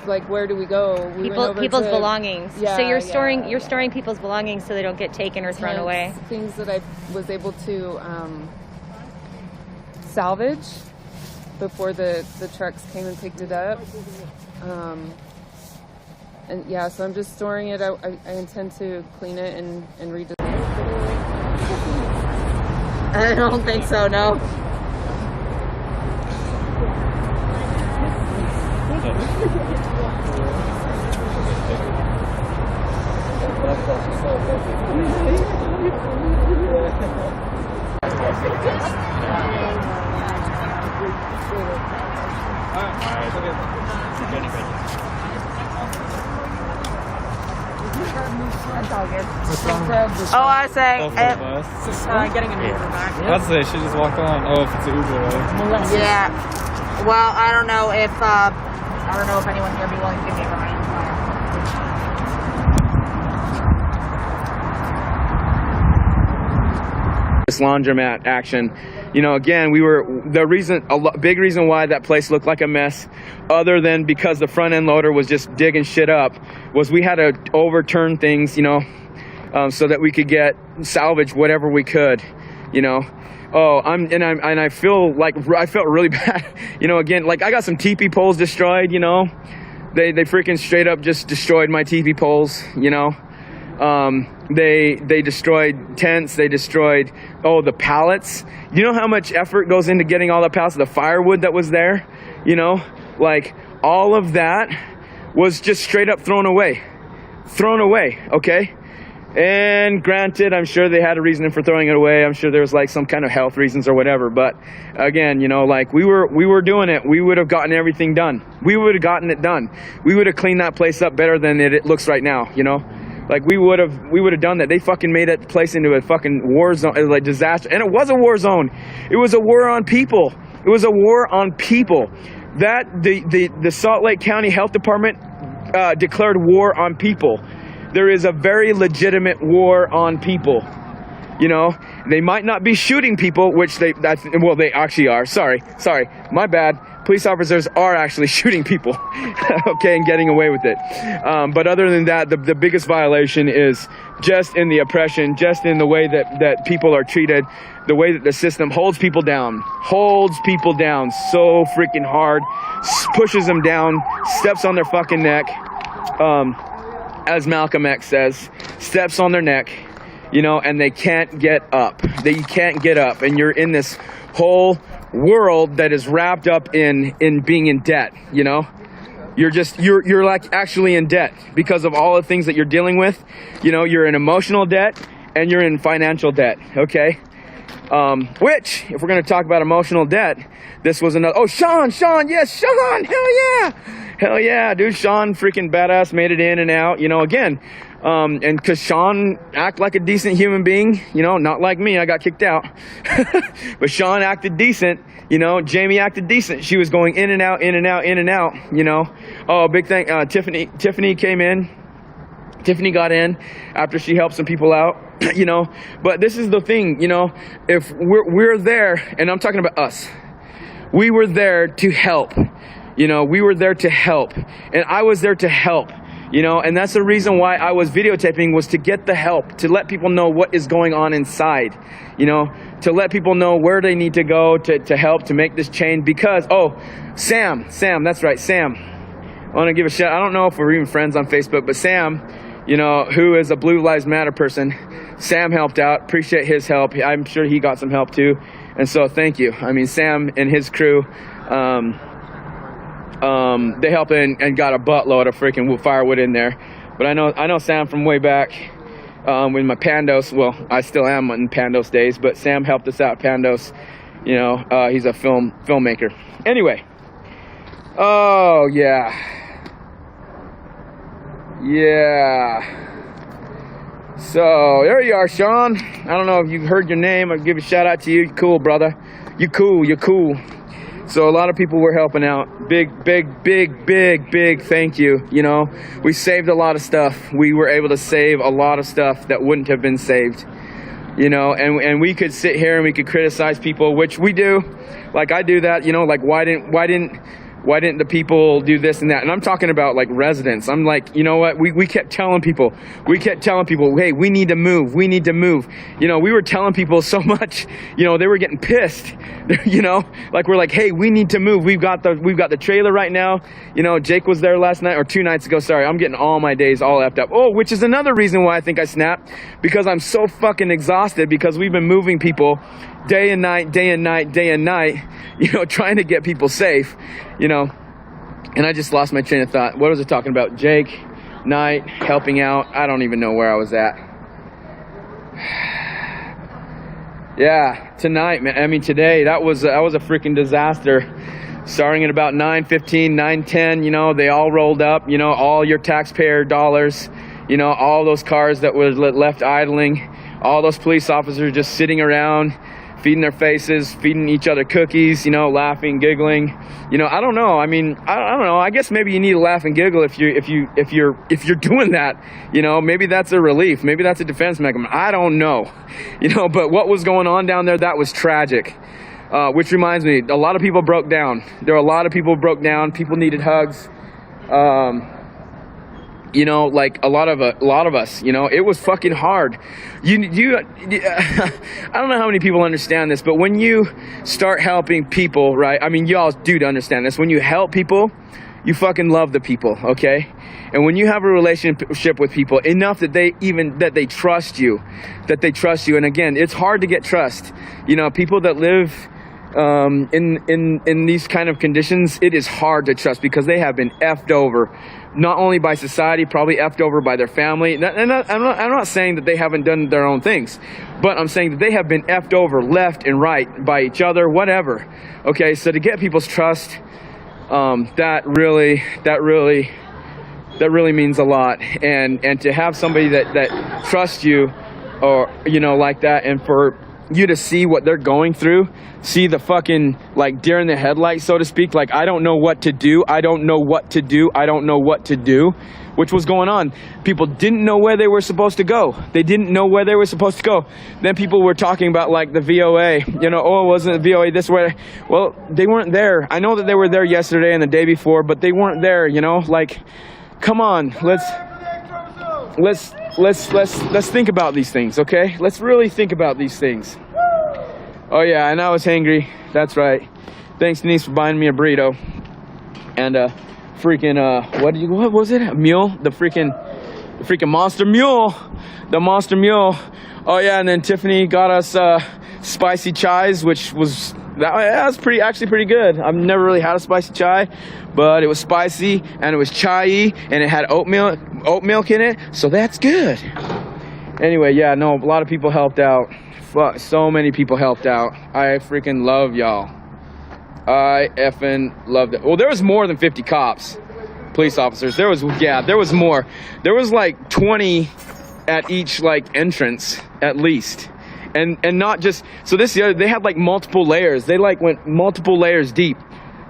Speaker 16: like, where do we go? We
Speaker 15: People's belongings.
Speaker 16: Yeah,
Speaker 15: so you're storing people's belongings so they don't get taken or thrown away.
Speaker 16: Things that I was able to salvage before the trucks came and picked it up. And yeah, so I'm just storing it. I intend to clean it and redesign it.
Speaker 15: I don't think so, no. That's all good. Oh, I was saying, getting an Uber back.
Speaker 17: That's it. She just walked on. Oh, if it's an Uber, right?
Speaker 15: Yeah. Well, I don't know if anyone here would be willing to give me a ride.
Speaker 14: This laundromat action, you know, again, big reason why that place looked like a mess, other than because the front end loader was just digging shit up, was we had to overturn things, you know, so that we could salvage whatever we could, you know. Oh, I feel like I felt really bad, you know. Again, like I got some teepee poles destroyed, you know. They freaking straight up just destroyed my teepee poles, you know. They destroyed tents. They destroyed the pallets. You know how much effort goes into getting all the pallets, the firewood that was there, you know, like all of that was just straight up thrown away, okay. And granted, I'm sure they had a reason for throwing it away. I'm sure there was like some kind of health reasons or whatever. But again, you know, like we were doing it. We would have gotten everything done. We would have gotten it done. We would have cleaned that place up better than it looks right now, you know. Like we would have done that. They fucking made that place into a fucking war zone, like disaster. And it was a war zone. It was a war on people. It was a war on people. That the Salt Lake County Health Department declared war on people. There is a very legitimate war on people. You know, they might not be shooting people, which they actually are. Sorry, my bad. Police officers are actually shooting people, okay, and getting away with it. But other than that, the biggest violation is just in the oppression, just in the way that people are treated, the way that the system holds people down so freaking hard, pushes them down, steps on their fucking neck, as Malcolm X says, steps on their neck, you know, and they can't get up. You can't get up, and you're in this whole world that is wrapped up in being in debt, you know. You're like actually in debt because of all the things that you're dealing with. You know, you're in emotional debt and you're in financial debt, okay? Which, if we're going to talk about emotional debt, this was another. Oh, Sean, yes, Sean, hell yeah, dude. Sean, freaking badass, made it in and out, you know, again. And because Sean act like a decent human being, you know, not like me, I got kicked out. But Sean acted decent, you know. Jamie acted decent. She was going in and out, you know. Oh, big thing. Tiffany came in. Tiffany got in after she helped some people out, you know. But this is the thing, you know, if we're there, and I'm talking about us, we were there to help, you know, we were there to help, and I was there to help, you know, and that's the reason why I was videotaping, was to get the help, to let people know what is going on inside, you know, to let people know where they need to go to help, to make this change, because, Sam, that's right, Sam. I want to give a shout. I don't know if we're even friends on Facebook, but Sam, you know, who is a Blue Lives Matter person, Sam helped out. Appreciate his help. I'm sure he got some help too. And so thank you. I mean, Sam and his crew, they helped and got a buttload of freaking firewood in there. But I know Sam from way back with my Pandos. Well, I still am in Pandos days, but Sam helped us out, Pandos. You know, he's a filmmaker. Anyway. Oh, yeah. So, there you are, Sean. I don't know if you heard your name. I'll give a shout out to you. You're cool, brother. You're cool. So a lot of people were helping out. Big thank you. You know, we saved a lot of stuff. We were able to save a lot of stuff that wouldn't have been saved. You know, and we could sit here and we could criticize people, which we do. Like I do that, you know, like why didn't Why didn't the people do this and that? And I'm talking about like residents. I'm like, you know what? We kept telling people, hey, we need to move. We need to move. You know, we were telling people so much, you know, they were getting pissed, you know, like we're like, hey, we need to move. We've got the trailer right now. You know, Jake was there last night or 2 nights ago. Sorry, I'm getting all my days all effed up. Oh, which is another reason why I think I snapped, because I'm so fucking exhausted because we've been moving people day and night, day and night, day and night, you know, trying to get people safe, you know, and I just lost my train of thought. What was I talking about? Jake, night, helping out. I don't even know where I was at. Yeah, tonight, man. I mean, today, that was a freaking disaster. Starting at about 9:15, 9:10, you know, they all rolled up, you know, all your taxpayer dollars, you know, all those cars that were left idling, all those police officers just sitting around, feeding their faces, feeding each other cookies, you know, laughing, giggling. You know, I don't know. I mean, I don't know. I guess maybe you need to laugh and giggle if you're doing that. You know, maybe that's a relief. Maybe that's a defense mechanism. I don't know. You know, but what was going on down there, that was tragic. Which reminds me, a lot of people broke down. There were a lot of people who broke down. People needed hugs. You know, like a lot of us, you know, it was fucking hard. I don't know how many people understand this, but when you start helping people, right? I mean, y'all do understand this. When you help people, you fucking love the people, okay? And when you have a relationship with people enough that they trust you, and again, it's hard to get trust. You know, people that live in these kind of conditions, it is hard to trust because they have been effed over. Not only by society, probably effed over by their family. And I'm not saying that they haven't done their own things, but I'm saying that they have been effed over left and right by each other, whatever. Okay, so to get people's trust, that really means a lot. And to have somebody that trusts you, or you know, like that, and for you to see what they're going through, see the fucking, like, deer in the headlights, so to speak, like, I don't know what to do, which was going on. People didn't know where they were supposed to go. Then people were talking about, like, the VOA, you know, oh, wasn't the VOA this way? Well, they weren't there. I know that they were there yesterday and the day before, but they weren't there, you know, like, come on, let's think about these things, okay? Let's really think about these things. Oh yeah, and I was hangry. That's right. Thanks, Denise, for buying me a burrito and freaking what was it? A mule? The freaking monster mule. The monster mule. Oh yeah, and then Tiffany got us spicy chives, which was actually pretty good. I've never really had a spicy chai, but it was spicy and it was chai-y and it had oat milk in it, so that's good. Anyway, yeah, no, a lot of people helped out. Fuck, so many people helped out. I freaking love y'all. I effing love it. Well, there was more than 50 cops, police officers. There was more. There was like 20 at each like entrance at least. And not just, so they had like multiple layers. They like went multiple layers deep.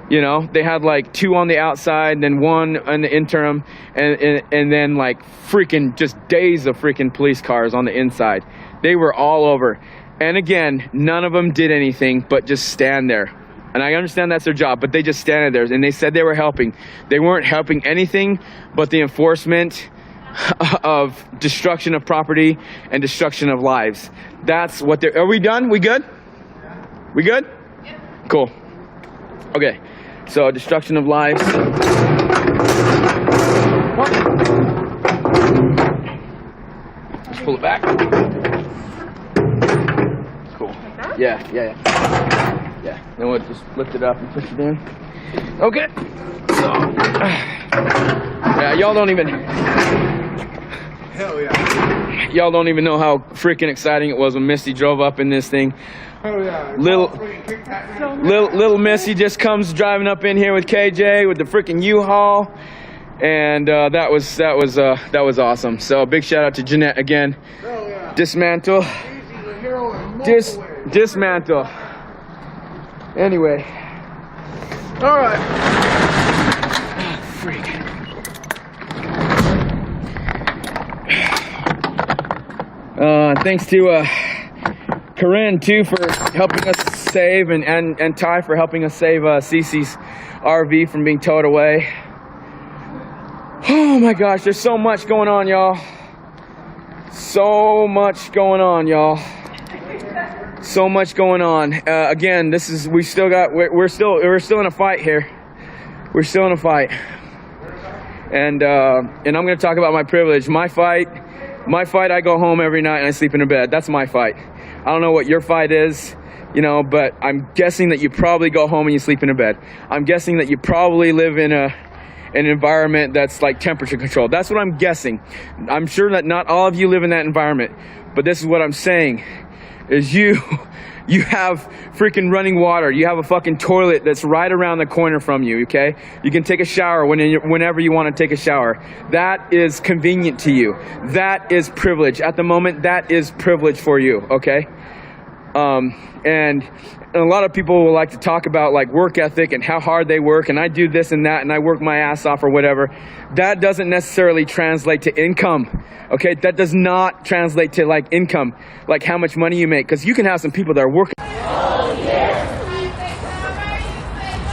Speaker 14: You know, they had like 2 on the outside, and then 1 on the interim, and then like freaking just days of freaking police cars on the inside. They were all over. And again, none of them did anything but just stand there. And I understand that's their job, but they just stand there. And they said they were helping. They weren't helping anything but the enforcement of destruction of property and destruction of lives. That's what they're... Are we done? We good? We good? Cool. Okay. So, destruction of lives. Just pull it back. Cool. Yeah. Then we'll just lift it up and push it in. Okay. So, yeah, y'all don't even...
Speaker 7: Hell yeah.
Speaker 14: Y'all don't even know how freaking exciting it was when Misty drove up in this thing.
Speaker 7: Hell yeah.
Speaker 14: Little Missy just comes driving up in here with KJ with the freaking U-Haul, and that was awesome. So big shout out to Jeanette again.
Speaker 7: Yeah.
Speaker 14: Dismantle. Dismantle. Anyway.
Speaker 7: All right.
Speaker 14: Freak. Thanks to Corinne, too, for helping us save, and Ty for helping us save Cece's RV from being towed away. Oh my gosh, there's so much going on, y'all. So much going on, y'all. So much going on. Again, we're still in a fight here. We're still in a fight. And I'm going to talk about my privilege. My fight, I go home every night and I sleep in a bed. That's my fight. I don't know what your fight is, you know, but I'm guessing that you probably go home and you sleep in a bed. I'm guessing that you probably live in an environment that's like temperature controlled. That's what I'm guessing. I'm sure that not all of you live in that environment, but this is what I'm saying, is you have freaking running water. You have a fucking toilet that's right around the corner from you, okay? You can take a shower whenever you want to take a shower. That is convenient to you. That is privilege. At the moment, that is privilege for you, okay? And a lot of people will like to talk about like work ethic and how hard they work, and I do this and that and I work my ass off or whatever. That doesn't necessarily translate to income, okay? That does not translate to like income, like how much money you make, because you can have some people that are working.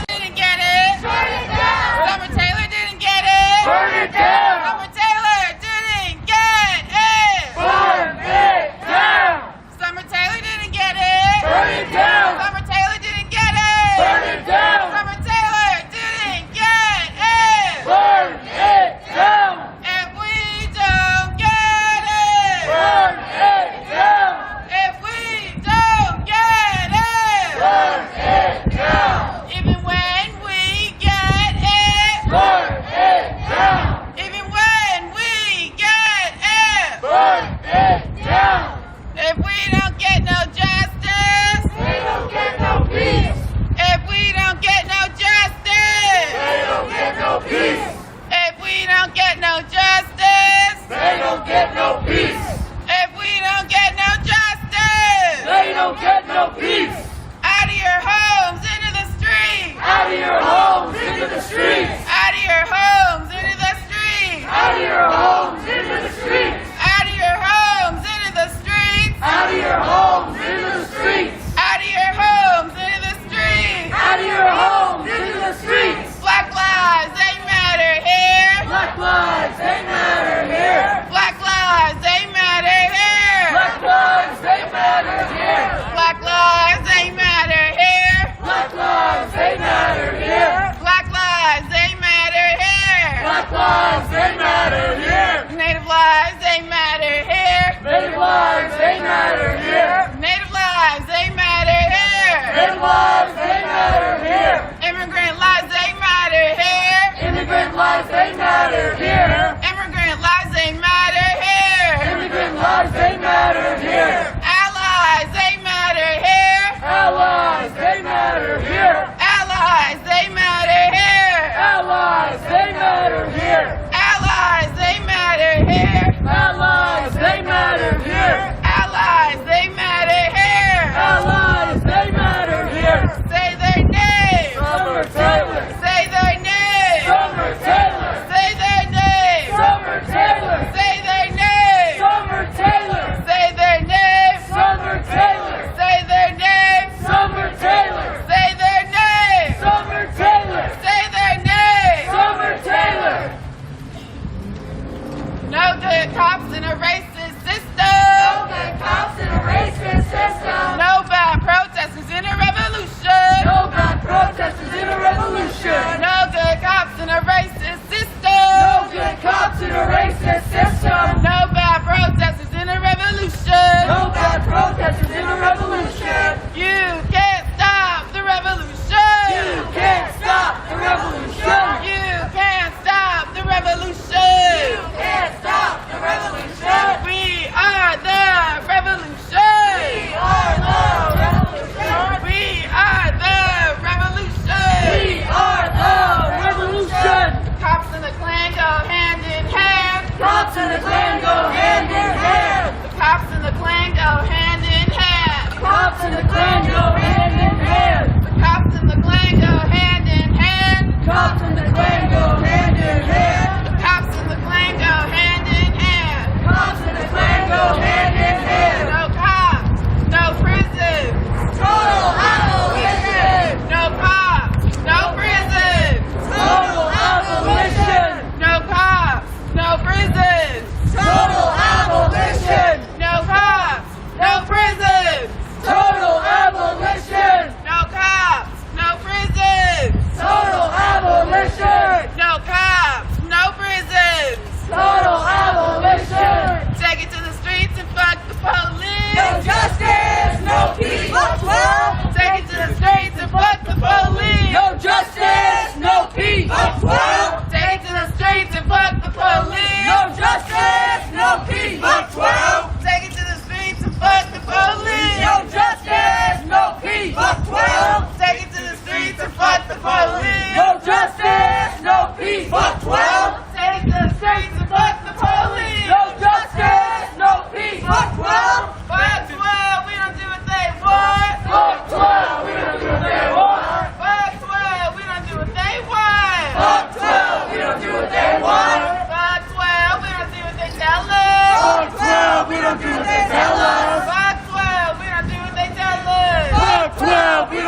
Speaker 3: Didn't get it. Summer Taylor didn't get it. Burn it down. Summer Taylor didn't get it. Burn it down. Summer Taylor didn't get it. Burn it down. Summer Taylor didn't get it. Burn it down. Summer Taylor didn't get it. Burn it down. If we don't get it. Burn it down. If we don't get it. Burn it down. Even when we get it. Burn it down. Even when we get it. Burn it down. If we don't get no justice, we don't get no peace. If we don't get no justice, they don't get no peace. If we don't get no justice, they don't get no peace. If we don't get no justice, they don't get no peace. Out of your homes, into the streets. Out of your homes, into the streets. Out of your homes, into the streets. Out of your homes, into the streets. Out of your homes, into the streets. Out of your homes, into the streets. Out of your homes, into the streets. Out of your homes, into the streets. Black lives, they matter here. Black lives, they matter here. Black lives, they matter here. Black lives, they matter here. Black lives, they matter here. Black lives, they matter here. Black lives, they matter here. Black lives, they matter here.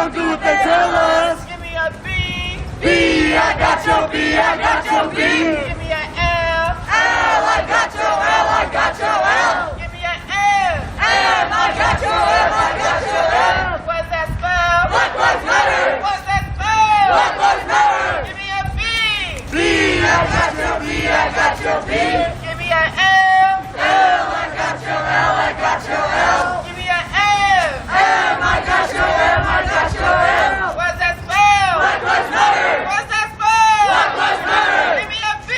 Speaker 3: don't do what they tell us. Give me a B. B, I got your B, I got your B. Give me a L. L, I got your L, I got your L. Give me a M. M, I got your M, I got your M. What's that spell? Black Lives Matter. What's that spell? Black Lives Matter. Give me a B. B, I got your B, I got your B. Give me a L. L, I got your L, I got your L. Give me a M. M, I got your M, I got your M. What's that spell? Black Lives Matter. What's that spell? Black Lives Matter. Give me a B.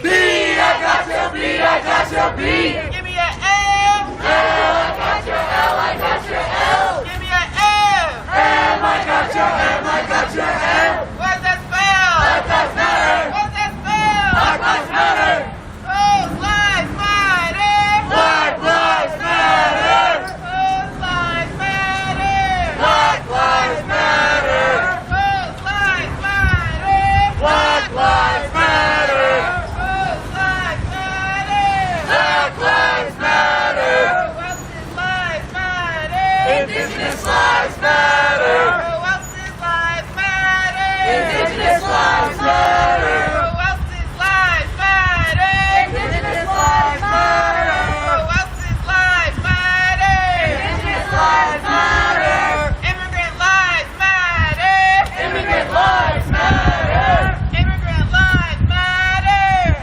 Speaker 3: B, I got your B, I got your B. Give me a M. L, I got your L, I got your L. Give me a M. M, I got your M, I got your M. What's that spell? Black Lives Matter. What's that spell? Black Lives Matter. Whose lives matter? Black Lives Matter. Whose lives matter? Black Lives Matter. Whose lives matter? Black Lives Matter. Whose lives matter? Black Lives Matter. Who else's lives matter? Indigenous lives matter. Who else's lives matter? Indigenous lives matter. Who else's lives matter? Indigenous lives matter. Who else's lives matter? Indigenous lives matter. Immigrant lives matter. Immigrant lives matter. Immigrant lives matter.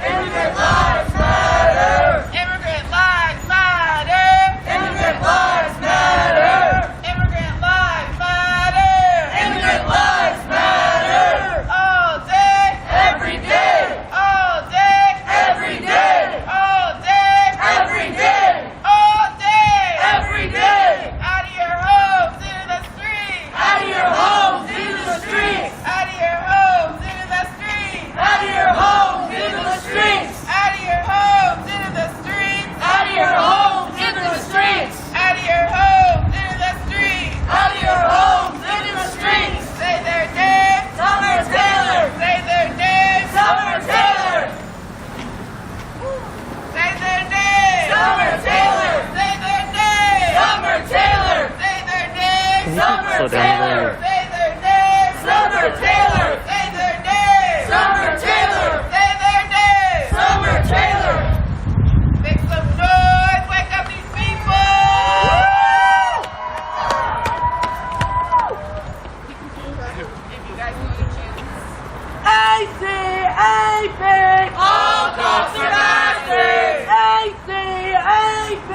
Speaker 3: Immigrant lives matter. Immigrant lives matter. Immigrant lives matter. Immigrant lives matter. Immigrant lives matter. All day, every day. All day, every day. All day, every day. All day, every day. Out of your homes into the streets. Out of your homes into the streets. Out of your homes into the streets. Out of your homes into the streets. Out of your homes into the streets. Out of your homes into the streets. Out of your homes into the streets. Out of your homes into the streets. Say their name, Summer Taylor. Say their name, Summer Taylor. Say their name, Summer Taylor. Say their name, Summer Taylor. Say their name, Summer Taylor. Say their name, Summer Taylor. Say their name, Summer Taylor. Say their name, Summer Taylor. Make some noise, wake up these people. If you guys want to choose. ACAB! All cops are bastards! ACAB!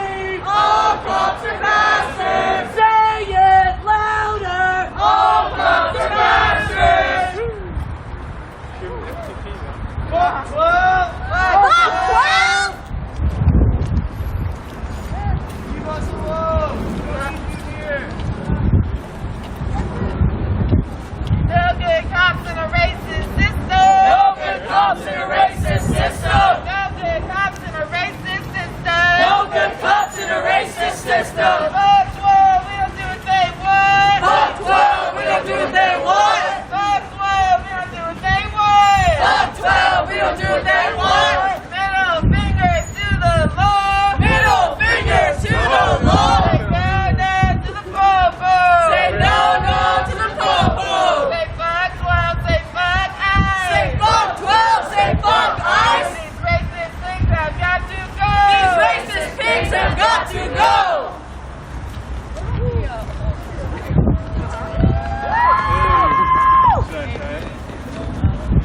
Speaker 3: All cops are bastards! Say it louder! All cops are bastards! Fuck 12! Fuck 12! Leave us alone! What do you here? No good cops in a racist system! No good cops in a racist system! No good cops in a racist system! No good cops in a racist system! Fuck 12, we don't do what they want! Fuck 12, we don't do what they want! Fuck 12, we don't do what they want! Fuck 12, we don't do what they want! Middle fingers to the law! Middle fingers to the law! Say no, no to the popo! Say no, no to the popo! Say fuck 12, say fuck ICE! Say fuck 12, say fuck ICE! These racist things have got to go! These racist pigs have got to go!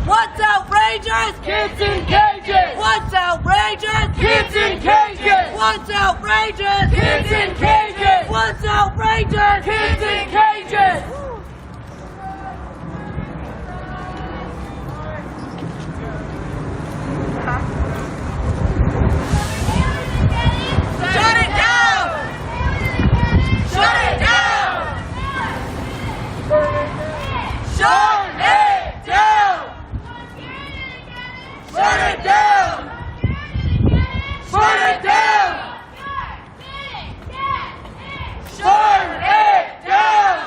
Speaker 3: What's outrageous? Kids in cages! What's outrageous? Kids in cages! What's outrageous? Kids in cages! What's outrageous? Kids in cages! Shut it down! Shut it down! Shut it down! Shut it down! Shut it down! Shut it down!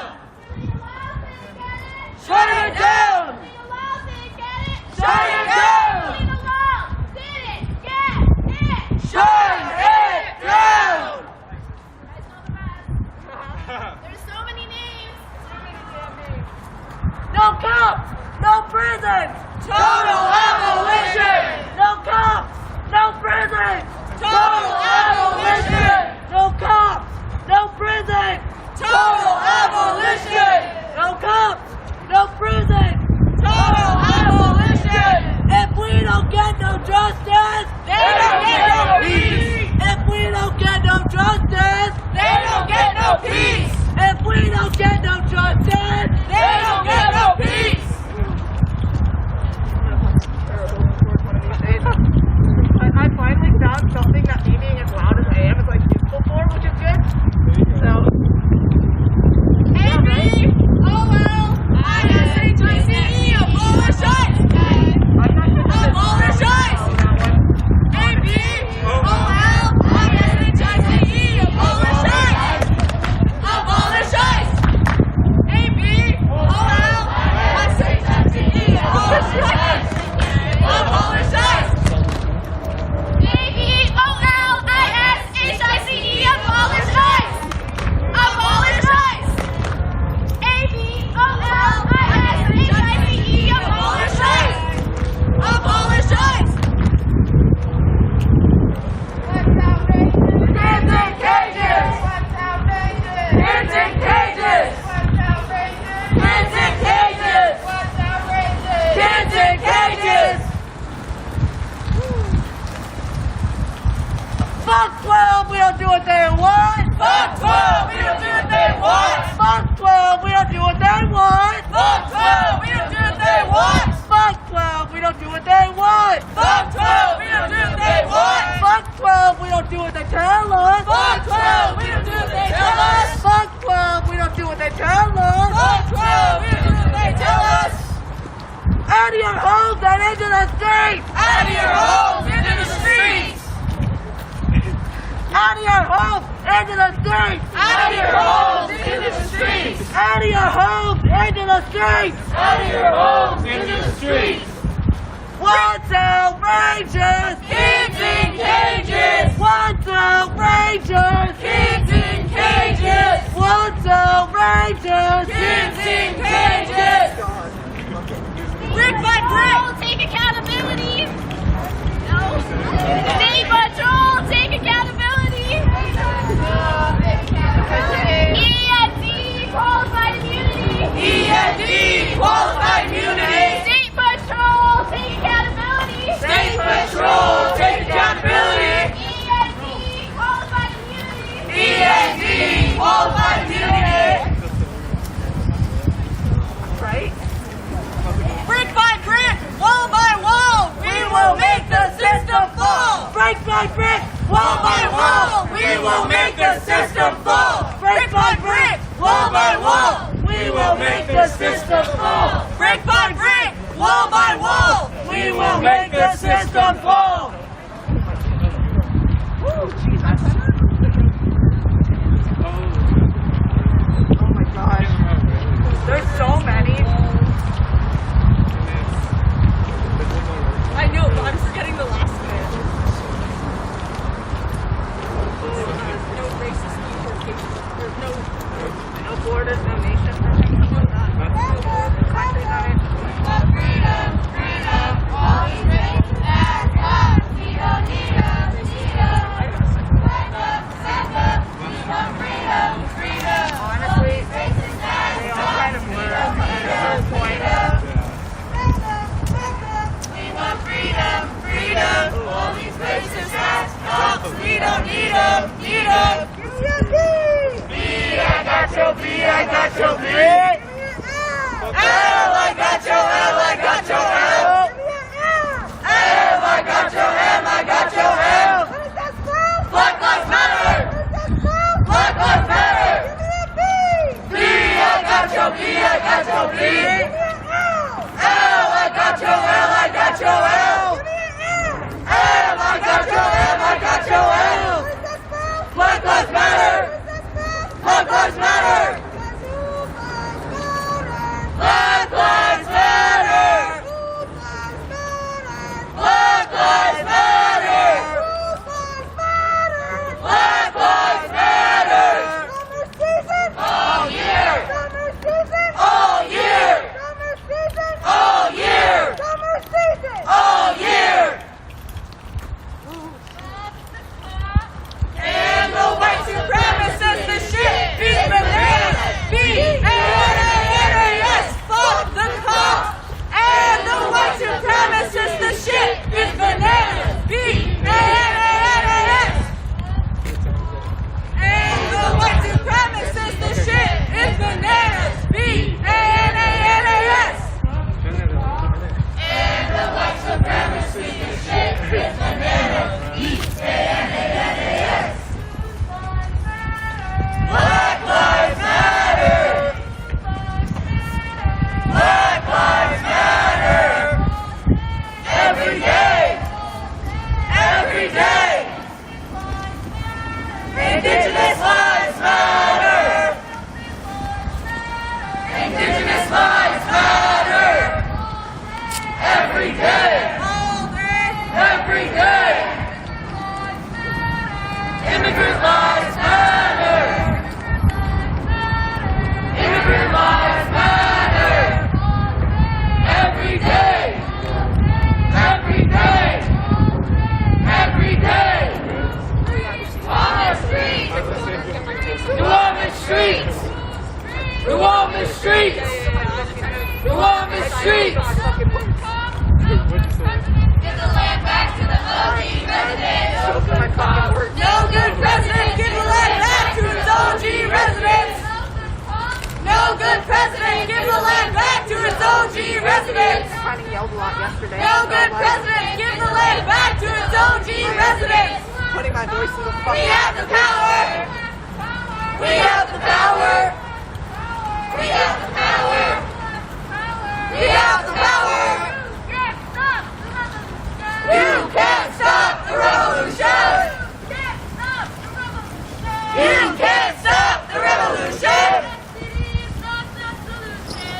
Speaker 3: cops, no prisons. Total abolition. No cops, no prisons. Total abolition. No cops, no prison. Total abolition. No cops, no prison. Total abolition. If we don't get no justice, they don't get no peace. If we don't get no justice, they don't get no peace. If we don't get no justice, they don't get no peace.
Speaker 15: I finally found something that me being as loud as I am is like useful for, which is good. So.
Speaker 3: A-B-O-L-I-S-H-I-C-E, abolish ICE! Abolish ICE! A-B-O-L-I-S-H-I-C-E, abolish ICE! Abolish ICE! A-B-O-L-I-S-H-I-C-E, abolish ICE! Abolish ICE! A-B-O-L-I-S-H-I-C-E, abolish ICE! Abolish ICE! A-B-O-L-I-S-H-I-C-E, abolish ICE! Abolish ICE! Kids in cages! Kids in cages! Kids in cages! Kids in cages! Fuck 12, we don't do what they want! Fuck 12, we don't do what they want! Fuck 12, we don't do what they want! Fuck 12, we don't do what they want! Fuck 12, we don't do what they want! Fuck 12, we don't do what they want! Fuck 12, we don't do what they tell us! Fuck 12, we don't do what they tell us! Fuck 12, we don't do what they tell us! Fuck 12, we don't do what they tell us! Out of your homes and into the streets! Out of your homes into the streets! Out of your homes into the streets! Out of your homes into the streets! Out of your homes into the streets! Out of your homes into the streets! What's outrageous? Kids in cages! What's outrageous? Kids in cages! What's outrageous? Kids in cages! Brick by brick! Take accountability! No. State Patrol, take accountability! END, qualified immunity! END, qualified immunity! State Patrol, take accountability! State Patrol, take accountability! END, qualified immunity! END, qualified immunity! Right? Brick by brick, wall by wall, we will make the system fall! Brick by brick, wall by wall, we will make the system fall! Brick by brick, wall by wall, we will make the system fall! Brick by brick, wall by wall, we will make the system fall! Woo, geez, that's better. Oh my gosh. There's so many. I know, but I'm forgetting the last bit. No racist deportation. There's no borders, no nation, or something like that. day. Every day. Immigrant lives matter. Immigrant lives matter. Every day. Every day. Every day. On the streets. You on the streets. You on the streets. You on the streets. Give the land back to the OG residents. No good president. Give the land back to its OG residents. No good president. Give the land back to its OG residents. No good president. Give the land back to its OG residents.
Speaker 15: Putting my voice to the fuck.
Speaker 3: We have the power. We have the power. We have the power. We have the power. You can't stop the revolution. You can't stop the revolution.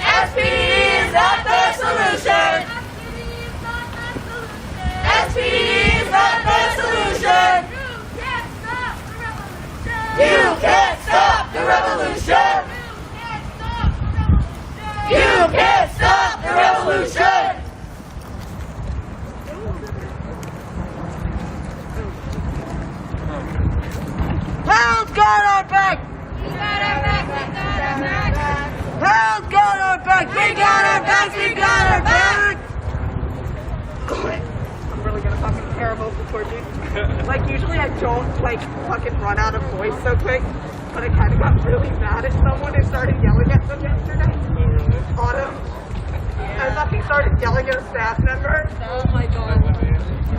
Speaker 3: SPD is not the solution. SPD is not the solution. You can't stop the revolution. You can't stop the revolution. Hell's got our back. We got our back. We got our back. Hell's got our back. We got our back. We got our back.
Speaker 15: I'm really gonna fucking terrible towards you. Like usually I don't like fucking run out of voice so quick, but I kind of got really mad at someone who started yelling at them yesterday. Autumn. I fucking started yelling at a staff member. Oh my god.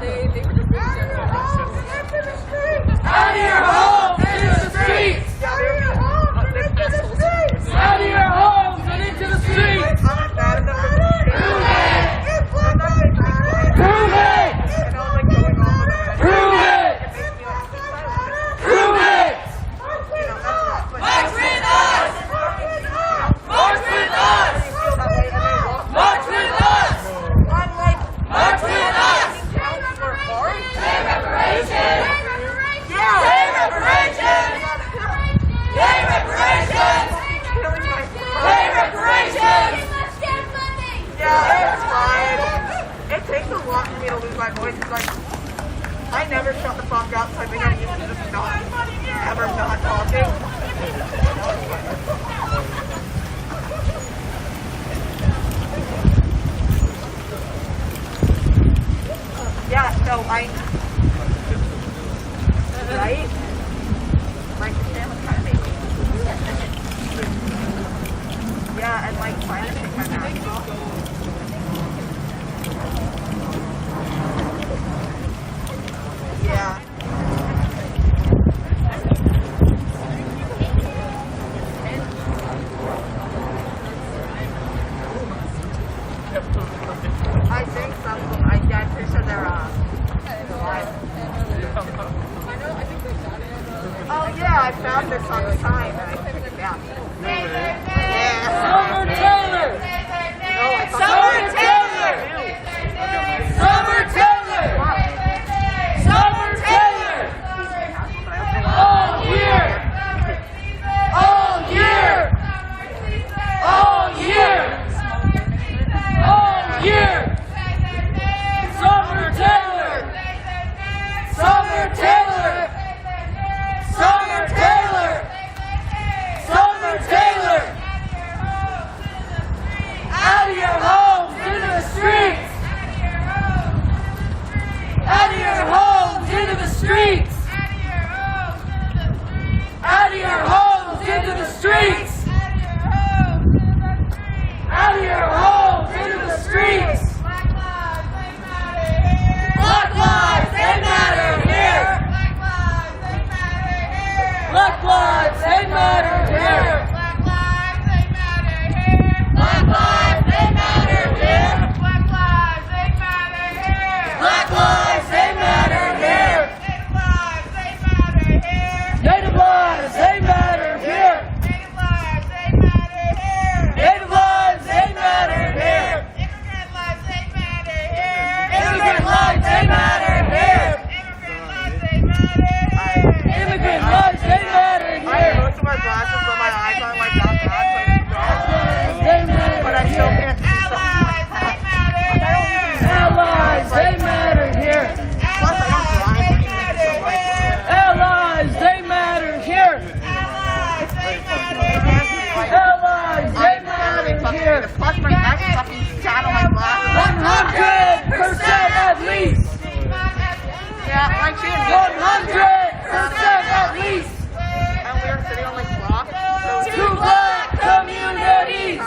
Speaker 15: They were just out of your homes into the streets.
Speaker 3: Out of your homes into the streets.
Speaker 15: Out of your homes and into the streets.
Speaker 3: Out of your homes and into the streets.
Speaker 15: I'm mad at them.
Speaker 3: Prove it. Prove it.
Speaker 15: And I was like going on with it.
Speaker 3: Prove it. Prove it.
Speaker 15: March
Speaker 3: with us. March with us. March with us. March with us. Say reparations. Say reparations. Say reparations. Say reparations.
Speaker 15: Yeah, it's fine. It takes a lot for me to lose my voice. It's like, I never shut the fuck up, so I think I'm used to just ever not talking. Yeah, so right? Like, the Sam was kind of making. Yeah, and like, finally, kind of. Yeah. I think some of them, I'm pretty sure they're oh yeah, I found this on the sign and I took it down. Yeah.
Speaker 3: Summer Taylor.
Speaker 15: Oh, I thought like chanting
Speaker 3: 100% at least.
Speaker 15: And we were sitting on like rock. So
Speaker 3: Two black communities.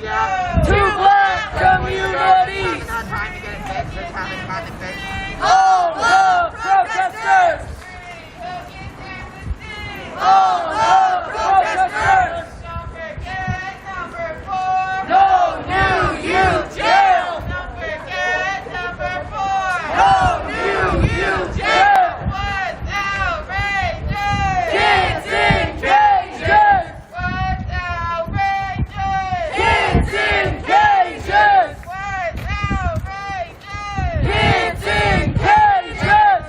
Speaker 15: Yeah.
Speaker 3: Two black communities.
Speaker 15: Haven't had time to get it fixed. Just haven't gotten it fixed.
Speaker 3: All the protesters. All the protesters. No new youth jail. No new youth jail. Kids in cages. Kids in cages. Kids in cages.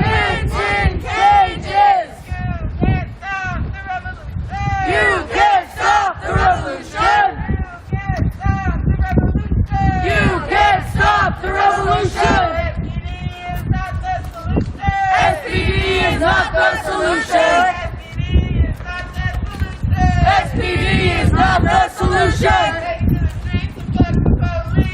Speaker 3: Kids in cages. You can't stop the revolution. You can't stop the revolution. SPD is not the solution. SPD is not the solution.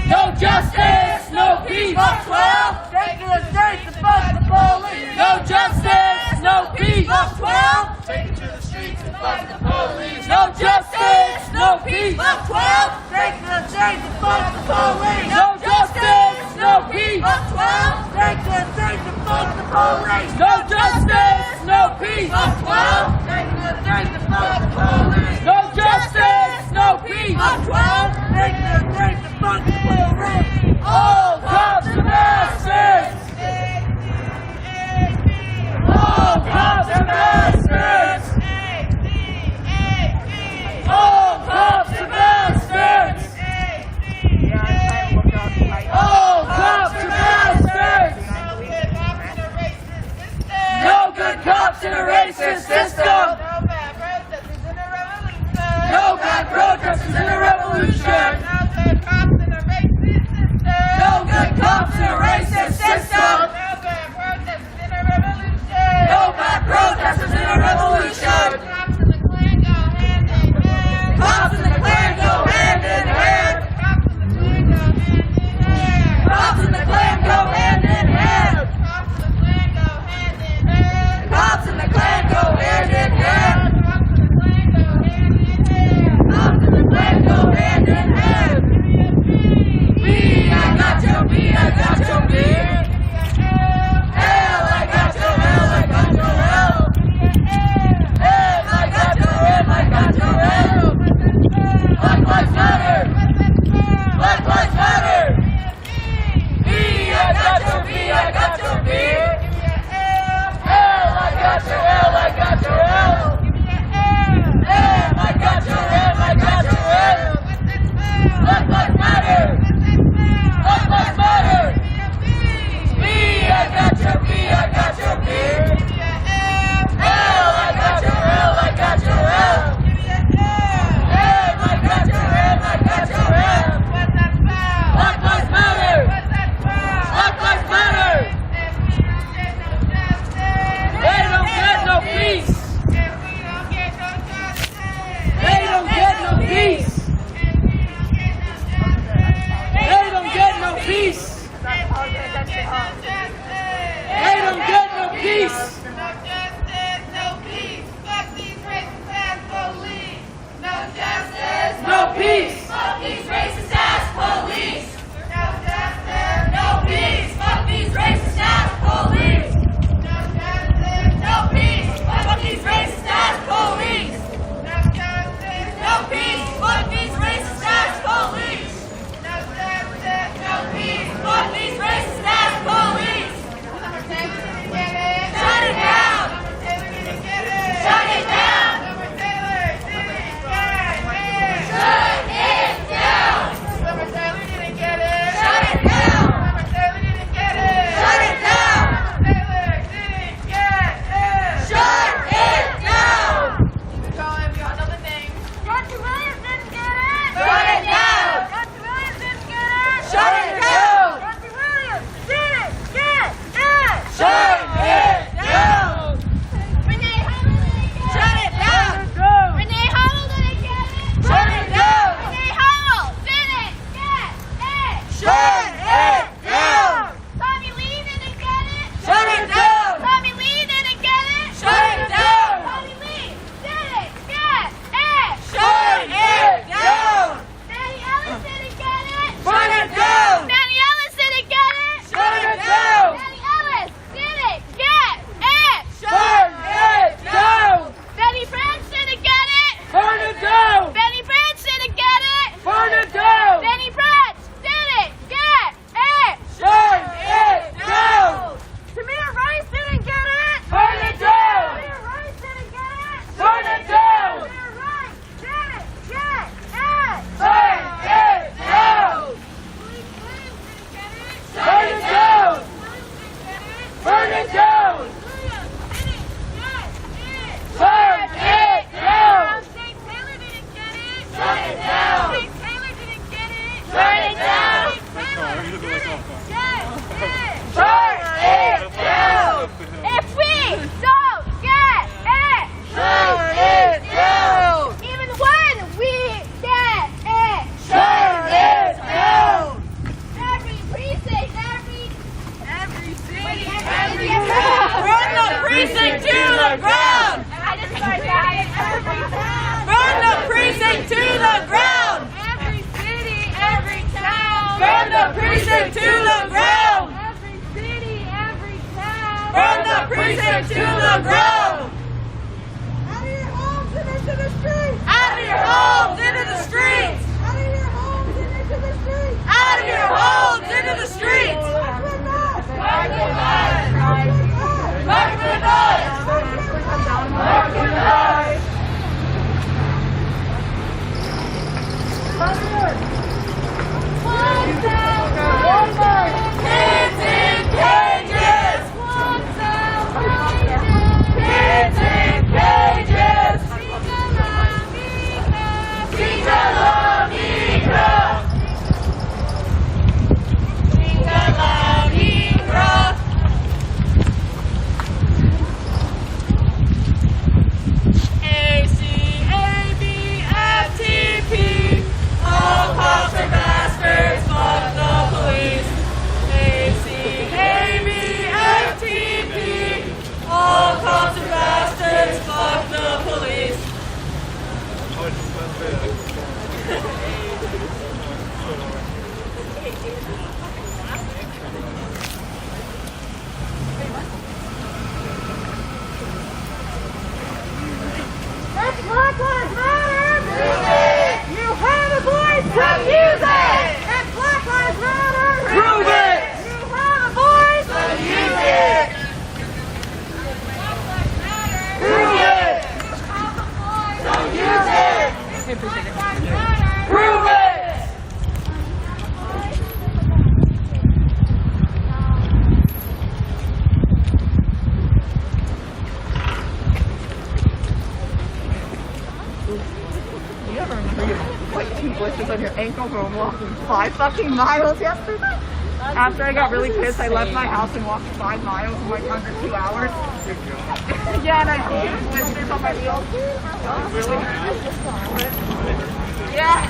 Speaker 3: No justice, no peace. Fuck 12. Take to the streets and fuck the police. No justice, no peace. Fuck 12. Take it to the streets and fuck the police. No justice, no peace. Fuck 12. Take to the streets and fuck the police. No justice, no peace. Fuck 12. Take to the streets and fuck the police. No justice, no peace. Fuck 12. Take to the streets and fuck the police. No justice, no peace. Fuck 12. Take to the streets and fuck the police. All cops are bastards. All cops are bastards. All cops are bastards. All cops are bastards. No good cops in a racist system. No bad protesters in a revolution. No good cops in a racist system. No bad protesters in a revolution. Cops and the Klan go hand in hand. Cops and the Klan go hand in hand. Cops and the Klan go hand in hand. Cops and the Klan go hand in hand. B, I got your B, I got your B. L, I got your L, I got your L. M, I got your M, I got your L. Black lives matter. Black lives matter. B, I got your B, I got your B. L, I got your L, I got your L. M, I got your M, I got your L. Black lives matter. Black lives matter. B, I got your B, I got your B. L, I got your L, I got your L. M, I got your M, I got your M. Black lives matter. Black lives matter. They don't get no peace. They don't get no peace. They don't get no peace. They don't get no peace. No justice, no peace. Fuck these racist ass police. No justice, no peace. Fuck these racist ass police. No justice, no peace. Fuck these racist ass police. No justice, no peace. Fuck these racist ass police. No justice, no peace. Fuck these racist ass police. No justice, no peace. Fuck these racist ass police. Shut it down. Shut it down. Shut it precinct to the ground.
Speaker 18: Every city, every town.
Speaker 3: From the precinct to the ground.
Speaker 15: Out of your homes and into the streets.
Speaker 3: Out of your homes into the streets.
Speaker 15: Out of your homes and into the streets.
Speaker 3: Out of your homes into the streets.
Speaker 15: March with us.
Speaker 3: March with us. March with us. March with us. Kids in cages. Kids in cages. Chica la migra. Chica la migra. ACABFTP. All cops are bastards. Fuck the police. ACABFTP. All cops are bastards. Fuck the police.
Speaker 18: It's Black Lives Matter!
Speaker 3: Prove it!
Speaker 18: You have a voice!
Speaker 3: Then use it!
Speaker 18: It's Black Lives Matter!
Speaker 3: Prove it!
Speaker 18: You have a voice!
Speaker 3: Then use it! Prove it! Then use it! Prove it!
Speaker 15: You ever remember you have like 2 blisters on your ankle from walking 5 fucking miles yesterday? After I got really pissed, I left my house and walked 5 miles in like under 2 hours. Yeah, and I see blisters on my heels. Really? Yeah.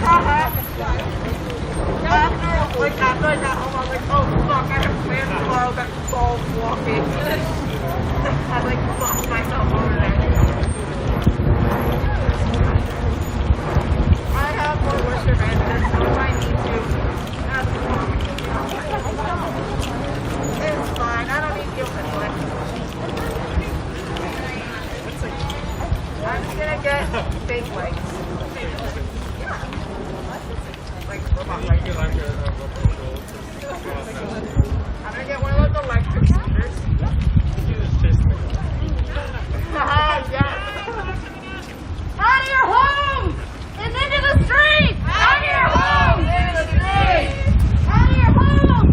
Speaker 15: After I got home, I was like, oh fuck, I have plans tomorrow that involves walking. I like fucked myself over there. I have more blister bandages, so if I need to, that's fine. It's fine, I don't need guilt anyway. I'm just gonna get fake legs. Yeah. Like robot legs. I'm gonna get one of those electric scooters. Yeah.
Speaker 18: Out of your home! And into the street!
Speaker 3: Out of your home! Into the street!
Speaker 18: Out of your home!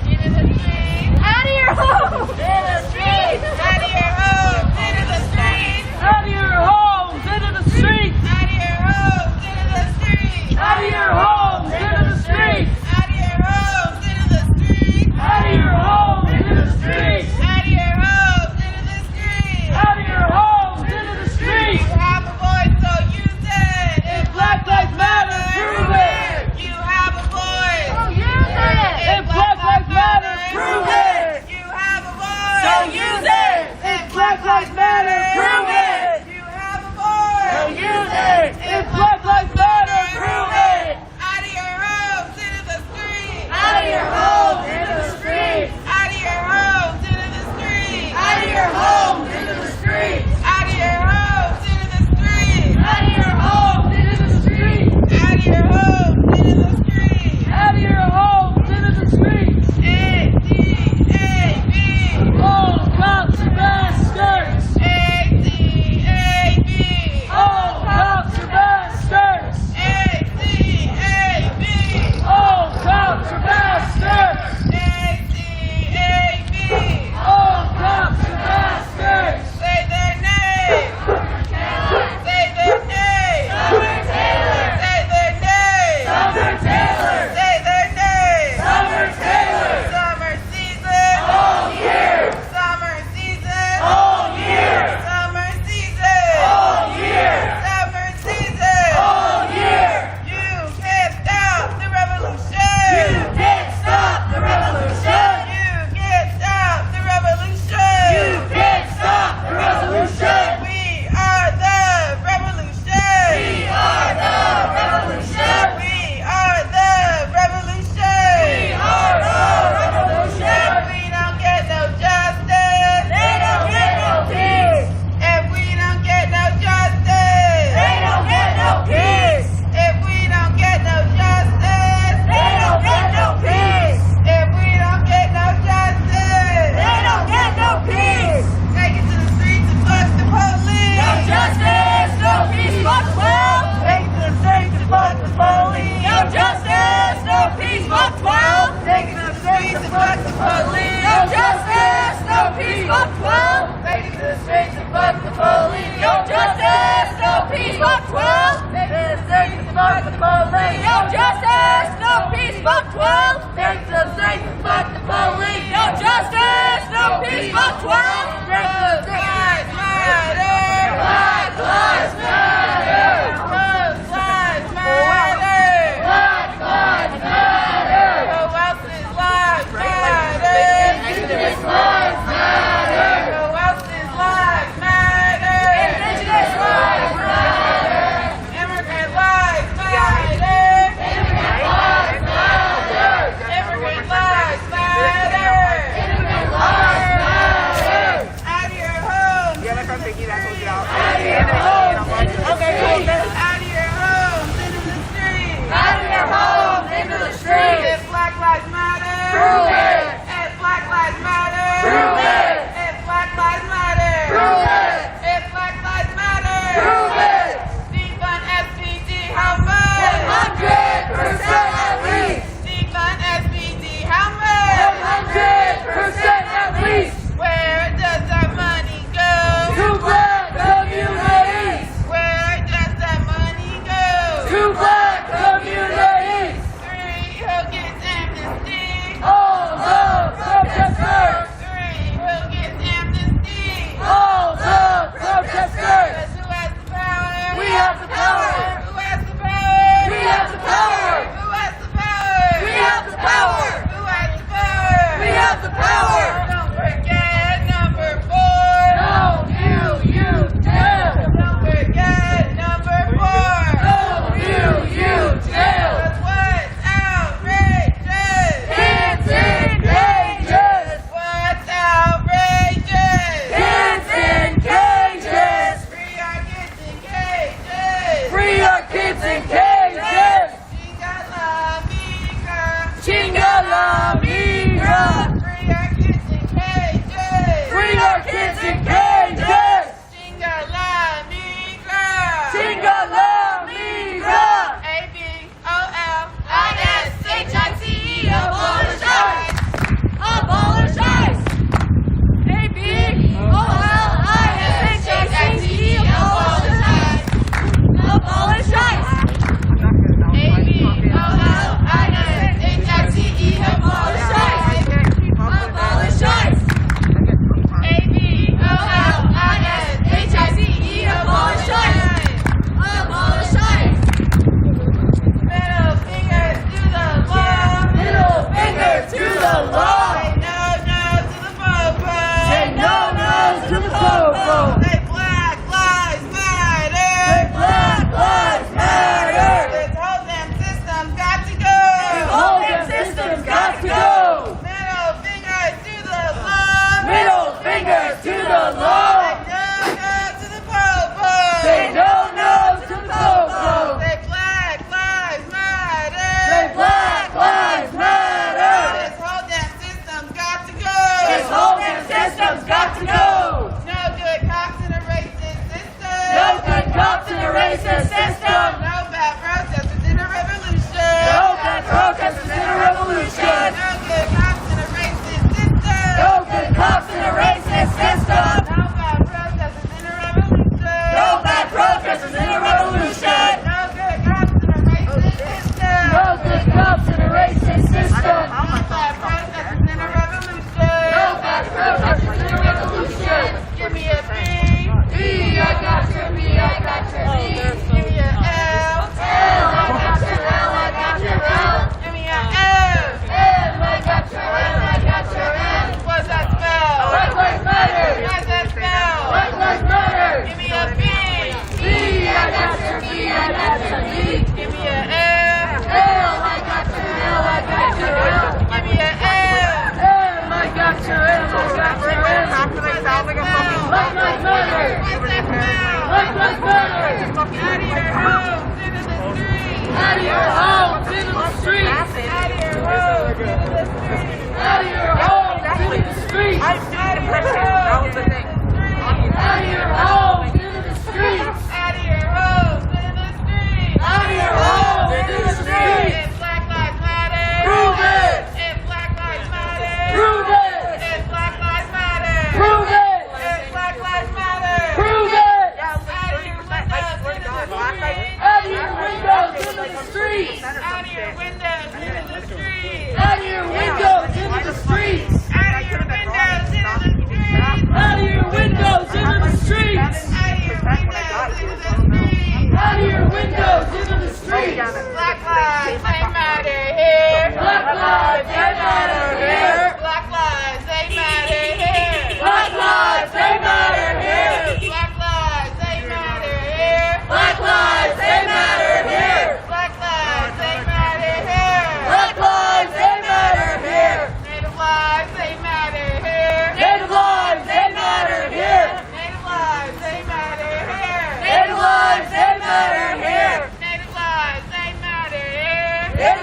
Speaker 3: Into the street!
Speaker 18: Out of your home!
Speaker 3: Into the street! Out of your home! Into the street!
Speaker 18: Out of your homes! Into the street!
Speaker 3: Out of your home! Into the street!
Speaker 18: Out of your homes! Into the street!
Speaker 3: Out of your home! Into the street!
Speaker 18: Out of your homes! Into the street!
Speaker 3: Out of your fuck 12. Take to the streets and fuck the police. No justice, no peace, fuck 12. Take to the streets and fuck the police. No justice, no peace, fuck 12. Take to the streets and fuck the police. No justice, no peace, fuck 12. Take to the streets and fuck the police. No justice, no peace, fuck 12. Take to the streets and fuck the police. No justice, no peace, fuck 12. Take to the streets. Black lives matter. Black lives matter. Black lives matter. Who else's lives matter? Indigenous lives matter. Who else's lives matter? Indigenous lives matter. Immigrant lives matter. Immigrant lives matter. Immigrant lives matter. Immigrant lives matter. Out of your homes. Yeah, that's what I'm thinking. That's what y'all. Out of your homes. Okay, cool. Out of your homes into the street. Out of your homes into the street. If Black Lives Matter. Prove it. If Black Lives Matter. Prove it. If Black Lives Matter. Prove it. If Black Lives Matter. Prove it. Defund SPD, how much? 100% at least. Defund SPD, how much? 100% at least. Where does our money go? To Black communities. Where does that money go? To Black communities. 3, who gets amnesty? All the protesters. 3, who gets amnesty? All the protesters. Who has the power? We have the power. Who has the power? We have the power. Who has the power? We have the power. Who has the power? We have the power. Don't forget number 4. Don't you dare. Don't forget number 4. Don't you dare. That's what's outrageous. It's engages. What's outrageous. It's engages. Free our kids in cages. Free our kids in cages. Chingala migra. Chingala migra. Free our kids in cages. Free our kids in cages. Chingala migra. Chingala migra. ABOLISHICE. Abolish ICE. Abolish ICE. ABOLISHICE. Abolish ICE. Abolish ICE. Abolish ICE. Abolish ICE. Abolish ICE. Middle finger to the law. Middle finger to the law. Say no to the popo. Say Black Lives Matter. Say Black Lives Matter. This whole damn system's got to go. This whole damn system's got to go. Middle finger to the law. Middle finger to the law. Say no to the popo. Say no to the popo. Say Black Lives Matter. Say Black Lives Matter. This whole damn system's got to go. This whole damn system's got to go. No good cops in a racist system. No good cops in a racist system. No bad protesters in a revolution. No bad protesters in a revolution. No good cops in a racist system. No good cops in a racist system. No bad protesters in a revolution. No bad protesters in a revolution. No good cops in a racist system. No good cops in a racist system. No bad protesters in a revolution. No bad protesters in a revolution. Give me a B. B, I got your B, I got your B. Give me a L. L, I got your L, I got your L. Give me a M. M, I got your M, I got your M. What's that spell? Black Lives Matter. What's that spell? Black Lives Matter. Give me a B. B, I got your B, I got your B. Give me a M. L, I got your L, I got your L. Give me a M. M, I got your M, I got your M. Black Lives Matter. Black Lives Matter. Out of your homes into the streets. Out of your homes into the streets. Out of your homes into the streets. Out of your homes into the streets. Out of your homes into the streets. Out of your homes into the streets. Out of your homes into
Speaker 18: into the streets!
Speaker 3: Out of your windows into the streets!
Speaker 18: Out of your windows into the streets!
Speaker 3: Out of your windows into the streets!
Speaker 18: Out of your windows into the streets!
Speaker 3: Out of your windows into the streets!
Speaker 18: Out of your windows into the streets!
Speaker 3: Black lives, they matter here!
Speaker 18: Black lives, they matter here!
Speaker 3: Black lives, they matter here!
Speaker 18: Black lives, they matter here!
Speaker 3: Black lives, they matter here!
Speaker 18: Black lives, they matter here!
Speaker 3: Black lives, they matter here!
Speaker 18: Black lives, they matter here!
Speaker 3: Native lives, they matter here!
Speaker 18: Native lives, they matter here!
Speaker 3: Native lives, they matter here!
Speaker 18: Native lives, they matter here!
Speaker 3: Native lives, they matter here!
Speaker 18: Native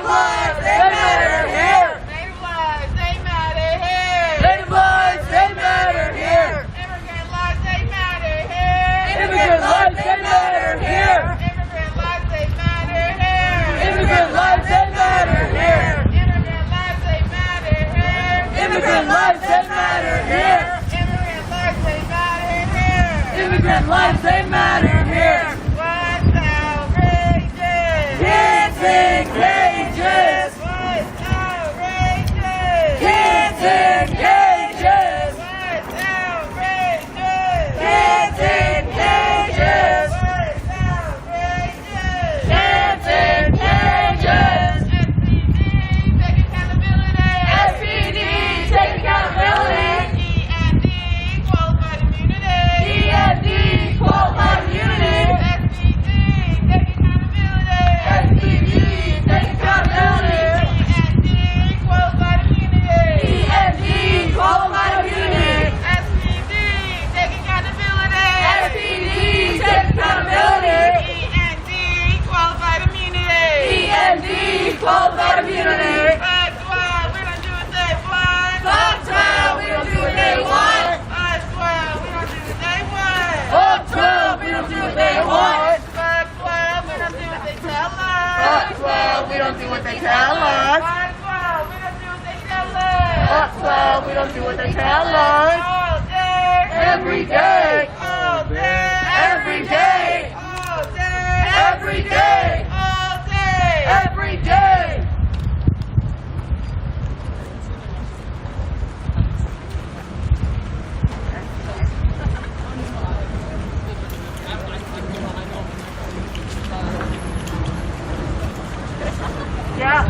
Speaker 18: lives, they matter here!
Speaker 3: Native lives, they matter here!
Speaker 18: Native lives, they matter here!
Speaker 3: Immigrant lives, they matter here!
Speaker 18: Immigrant lives, they matter here!
Speaker 3: Immigrant lives, they matter here!
Speaker 18: Immigrant lives, they matter here!
Speaker 3: Immigrant lives, they matter here!
Speaker 18: Immigrant lives, they matter here!
Speaker 3: Immigrant lives, they matter here!
Speaker 18: Immigrant lives, they matter here!
Speaker 3: What's outrageous?
Speaker 18: Kids in cages!
Speaker 3: What's outrageous?
Speaker 18: Kids in cages!
Speaker 3: What's outrageous?
Speaker 18: Kids in cages!
Speaker 3: What's outrageous?
Speaker 18: Kids in cages!
Speaker 3: SPD, take accountability!
Speaker 18: SPD, take accountability!
Speaker 3: END, qualified immunity!
Speaker 18: END, qualified immunity!
Speaker 3: SPD, take accountability!
Speaker 18: SPD, take accountability!
Speaker 3: END, qualified immunity!
Speaker 18: END, qualified immunity!
Speaker 3: SPD, take accountability!
Speaker 18: SPD, take accountability!
Speaker 3: END, qualified immunity!
Speaker 18: END, qualified immunity!
Speaker 3: Fuck 12, we don't do what they want!
Speaker 18: Fuck 12, we don't do what they want!
Speaker 3: Fuck 12, we don't do what they want!
Speaker 18: Fuck 12, we don't do what they want!
Speaker 3: Fuck 12, we don't do what they tell us!
Speaker 18: Fuck 12, we don't do what they tell us!
Speaker 3: Fuck 12, we don't do what they tell us!
Speaker 18: Fuck 12, we don't do what they tell us!
Speaker 3: All day!
Speaker 18: Every day!
Speaker 3: All day!
Speaker 18: Every day!
Speaker 3: All day!
Speaker 18: Every day!
Speaker 3: All day!
Speaker 18: Every day!
Speaker 15: Yeah,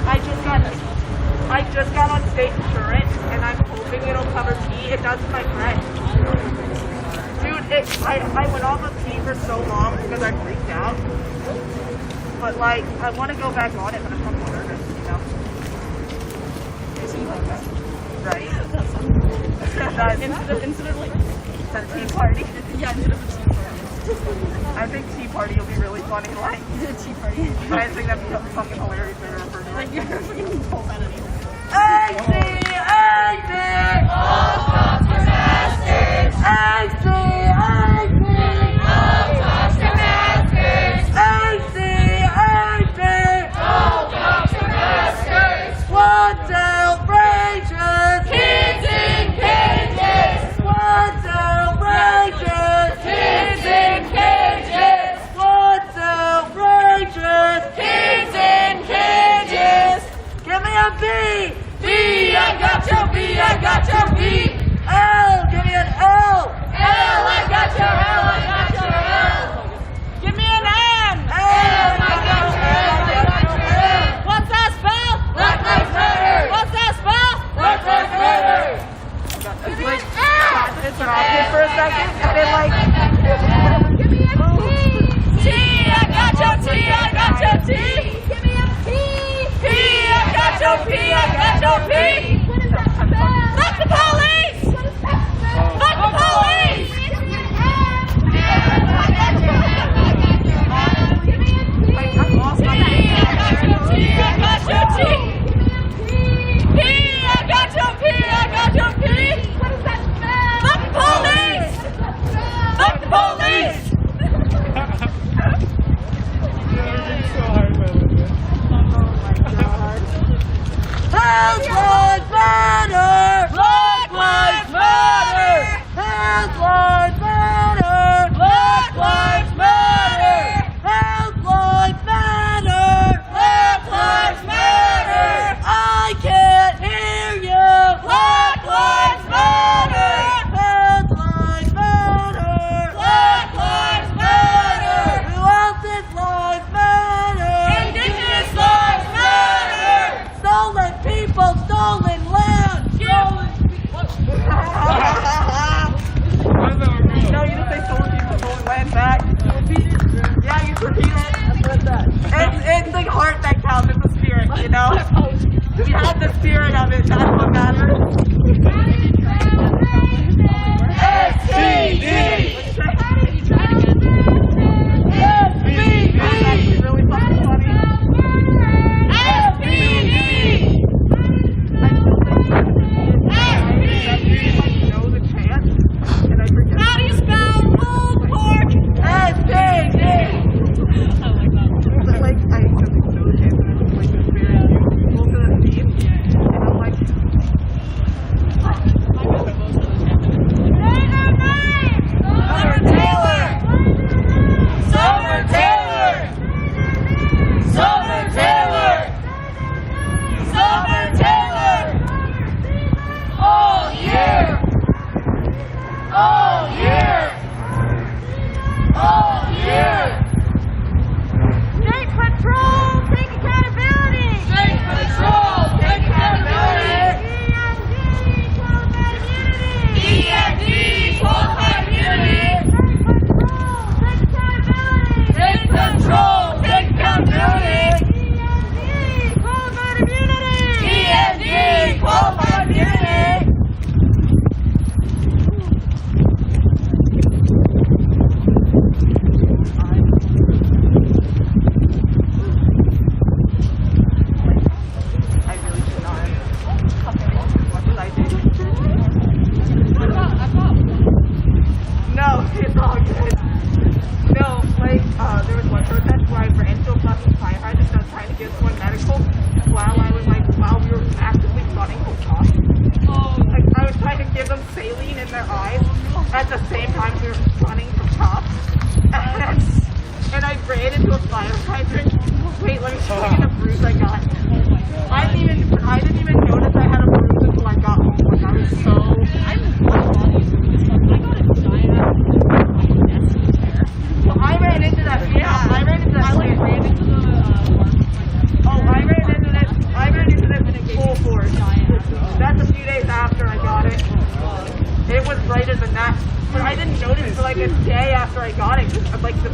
Speaker 15: I just got on state insurance and I'm hoping it'll cover tea. It does my friend. Dude, I went off of tea for so long because I freaked out. But like, I want to go back on it, but I'm fucking nervous, you know? Right? Instead of like a tea party? Yeah, instead of a tea party. I think tea party will be really funny, like. Tea party. But I think that'd be fucking hilarious when I refer to it. Like, you're fucking pull that anyway.
Speaker 18: All cops are bastards!
Speaker 15: All cops are bastards! What's outrageous?
Speaker 18: Kids in cages!
Speaker 15: What's outrageous?
Speaker 18: Kids in cages!
Speaker 15: What's outrageous?
Speaker 18: Kids in cages!
Speaker 15: Give me a B!
Speaker 18: B, I got your B, I got your B!
Speaker 15: L! Give me an L!
Speaker 18: L, I got your L, I got your L!
Speaker 3: Give me an M!
Speaker 18: M, I got your M, I got your M!
Speaker 3: What's that spell?
Speaker 18: Black Lives Matter!
Speaker 3: What's that spell?
Speaker 18: Black Lives Matter!
Speaker 15: It's like, it's rocking for a second, and then like,
Speaker 18: Give me a T!
Speaker 3: T! I got your T! I got your T!
Speaker 18: Give me a P!
Speaker 3: P! I got your P! I got your P!
Speaker 18: What does that spell?
Speaker 3: Fuck the police!
Speaker 18: What does that spell?
Speaker 3: Fuck the police!
Speaker 18: Give me an M! I got your M, I got your M! Give me a T!
Speaker 3: I got your T! I got your T!
Speaker 18: Give me a P!
Speaker 3: P! I got your P! I got your P!
Speaker 18: What does that spell?
Speaker 3: Fuck the police! Fuck the police!
Speaker 17: so hard,
Speaker 15: Hell's It's the heart that counts, it's the spirit, you know? We have the spirit of it, that's what matters. SPD! SPD! That's actually really fucking funny. SPD! I know the chant, and I forget. How do you spell pulled pork? SPD! I like that one. Like, I just know the chant, and I just like the spirit. Go to the theme, and I'm like, Summer Taylor! Summer Taylor! Summer Taylor! Summer Taylor! All year! All year! All year! State Patrol, take accountability! State Patrol, take accountability! EMD, qualified immunity! State Patrol, take accountability! EMD, qualified immunity! I really should not have. What did I do? No, it's all good. No, like, there was one protest where I ran into a fucking fire hydrant and I was trying to get someone medical while we were actively running for cops. Like, I was trying to give them saline in their eyes at the same time we were running for cops. And I ran into a fire hydrant. Wait, let me show you the bruise I got. I didn't even notice I had a bruise until I got home. Like, I was so... Well, I ran into that. Yeah, I ran into that. I ran into the. I ran into this full force. That's a few days after I got it. It was brighter than that, but I didn't notice for like a day after I got it. Like the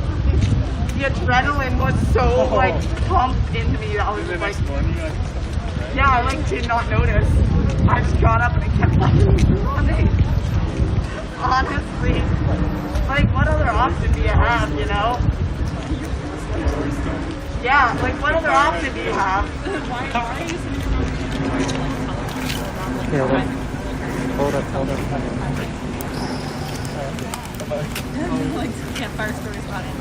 Speaker 15: adrenaline was so like pumped into me that I was just like, yeah, I like did not notice. I just got up and it kept like running. Honestly, like what other option do you have, you know? Yeah, like what other option do you have?
Speaker 17: Hold up.
Speaker 18: Campfire story spotted.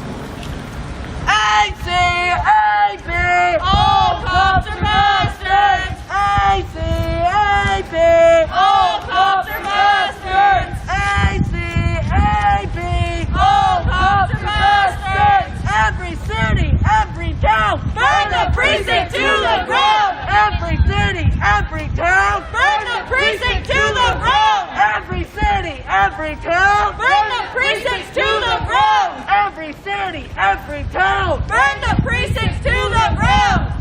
Speaker 15: ACAB! All cops are bastards! ACAB! All cops are bastards! ACAB! All cops are bastards! Every city, every town, burn the precinct to the ground! Every city, every town, burn the precinct to the ground! Every city, every town, burn the precincts to the ground! Every city, every town, burn the precincts to the ground!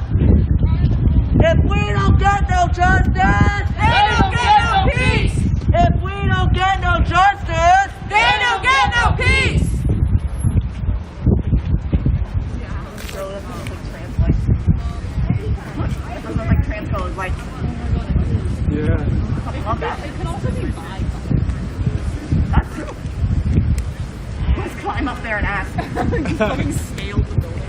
Speaker 15: If we don't get no justice, they don't get no peace! If we don't get no justice, they don't get no peace! Transcode, like, yeah. I love that. It can also be bi. That's true. Let's climb up there and ask. You fucking scaled the building.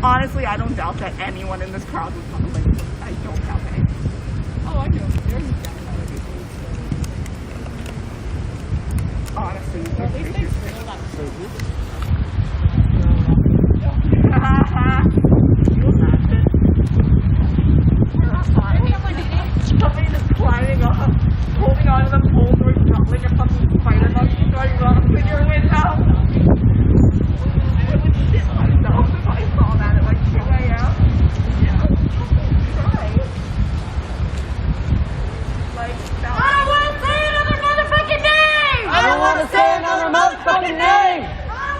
Speaker 15: Honestly, I don't doubt that anyone in this crowd would probably. I don't doubt it. Oh, I do. There's definitely people. Honestly, at least they feel that. You imagine. Somebody just climbing up, holding on to the poles or like a fucking spider monkey going wrong with your window. It would shit myself if I saw that at like 2 a.m. Yeah, try. Like, no. I don't want to say another motherfucking name! I don't want to say another motherfucking name! I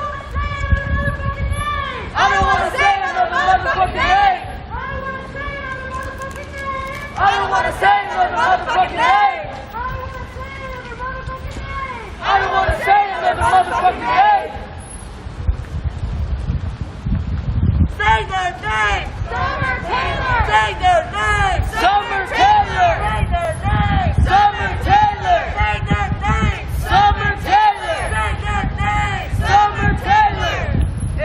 Speaker 18: Say their name! Summer Taylor! Say their name!
Speaker 3: Summer Taylor!
Speaker 18: Say their name!
Speaker 3: Summer Taylor!
Speaker 18: Say their name!
Speaker 3: Summer Taylor!
Speaker 18: Say their name!
Speaker 3: Summer Taylor!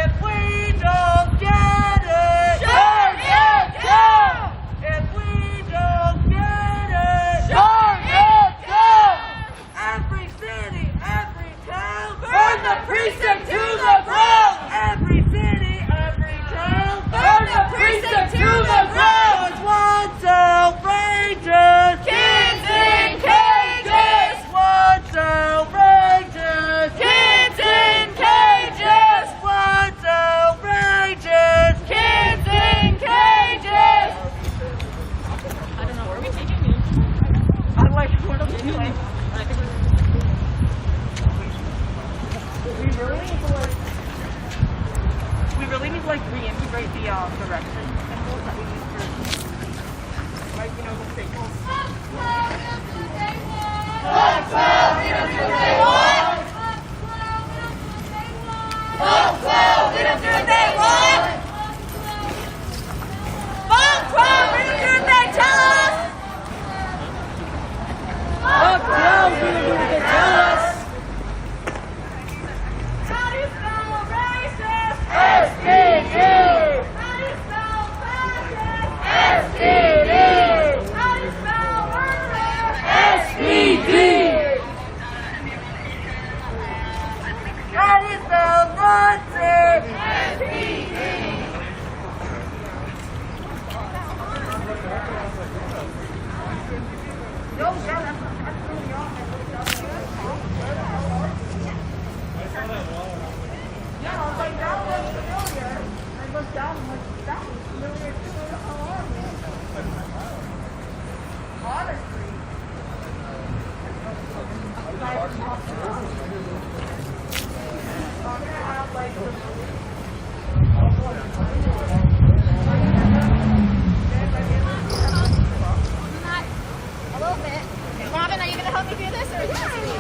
Speaker 18: If we don't get it,
Speaker 3: Shut it down!
Speaker 18: if we don't get it,
Speaker 3: Shut it down!
Speaker 18: every city, every town,
Speaker 3: Burn the precinct to the ground!
Speaker 18: every city, every town,
Speaker 3: Burn the precinct to the ground!
Speaker 18: What's outrageous?
Speaker 3: Kids in cages!
Speaker 18: What's outrageous?
Speaker 3: Kids in cages!
Speaker 18: What's outrageous?
Speaker 3: Kids in cages!
Speaker 15: I'm like, what are we doing? We really need to like reintegrate the direction symbols that we use for, like, you know, the signals.
Speaker 18: A little bit. Robin, are you going to help me do this, or is it just me?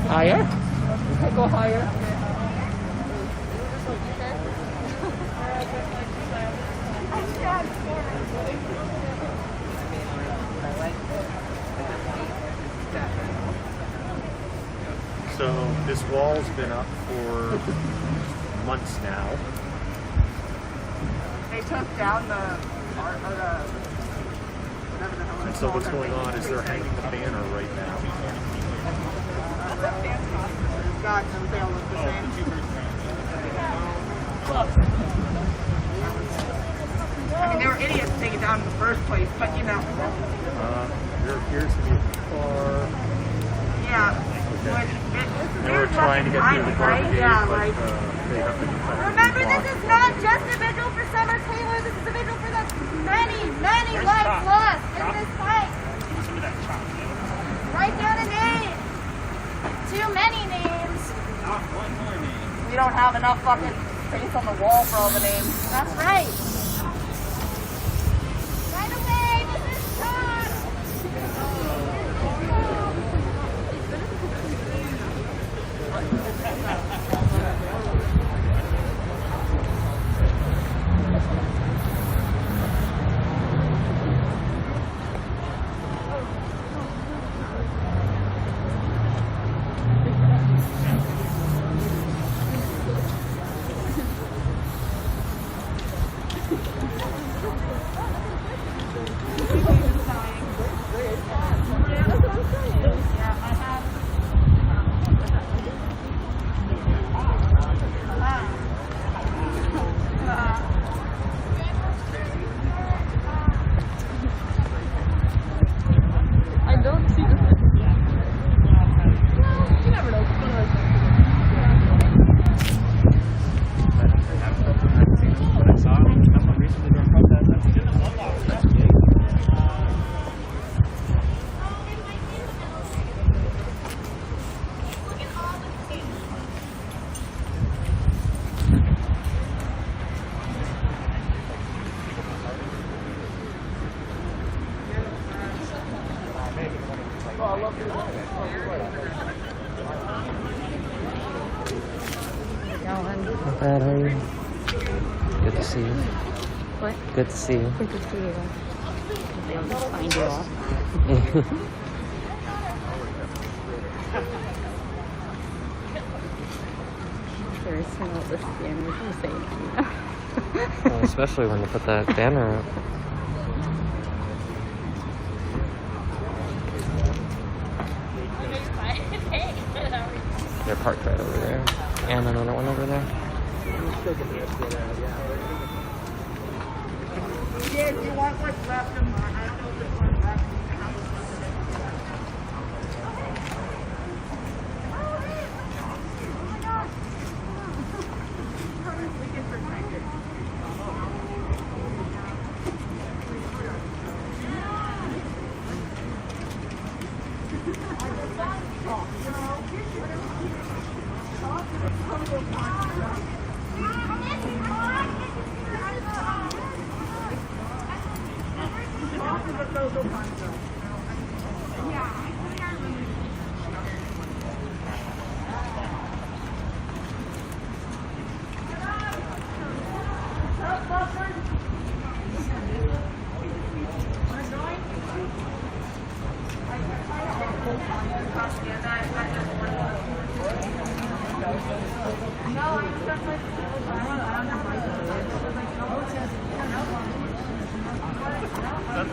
Speaker 3: Higher? Go higher.
Speaker 11: So this wall's been up for months now.
Speaker 15: They took down the art or the whatever the hell.
Speaker 11: And so what's going on is they're hanging the banner right now.
Speaker 15: God knows they all look the same. I mean, they were idiots to take it down in the first place, but you know.
Speaker 11: There appears to be a car.
Speaker 15: Yeah.
Speaker 11: Okay. They were trying to get through the barricade,
Speaker 15: Yeah,
Speaker 11: but
Speaker 15: like.
Speaker 11: they have to
Speaker 18: Remember, this is not just a vigil for Summer Taylor. This is a vigil for the many, many lives lost in this fight. Write down a name. Too many names.
Speaker 15: We don't have enough fucking space on the wall for all the names.
Speaker 18: That's right. Right away. This is John.
Speaker 19: going?
Speaker 20: Not bad, how are you? Good to see you.
Speaker 19: What?
Speaker 20: Good to see you.
Speaker 19: Good to see you. Maybe I'll just find you off. Curious to know what the scammers are saying.
Speaker 20: Well, especially when they put that banner up. They're parked right over there. And another one over there.
Speaker 15: Yeah, do you want what's left of mine? I don't know if this one's left. We can protect it.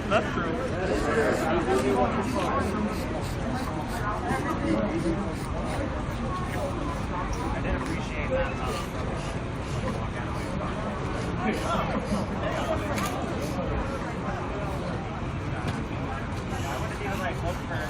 Speaker 2: That's true. I did appreciate that. I wouldn't even like look for.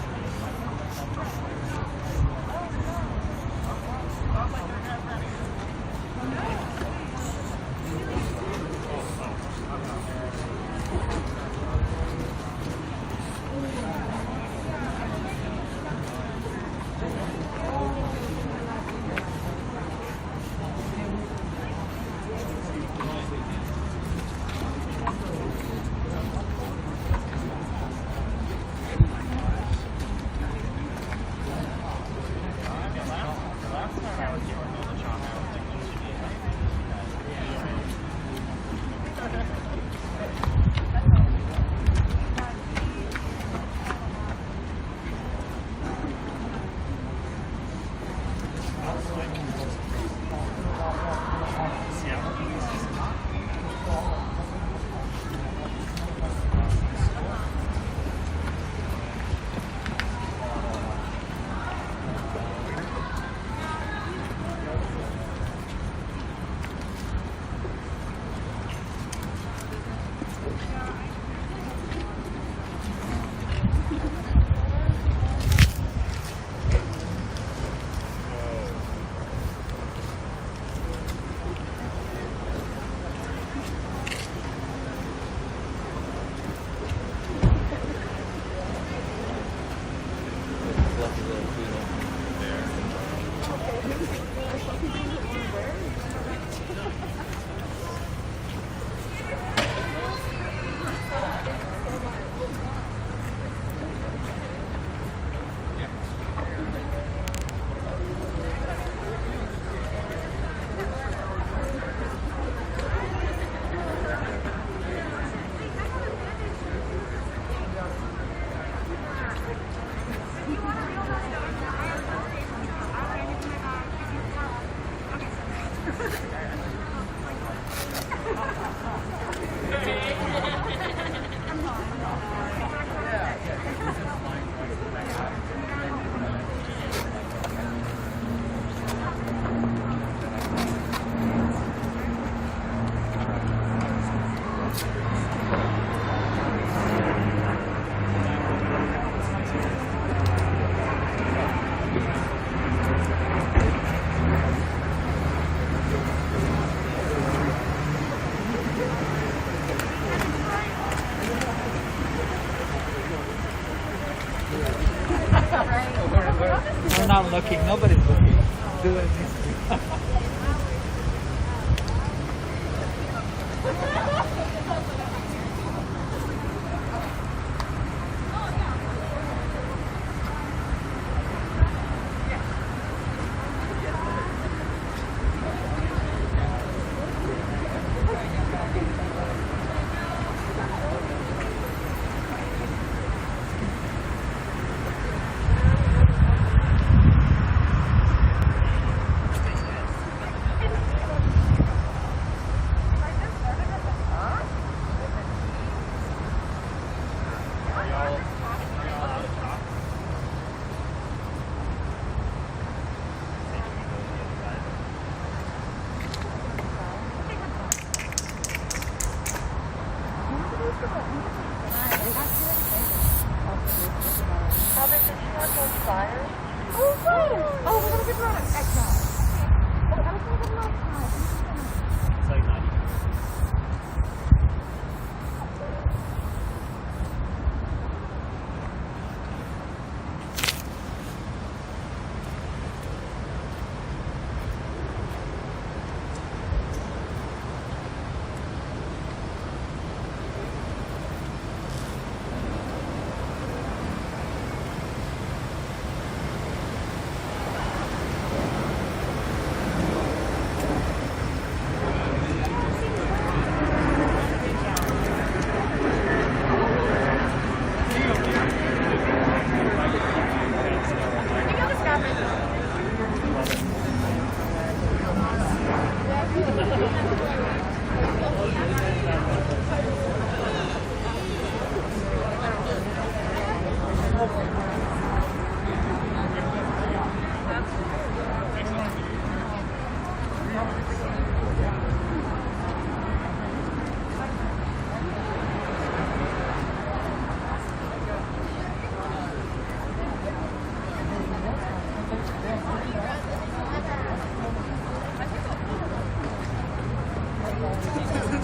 Speaker 21: We're not looking. Nobody's looking. Doing this.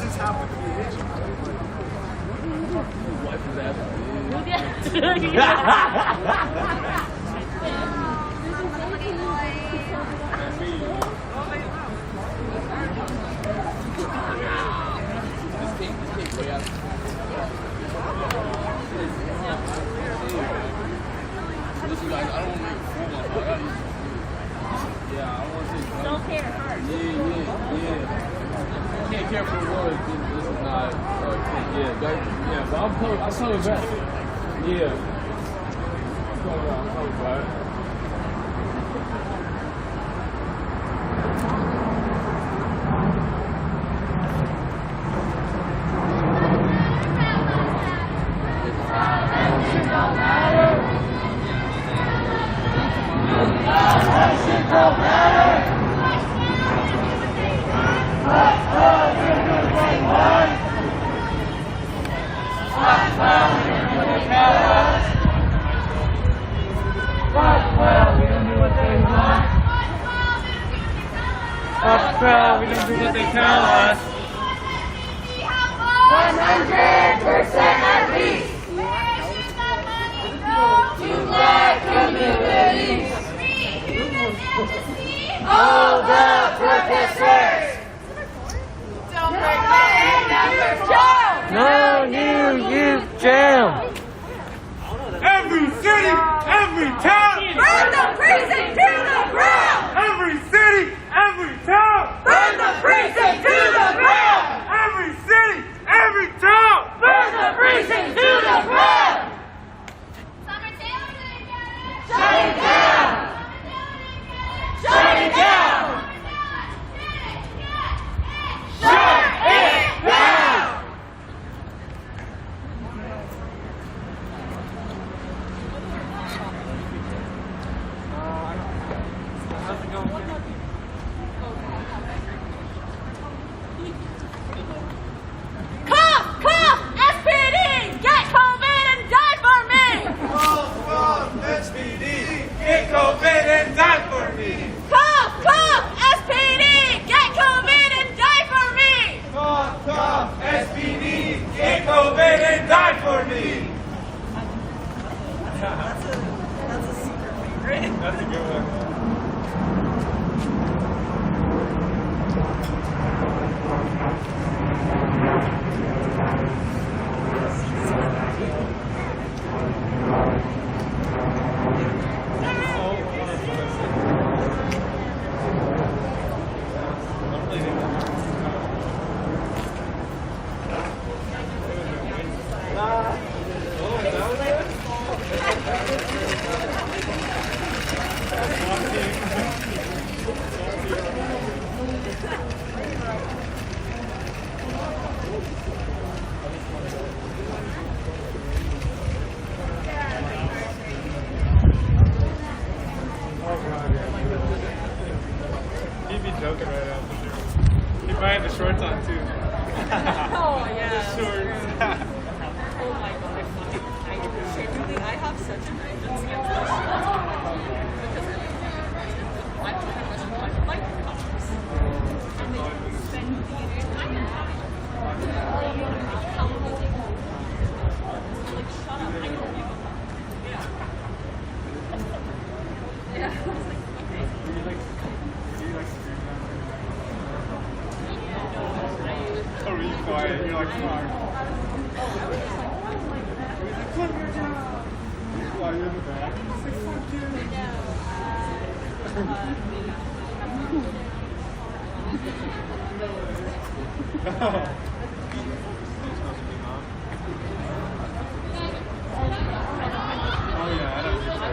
Speaker 2: just happened to be Asian.
Speaker 4: Wipe his ass. Listen, guys, I don't want to make a fool of myself. I gotta use this. Yeah, I don't want to say
Speaker 18: Self-care first.
Speaker 4: Yeah. I can't care for the world. This is not, yeah, but I'm coming back. Yeah. I'm coming back.
Speaker 17: We don't do what they tell us.
Speaker 18: 100% at least. To black communities. All the professors. Don't break the number jail.
Speaker 17: No new youth jail.
Speaker 2: Every city, every town.
Speaker 18: Burn the precinct to the ground.
Speaker 2: Every city, every town.
Speaker 18: Burn the precinct to the ground.
Speaker 2: Every city, every town.
Speaker 18: Burn the precinct to the ground. Shut it down. Shut it down. Shut it down. Cough, cough, SPD, get COVID and die for me.
Speaker 2: SPD, get COVID and die for me.
Speaker 18: Cough, cough, SPD, get COVID and die for me.
Speaker 2: Cough, SPD, get COVID and die for me. That's a secret favorite. That's a good one. He'd be joking right now for sure. He might have the shorts on too.
Speaker 13: Oh, yeah.
Speaker 2: The shorts.
Speaker 13: Oh my god. I have such a great skin because I pretty much like cops. And they spend the entire time telling me, like, shut up, I don't give a fuck. Yeah. Yeah. I was like, okay.
Speaker 2: Oh, really quiet. You're like, come on. While you're in the back. It's like, fuck you. Oh, yeah, I don't think so.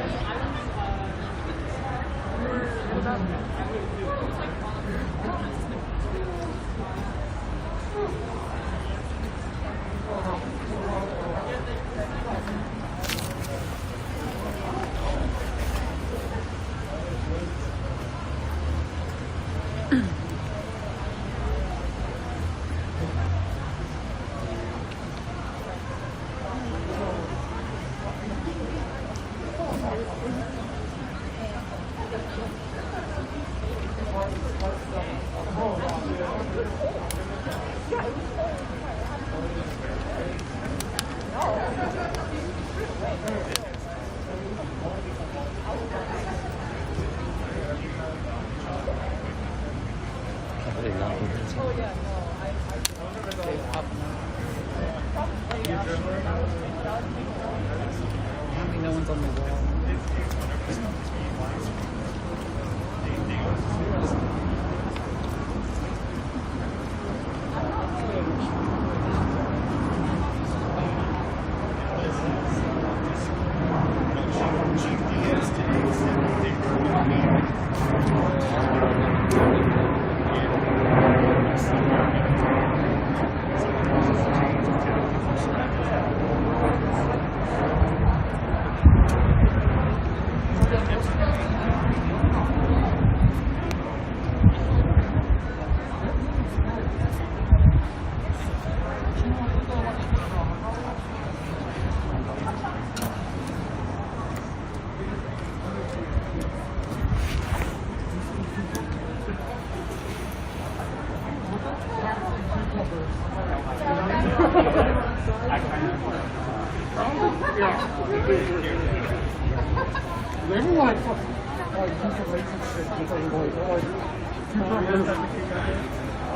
Speaker 21: No one's on the wall.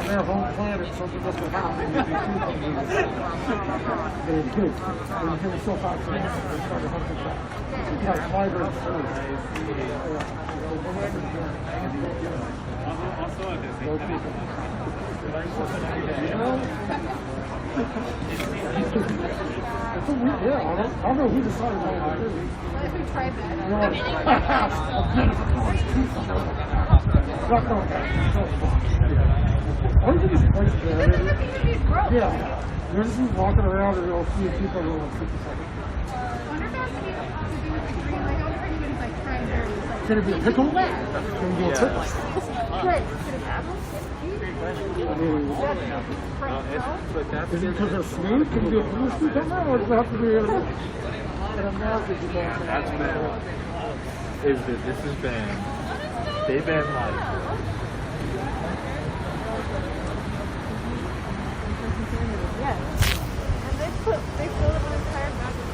Speaker 7: On their home planet, something must have happened. They did. And he was so far from it, they started hunting back. It's like vibrant food. Yeah, I don't know who decided what to do.
Speaker 18: What if we tried that?
Speaker 7: Yeah, you're just walking around and you'll see people who are 50 seconds. Could it be a pickle? Could it be a pickle? Is it because they're smooth? Can you be a blue sweet on that? Or does it have to be a
Speaker 1: This has been, they've been like,
Speaker 18: Yes. And they filled an entire magazine.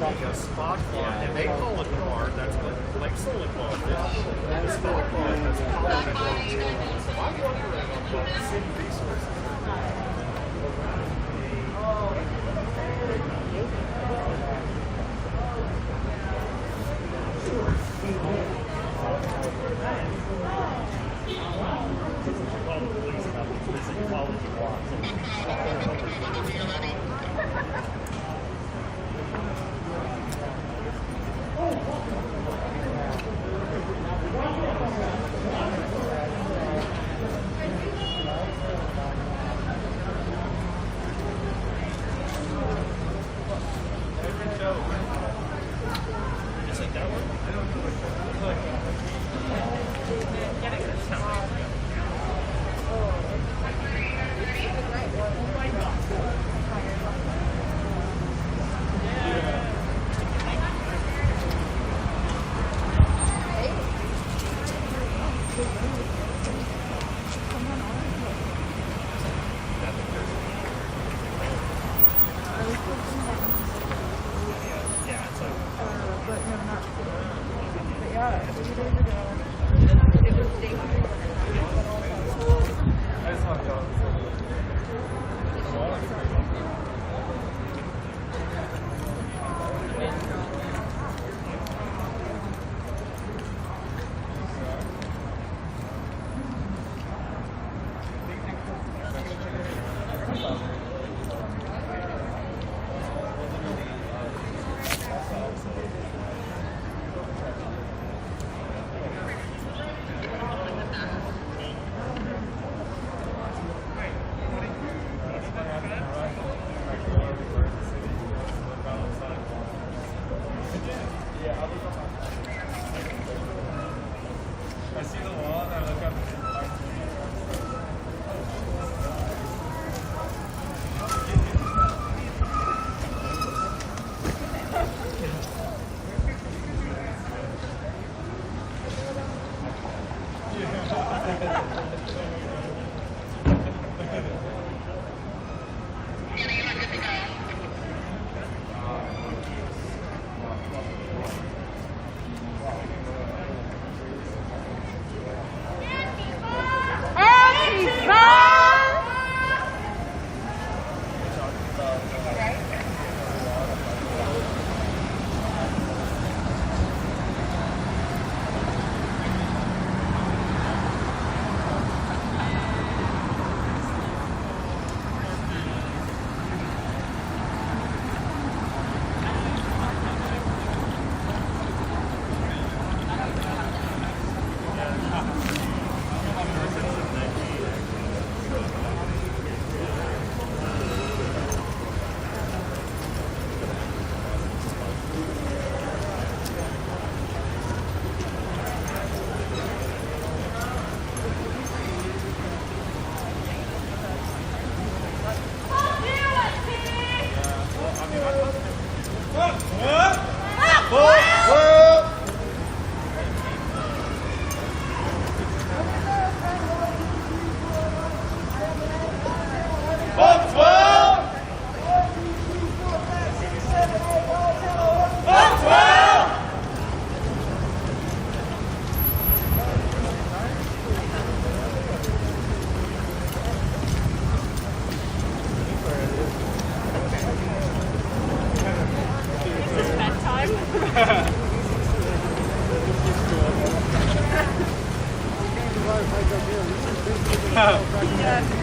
Speaker 11: a spot farm, and they call it bar. That's what Lake Solikov is. The spot farm has common laws. So I'm wondering about city resources.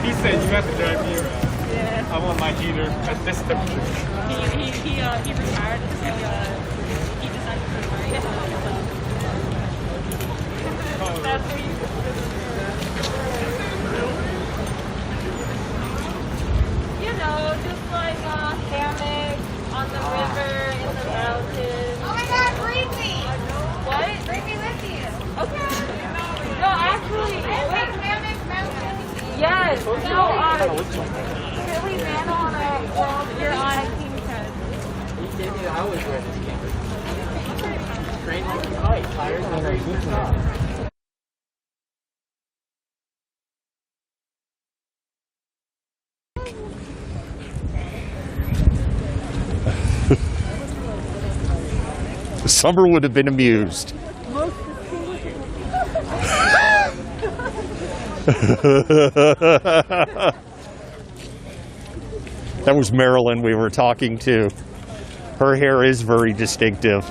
Speaker 17: He said you have to drive me around. Yeah. I want my heater at this temperature.
Speaker 13: He retired because he decided to marry it. That's where you know, just like hammock on the river, in the mountains.
Speaker 18: Oh my god, bring me!
Speaker 13: What?
Speaker 18: Bring me with you.
Speaker 13: Okay. No, actually, wait.
Speaker 18: Hammock, mountains.
Speaker 13: Yes. No, Billy Mantle on a world, you're on a king's head.
Speaker 20: He gave me the always wear this camper. Train like a kite, tires on the top.
Speaker 11: Summer would have been amused. That was Marilyn we were talking to. Her hair is very distinctive.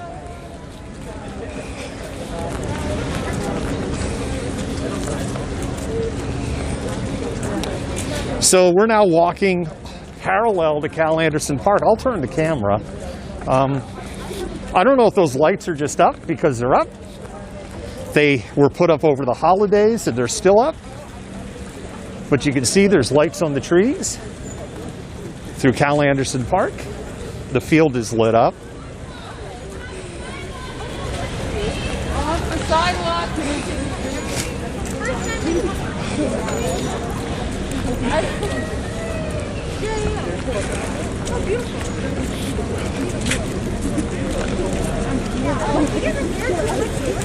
Speaker 11: So we're now walking parallel to Cal Anderson Park. I'll turn the camera. I don't know if those lights are just up because they're up. They were put up over the holidays and they're still up. But you can see there's lights on the trees through Cal Anderson Park. The field is lit up.
Speaker 3: Off the sidewalk.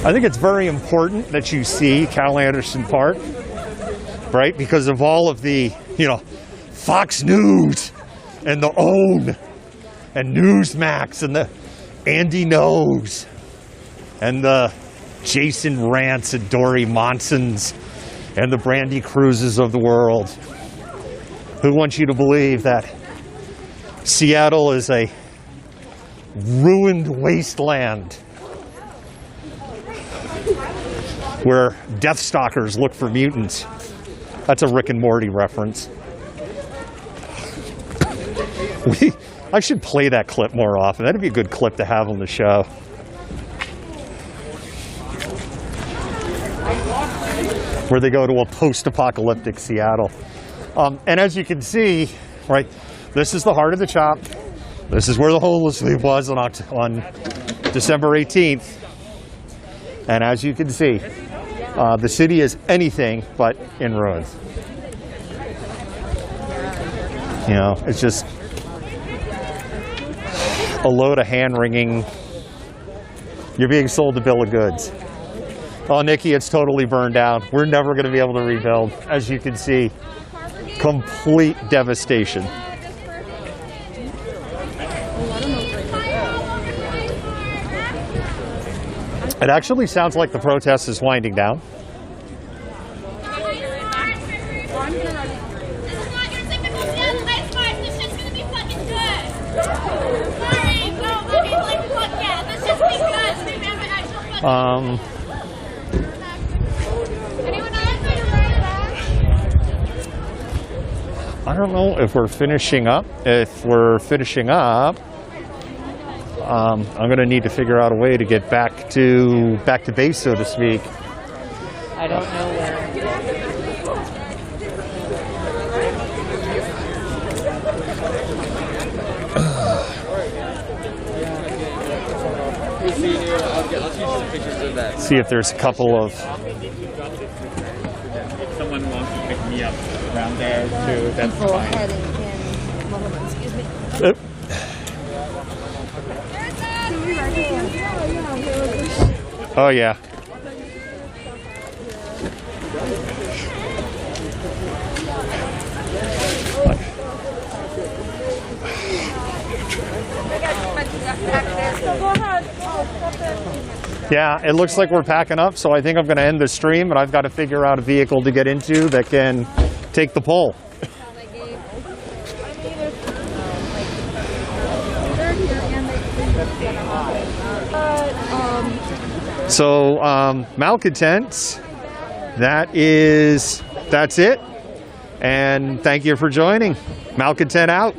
Speaker 11: I think it's very important that you see Cal Anderson Park, right? Because of all of the, Fox News and the OWN and Newsmax and the Andy Knows and the Jason Rants and Dory Monsons and the Brandy Cruzes of the world, who want you to believe that Seattle is a ruined wasteland where Deathstalkers look for mutants. That's a Rick and Morty reference. I should play that clip more often. That'd be a good clip to have on the show. Where they go to a post-apocalyptic Seattle. And as you can see, right, this is the heart of the chop. This is where the homeless league was on December 18th. And as you can see, the city is anything but in ruins. It's just a load of hand-wringing. You're being sold a bill of goods. Oh, Nikki, it's totally burned down. We're never going to be able to rebuild. As you can see, complete devastation. It actually sounds like the protest is winding down. I don't know if we're finishing up. If we're finishing up, I'm going to need to figure out a way to get back to base, so to speak.
Speaker 6: I don't know where.
Speaker 11: See if there's a couple of.
Speaker 17: If someone wants to pick me up around there too, that's fine.
Speaker 18: Excuse me.
Speaker 11: Oh yeah. Yeah, it looks like we're packing up, so I think I'm going to end the stream, and I've got to figure out a vehicle to get into that can take the pole. So, malcontents, that's it. And thank you for joining. Malcontent out.